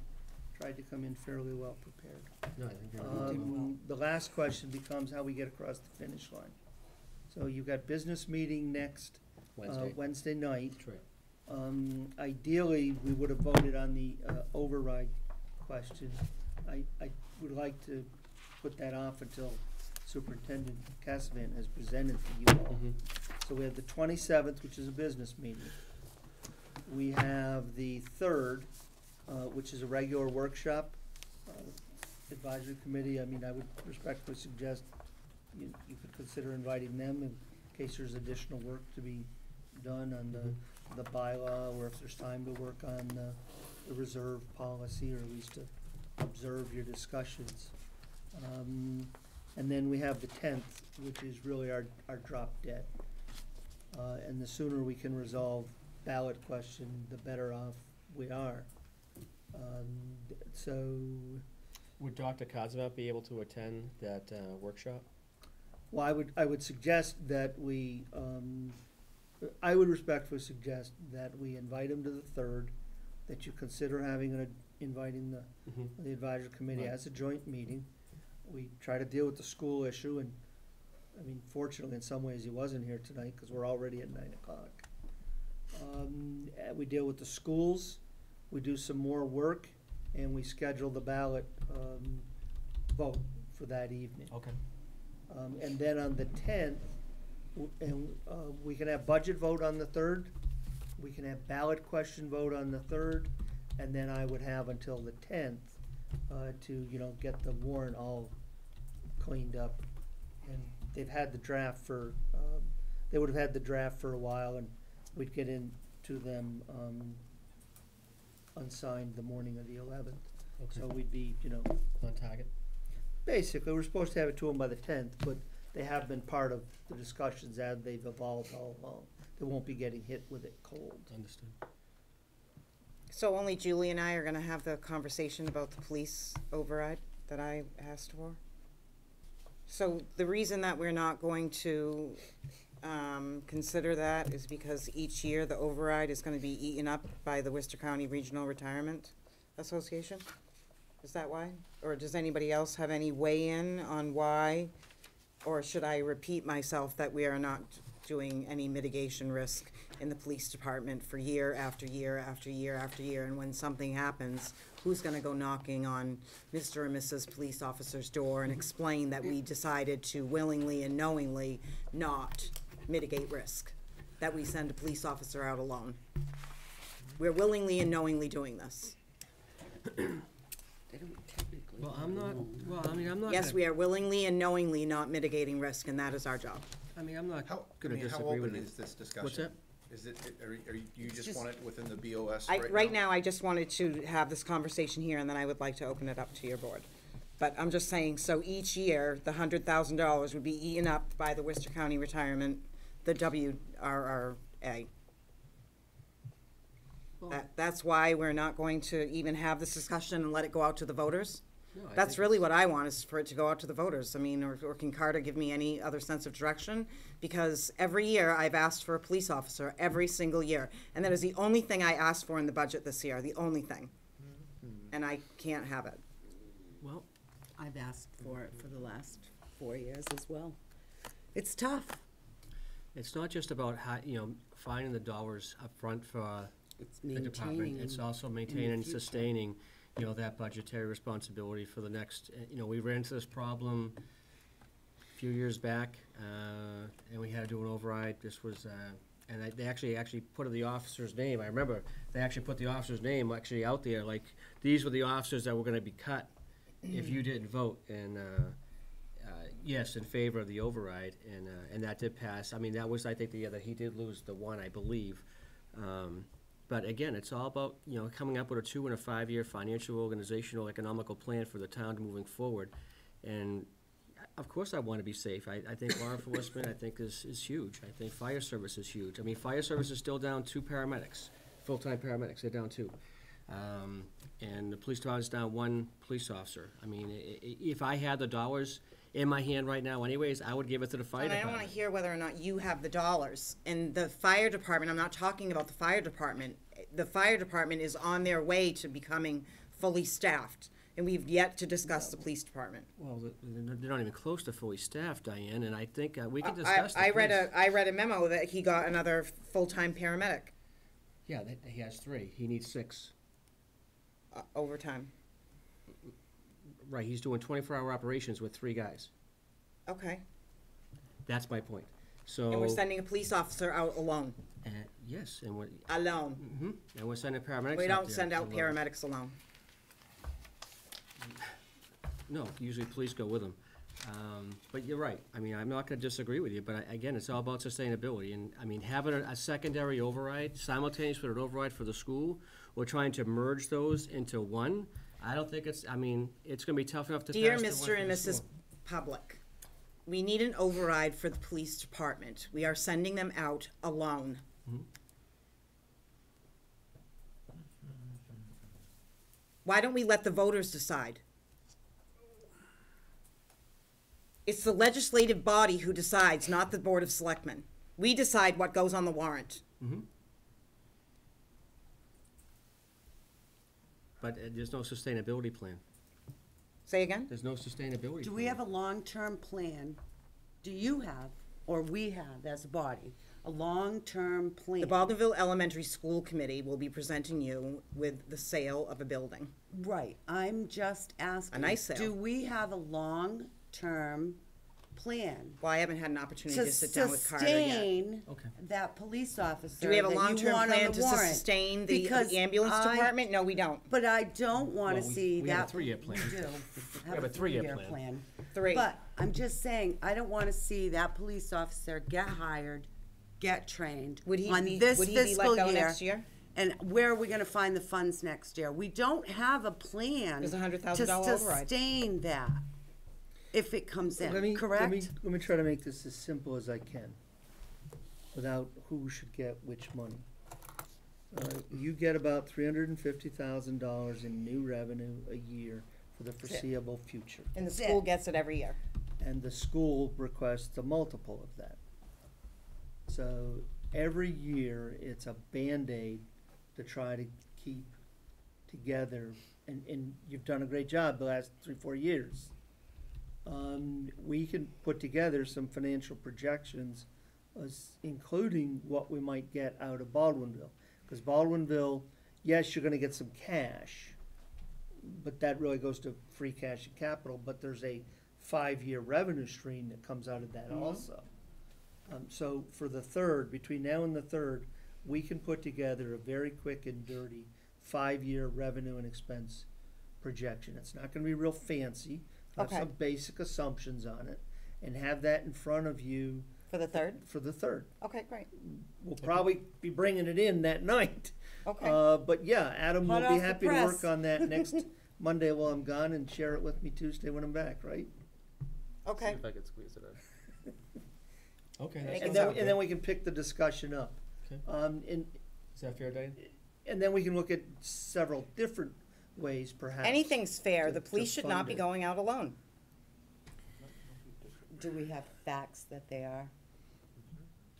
tried to come in fairly well prepared. No, I think you're The last question becomes how we get across the finish line. So you've got business meeting next Wednesday night. That's right. Ideally, we would have voted on the override question. I would like to put that off until Superintendent Cassavant has presented to you all. So we have the 27th, which is a business meeting. We have the 3rd, which is a regular workshop. Advisory committee, I mean, I would respectfully suggest you could consider inviting them in case there's additional work to be done on the bylaw, or if there's time to work on the reserve policy, or at least to observe your discussions. And then we have the 10th, which is really our drop dead. And the sooner we can resolve ballot question, the better off we are. So, Would Dr. Kazmat be able to attend that workshop? well, I would suggest that I would respectfully suggest that we invite him to the 3rd, that you consider inviting the advisory committee Right. as a joint meeting. We try to deal with the school issue, and, I mean, fortunately, in some ways, he wasn't here tonight, because we're already at 9:00. We deal with the schools, we do some more work, and we schedule the ballot vote for that evening. Okay. And then on the 10th, we can have budget vote on the 3rd, we can have ballot question vote on the 3rd, and then I would have until the 10th to, get the warrant all cleaned up And they've had the draft for, they would have had the draft for a while, and we'd get into them, unsigned the morning of the 11th. So we'd be, On target. basically, we're supposed to have it to them by the 10th, but they have been part of the discussions as they've evolved all along. They won't be getting hit with it cold. Understood. So only Julie and I are gonna have the conversation about the police override that I asked for? So the reason that we're not going to, consider that is because each year the override is gonna be eaten up by the Worcester County Regional Retirement Association? Is that why? Or does anybody else have any weigh-in on why? Or should I repeat myself that we are not doing any mitigation risk in the police department for year after year after year after year? And when something happens, who's gonna go knocking on Mr. and Mrs. Police Officer's door and explain that we decided to willingly and knowingly not mitigate risk? That we send a police officer out alone? We're willingly and knowingly doing this. They don't technically. Well, I'm not. Yes, we are willingly and knowingly not mitigating risk, and that is our job. I'm not How, gonna how disagree with open you. is this discussion? What's that? Is it, are you just just- want it within the BOS Right now, I just wanted to have this conversation here, and then I would like to open it up to your board. But I'm just saying, so each year, the $100,000 would be eaten up by the Worcester County Retirement, the WRRA. That's why we're not going to even have this discussion and let it go out to the voters? No, I That's think really what I want, is for it to go out to the voters. I mean, or can Carter give me any other sense of direction? Because every year I've asked for a police officer, every single year. And that is the only thing I asked for in the budget this year, the only thing. And I can't have it. Well, I've asked for it for the last 4 years as well. It's tough. it's not just about finding the dollars up front for It's the department. maintaining. It's them also in maintaining the and future. sustaining, that budgetary responsibility for the next, we ran into this problem a few years back, and we had to do an override. This was, and they actually put the officer's name. I remember they actually put the officer's name actually out there, like, these were the officers that were gonna be cut if you didn't vote, and, yes, in favor of the override, and that did pass. I mean, that was, I think, the year that he did lose the one, I believe. But again, it's all about, coming up with a 2 and a 5 year financial, organizational, economical plan for the town moving forward. And of course I want to be safe. I think law enforcement, I think is huge. I think fire service is huge. I mean, fire service is still down 2 paramedics, full-time paramedics, they're down 2. And the police department's down 1 police officer. I mean, if I had the dollars in my hand right now anyways, I would give it to the fire And I department. don't wanna hear whether or not you have the dollars. And the fire department, I'm not talking about the fire department. The fire department is on their way to becoming fully staffed, and we've yet to discuss the police department. Well, they're not even close to fully staffed, Diane, and I think we can discuss the I read police. I read a memo that he got another full-time paramedic, Yeah, he has 3. He needs 6. overtime. Right, he's doing 24-hour operations with 3 guys. Okay. That's my point. So. And we're sending a police officer out alone. Yes, and we're, Alone. and we're sending paramedics We out don't there send out to, paramedics alone. No, usually police go with them. But you're right. I mean, I'm not gonna disagree with you, but again, it's all about sustainability. And, I mean, having a secondary override, simultaneous with an override for the school, or trying to merge those into one, I don't think it's gonna be tough enough to pass Dear the one Mr. for and the Mrs. school. Public, we need an override for the police department. We are sending them out alone. Why don't we let the voters decide? It's the legislative body who decides, not the Board of Selectmen. We decide what goes on the warrant. But there's no sustainability plan. Say again? There's no sustainability plan. Do we have a long-term plan? Do you have, or we have as a body, a long-term plan? The Baldwinville Elementary School Committee will be presenting you with the sale of a building. Right, I'm just asking. A nice sale. Do we have a long-term plan? Well, I haven't had an opportunity To to sit down with Carter yet. sustain Okay. that police officer Do we have a that you long-term want on plan the to warrant? sustain Because the ambulance I- department? No, we don't. But I don't wanna Well, see that. we have a 3-year plan. We do. We have a 3-year plan. 3. But I'm just saying, I don't wanna see that police officer get hired, get trained Would he on be, this would he be fiscal let go year. next year? And where are we gonna find the funds next year? We don't have a plan There's a to $100,000 override. sustain that, if it comes Let in, me correct? try to make this as simple as I can, without who should get which money. You get about $350,000 in new revenue a year for the foreseeable future. And the That's school it. gets it every year. And the school requests a multiple of that. So every year, it's a Band-Aid to try to keep together, and you've done a great job the last 3-4 years. We can put together some financial projections, including what we might get out of Baldwinville. Because Baldwinville, yes, you're gonna get some cash, but that really goes to free cash and capital, but there's a 5-year revenue stream that comes out of that also. So for the third, between now and the third, we can put together a very quick and dirty 5-year revenue and expense projection. It's not gonna be real fancy. Have Okay. some basic assumptions on it, and have that in front of you For the 3rd? for the third. Okay, great. We'll probably be bringing it in that night. Okay. But yeah, Adam will Hot be off the happy to press. work on that next Monday while I'm gone and share it with me Tuesday when I'm back, right? Okay. If I could squeeze it in. Okay, Make that's, it And sound then, we can pick the discussion up. Okay. And is that fair, Diane? then we can look at several different ways perhaps. Anything's fair. to- The police to should not fund be it. going out alone. Do we have facts that they are?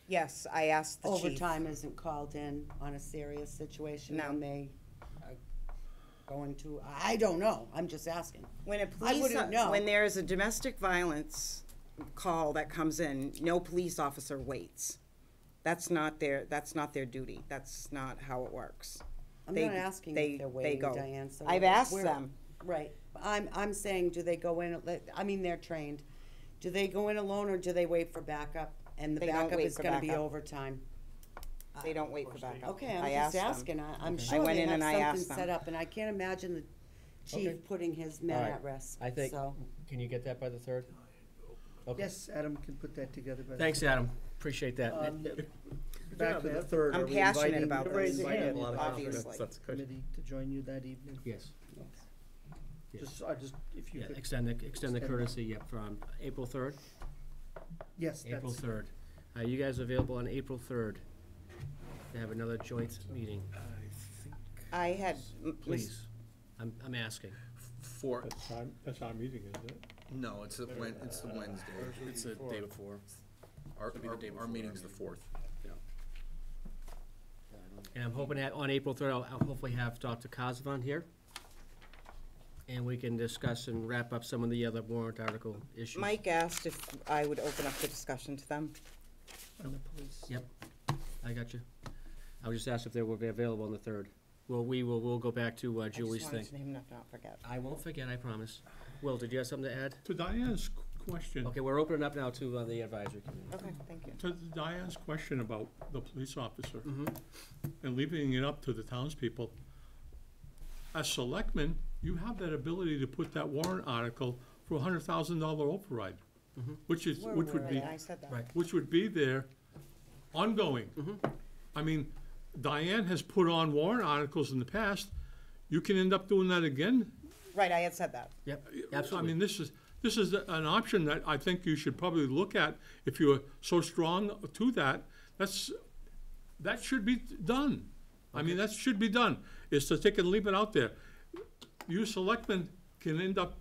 Yes, I asked the chief. Overtime isn't called in on a serious situation No. when they are going to, I don't know, I'm just asking. When a I police, wouldn't know. when there is a domestic violence call that comes in, no police officer waits. That's not their duty. That's not how it works. I'm They- not asking they- if they're they waiting, go. Diane, so. I've asked we're- them. Right, I'm saying, do they go in, I mean, they're trained. Do they go in alone or do they wait for backup? And the They don't backup wait is for gonna be backup. overtime. They don't wait for backup. Okay, I I'm asked just them. asking, I'm Okay. I sure went they in have and I something asked them. set up, and I can't imagine the Okay. chief putting his men All right. at risk, I think, so. can you get that by the 3rd? Okay. Yes, Adam can put that together. by the- Thanks, Adam, appreciate that. Back to the third. I'm are we passionate inviting- about raise this, your hand. obviously. That's good. Committee to join you that evening? Yes. Just, if you Yeah, could, extend the extend that. courtesy, yep, from April 3rd? yes, April that's, 3rd. Are you guys available on April 3rd to have another joint meeting? I had, Please, I'm asking. For, That's our meeting, isn't it? no, it's the Wednesday. It's the day before. Our meeting's the 4th. And I'm hoping that on April 3rd, I'll hopefully have Dr. Cosvan here. And we can discuss and wrap up some of the other warrant article issues. Mike asked if I would open up the discussion to them. on the police. Yep, I got you. I was just asked if they will be available on the 3rd. Well, we'll go back to Julie's I thing. just wanted him to not forget. I won't forget, I promise. Will, did you have something to add? To Diane's question, Okay, we're opening up now to the advisory committee. Okay, thank you. to Diane's question about the police officer Mm-hmm. and leaving it up to the townspeople, as selectmen, you have that ability to put that warrant article for $100,000 override, which would be, I said that. Right. which would be there ongoing. I mean, Diane has put on warrant articles in the past. You can end up doing that again. Right, I had said that. Yep, I absolutely. mean, this is an option that I think you should probably look at if you're so strong to that. That should be done. I mean, that should be done, is to take and leave it out there. You selectmen can end up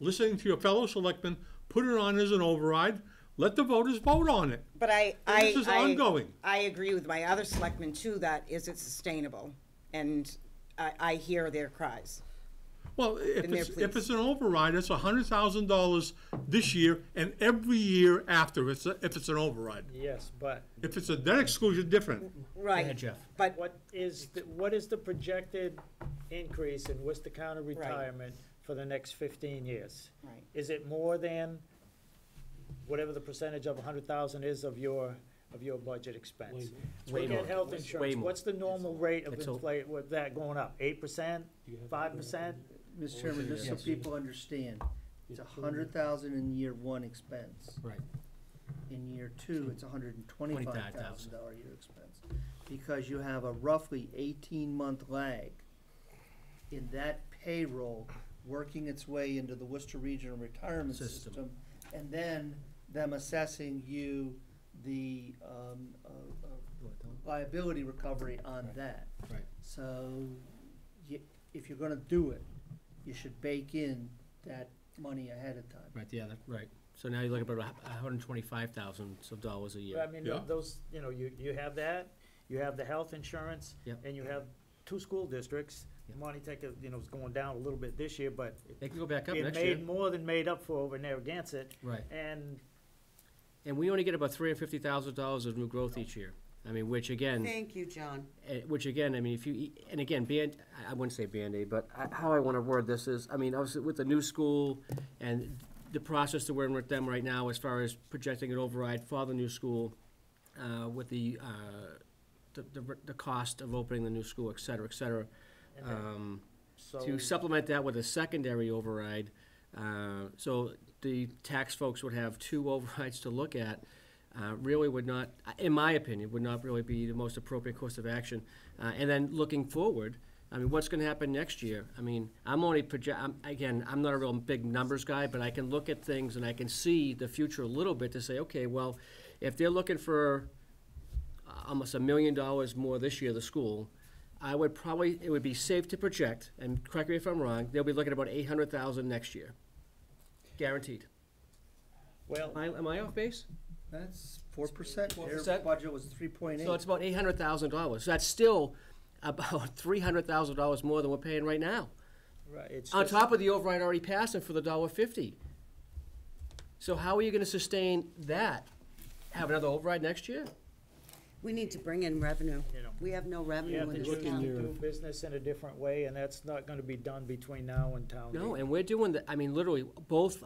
listening to your fellow selectmen, put it on as an override, let the voters vote on it. But This is ongoing. I agree with my other selectmen too, that is it sustainable? And I hear their cries. Well, Then they're if it's pleased. an override, it's $100,000 this year and every year after, if it's an override. Yes, but If it's a debt exclusion, different. Go Right. ahead, Jeff. But what is the projected increase in Worcester County retirement for the next 15 years? Right. Is it more than whatever the percentage of 100,000 is of your budget expense? Way Look more. at health Way insurance, more. what's the normal rate of It's a- inflation, with that going up, 8%, 5%? Mr. Chairman, just so people understand, It's 100,000 in year one expense. Right. In year two, it's $125,000 $25,000 year expense. Because you have a roughly 18-month lag in that payroll working its way into the Worcester Regional Retirement System, and then them assessing you the liability recovery on that. Right. So, if you're gonna do it, you should bake in that money ahead of time. Right, yeah, right. So now you look at about $125,000 a year. I mean, Yeah. those, you have that, you have the health insurance, Yep. and you have 2 school districts. Yep. Monty Tech, is going down a little bit this year, but They can go back up it next year. made more than made up for over in Narragansett. Right. And And we only get about $350,000 of new growth each year. I mean, which again, Thank you, John. I mean, if you, and again, I wouldn't say Band-Aid, but how I want to word this is, I mean, obviously with the new school and the process that we're in with them right now as far as projecting an override for the new school, with the cost of opening the new school, et cetera, et cetera. so. To supplement that with a secondary override, so the tax folks would have 2 overrides to look at, really would not, in my opinion, would not really be the most appropriate course of action. And then looking forward, I mean, what's gonna happen next year? I mean, I'm not a real big numbers guy, but I can look at things and I can see the future a little bit to say, okay, well, if they're looking for almost $1 million more this year, the school, it would be safe to project, and correct me if I'm wrong, they'll be looking at about $800,000 next year. Guaranteed. Well, Am I off base? That's 4%. Their 4%? budget was 3.8. So it's about $800,000. So that's still about $300,000 more than we're paying right now. right, it's On just- top of the override already passing for the $1.50. So how are you gonna sustain that? Have another override next year? We need to bring in revenue. You know, We have no You revenue have in to this choose to town. do business in a different way, and that's not gonna be done between now and town No, meeting. and we're doing I mean, literally,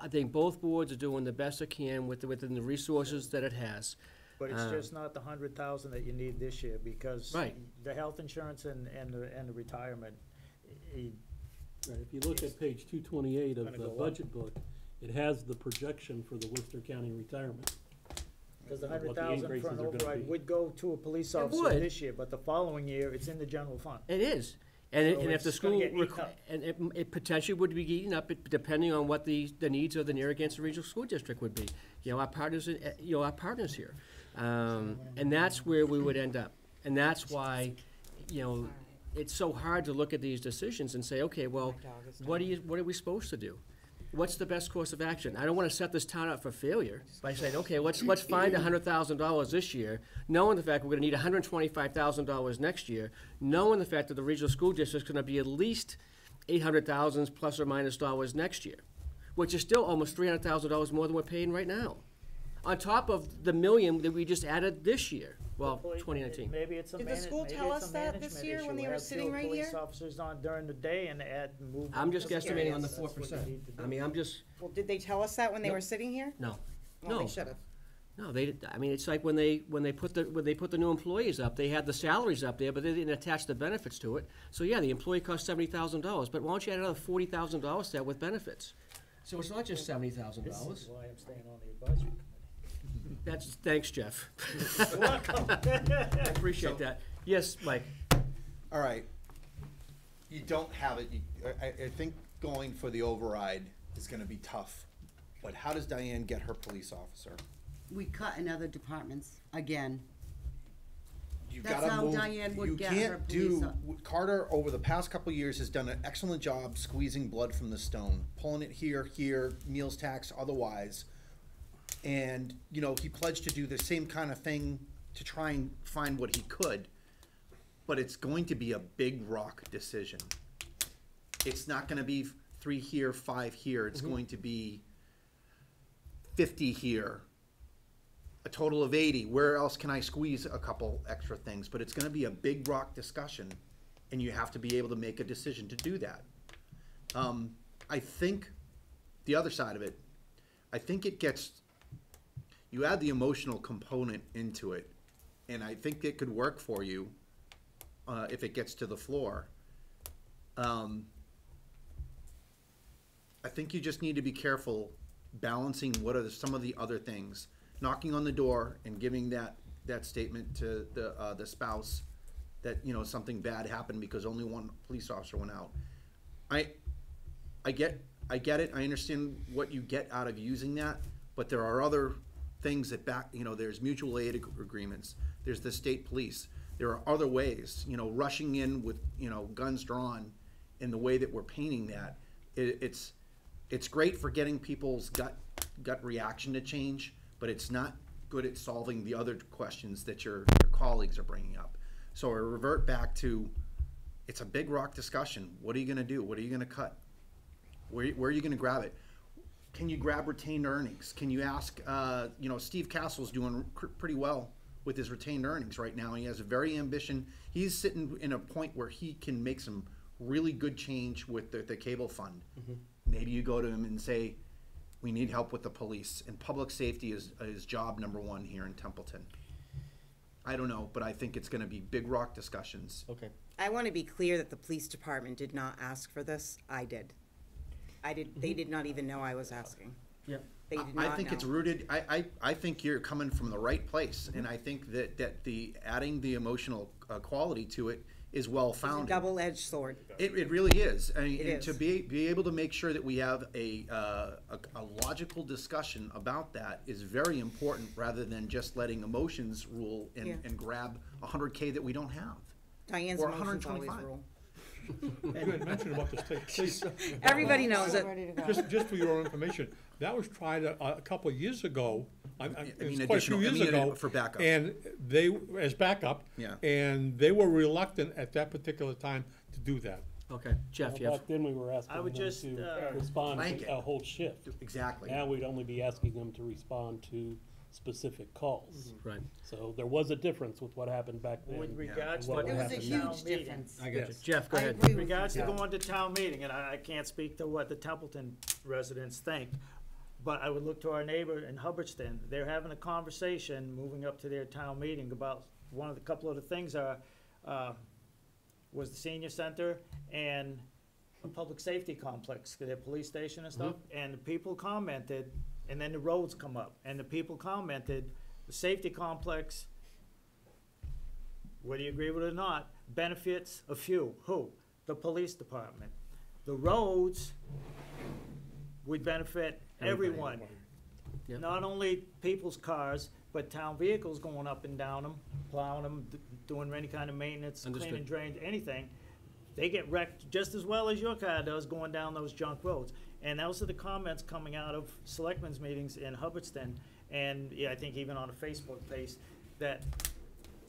I think both boards are doing the best it can within the resources that it has. But it's just not the 100,000 that you need this year, because Right. the health insurance and the retirement, Right, if you look at page 228 of Gonna the go up. budget book, it has the projection for the Worcester County retirement. because the What the 100,000 for increases an are gonna override be. would go to a police It officer would. this year, but the following year, it's in the general fund. It is. And So if the it's gonna school, get eaten up. and it potentially would be eaten up, depending on what the needs of the Narragansett Regional School District would be. You know, our partners here. And that's where we would end up. And that's why, it's so hard to look at these decisions and say, okay, well, what are we supposed to do? What's the best course of action? I don't wanna set this town up for failure by saying, okay, let's find $100,000 this year, knowing the fact we're gonna need $125,000 next year, knowing the fact that the regional school district's gonna be at least $800,000 plus or minus dollars next year, which is still almost $300,000 more than we're paying right now. On top of the $1 million that we just added this year, well, 2019. Maybe it's a Did the school maybe tell it's a us that this management year when issue. they were Have sitting fewer right police here? officers on during the day and move. I'm just them to guesstimating on the areas. That's what you 4%. need to do. I mean, I'm just, Well, did they tell us that when they Nope. were sitting here? no. Well, No. they should've. No, I mean, it's like when they put the new employees up, they had the salaries up there, but they didn't attach the benefits to it. So yeah, the employee cost $70,000, but why don't you add another $40,000 to that with benefits? So it's not just $70,000. This is why I'm staying on the advisory committee. Thanks, Jeff. I appreciate that. Yes, Mike? All right. You don't have it, I think going for the override is gonna be tough. But how does Diane get her police officer? We cut in other departments, again. You That's gotta how move- Diane would you get can't her police Carter, over the past couple of years, has done an excellent job squeezing blood from the stone, pulling it here, meals tax, otherwise. And, he pledged to do the same kind of thing to try and find what he could. But it's going to be a big rock decision. It's not gonna be 3 here, 5 here, it's going to be 50 here, a total of 80. Where else can I squeeze a couple extra things? But it's gonna be a big rock discussion, and you have to be able to make a decision to do that. I think, the other side of it, I think you add the emotional component into it, and I think it could work for you, if it gets to the floor. I think you just need to be careful balancing what are some of the other things. Knocking on the door and giving that statement to the spouse that, you know, something bad happened because only one police officer went out. I get it, I understand what you get out of using that, but there are other things that there's mutual aid agreements, there's the state police, there are other ways, you know, rushing in with, you know, guns drawn in the way that we're painting that. It's great for getting people's gut reaction to change, but it's not good at solving the other questions that your colleagues are bringing up. So I revert back to, it's a big rock discussion. What are you gonna do? What are you gonna cut? Where are you gonna grab it? Can you grab retained earnings? Can you ask, you know, Steve Castle's doing pretty well with his retained earnings right now. He has a very ambition. He's sitting in a point where he can make some really good change with the cable fund. Mm-hmm. Maybe you go to him and say, we need help with the police, and public safety is job number one here in Templeton. I don't know, but I think it's gonna be big rock discussions. Okay. I want to be clear that the police department did not ask for this. I did. They did not even know I was asking. Yep. They did not I think know. it's rooted, I think you're coming from the right place, and I think that the adding the emotional quality to it is well It's a founded. double-edged sword. It really is. I mean, It and to is. be able to make sure that we have a logical discussion about that is very important, rather than just letting emotions rule Yeah. and grab 100K that we don't have. Diane's Or emotions always 125. rule. You had mentioned about the state police. Everybody knows it. Just for your information, that was tried a couple of years ago. It was mean, quite a few years ago. for backup. And they, as backup. Yeah. And they were reluctant at that particular time to do that. Okay, Jeff, you have, Back then, we were asking I them would just, to respond Blanket. to a whole shift. Exactly. Now we'd only be asking them to respond to specific calls. right. So there was a difference with what happened back then. with regards to What going would to happen town now. meeting. difference. I got you. Yes. Jeff, go I ahead. agree In with regards to you. going to town meeting, and I can't speak to what the Templeton residents think, but I would look to our neighbor in Hubbardston. They're having a conversation, moving up to their town meeting, about couple of the things was the senior center and a public safety complex, their police station and stuff. And the people commented, and then the roads come up, and the people commented, the safety complex, whether you agree with it or not, benefits a few. Who? The police department. The roads would benefit everyone. Yep. Not only people's cars, but town vehicles going up and down them, plowing them, doing any kind of maintenance, Understood. cleaning drains, anything. They get wrecked just as well as your car does going down those junk roads. And those are the comments coming out of selectmen's meetings in Hubbardston, and yeah, I think even on a Facebook page, that,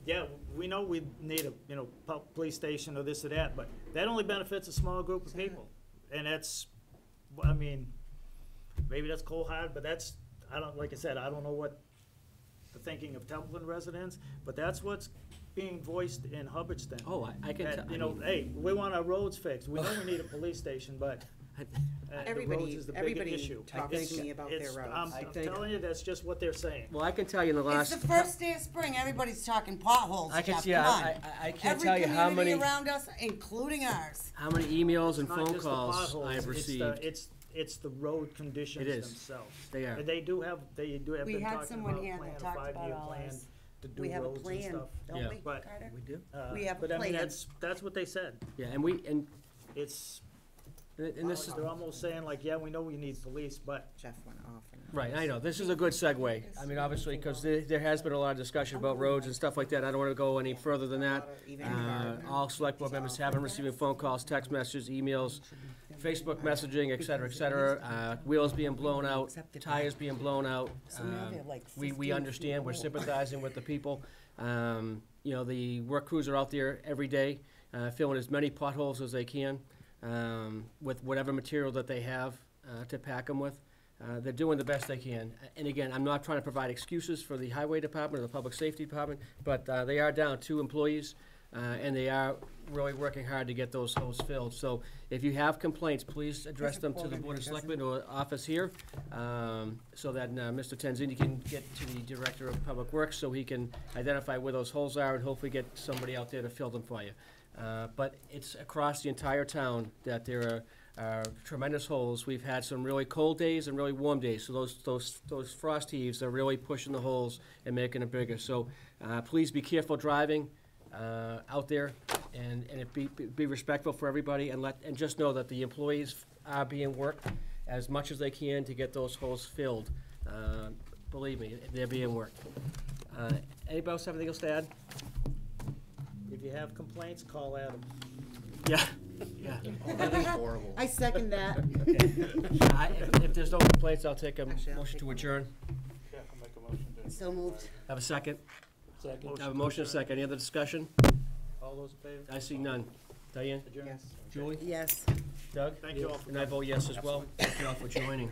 yeah, we know we need a, police station or this or that, but that only benefits a small group of people. And that's, I mean, maybe that's cold-hearted, but that's, like I said, I don't know what the thinking of Templeton residents, but that's what's being voiced in Hubbardston. Oh, I can That, tell, hey, we want our roads fixed. We know we need a police station, but the roads Everybody, is the bigger everybody issue. talks It's- to me about their it's- roads. I'm telling you, that's just what they're saying. well, I can tell you in the last. It's the first day of spring, everybody's talking potholes, I can, Jeff, yeah, come on. I can't tell you how Every many, community around us, including ours. how many emails and Not phone just the calls potholes, I've it's the- received. It's the road conditions It is. themselves. They are. And they do have We been had talking someone about here plan, that a talked about five-year all plan this. to do We have a roads and plan, stuff. Yeah. don't we, But- Carter? We do. We have a But I mean, plan. that's what they said. Yeah, and It's, and this is, they're almost saying like, yeah, we know we need police, but Jeff went off. right, I know, this is a good segue. I mean, obviously, because there has been a lot of discussion about roads and stuff like that. I don't want to go any further than that. All select board members have been receiving phone calls, text messages, emails, Facebook messaging, et cetera, wheels being blown out, tires being blown out. So now they're like We 15 understand, we're feet sympathizing with the people. The work crews are out there every day, filling as many potholes as they can, with whatever material that they have, to pack them with. They're doing the best they can. And again, I'm not trying to provide excuses for the highway department or the public safety department, but, they are down 2 employees, and they are really working hard to get those holes filled. So if you have complaints, please address them to the Board of Selectmen or office here, so that Mr. Tenzini can get to the Director of Public Works so he can identify where those holes are and hopefully get somebody out there to fill them for you. But it's across the entire town that there tremendous holes. We've had some really cold days and really warm days, so those frost heaves are really pushing the holes and making it bigger. So please be careful driving out there, and be respectful for everybody, and just know that the employees are being worked as much as they can to get those holes filled. Believe me, they're being worked. Anybody else have anything else to add? If you have complaints, call Adam. Yeah, yeah. That's horrible. I second that. If there's no complaints, I'll take a Actually, I'll motion take to one. adjourn. Yeah, I'll make a motion to. So moved. Have a second? Second. Have a motion, a second. Any other discussion? All those in favor? I see none. Diane? Adjourn. Yes. Julie? Yes. Doug? Thank you all for And I vote yes as well. Thank you all for joining.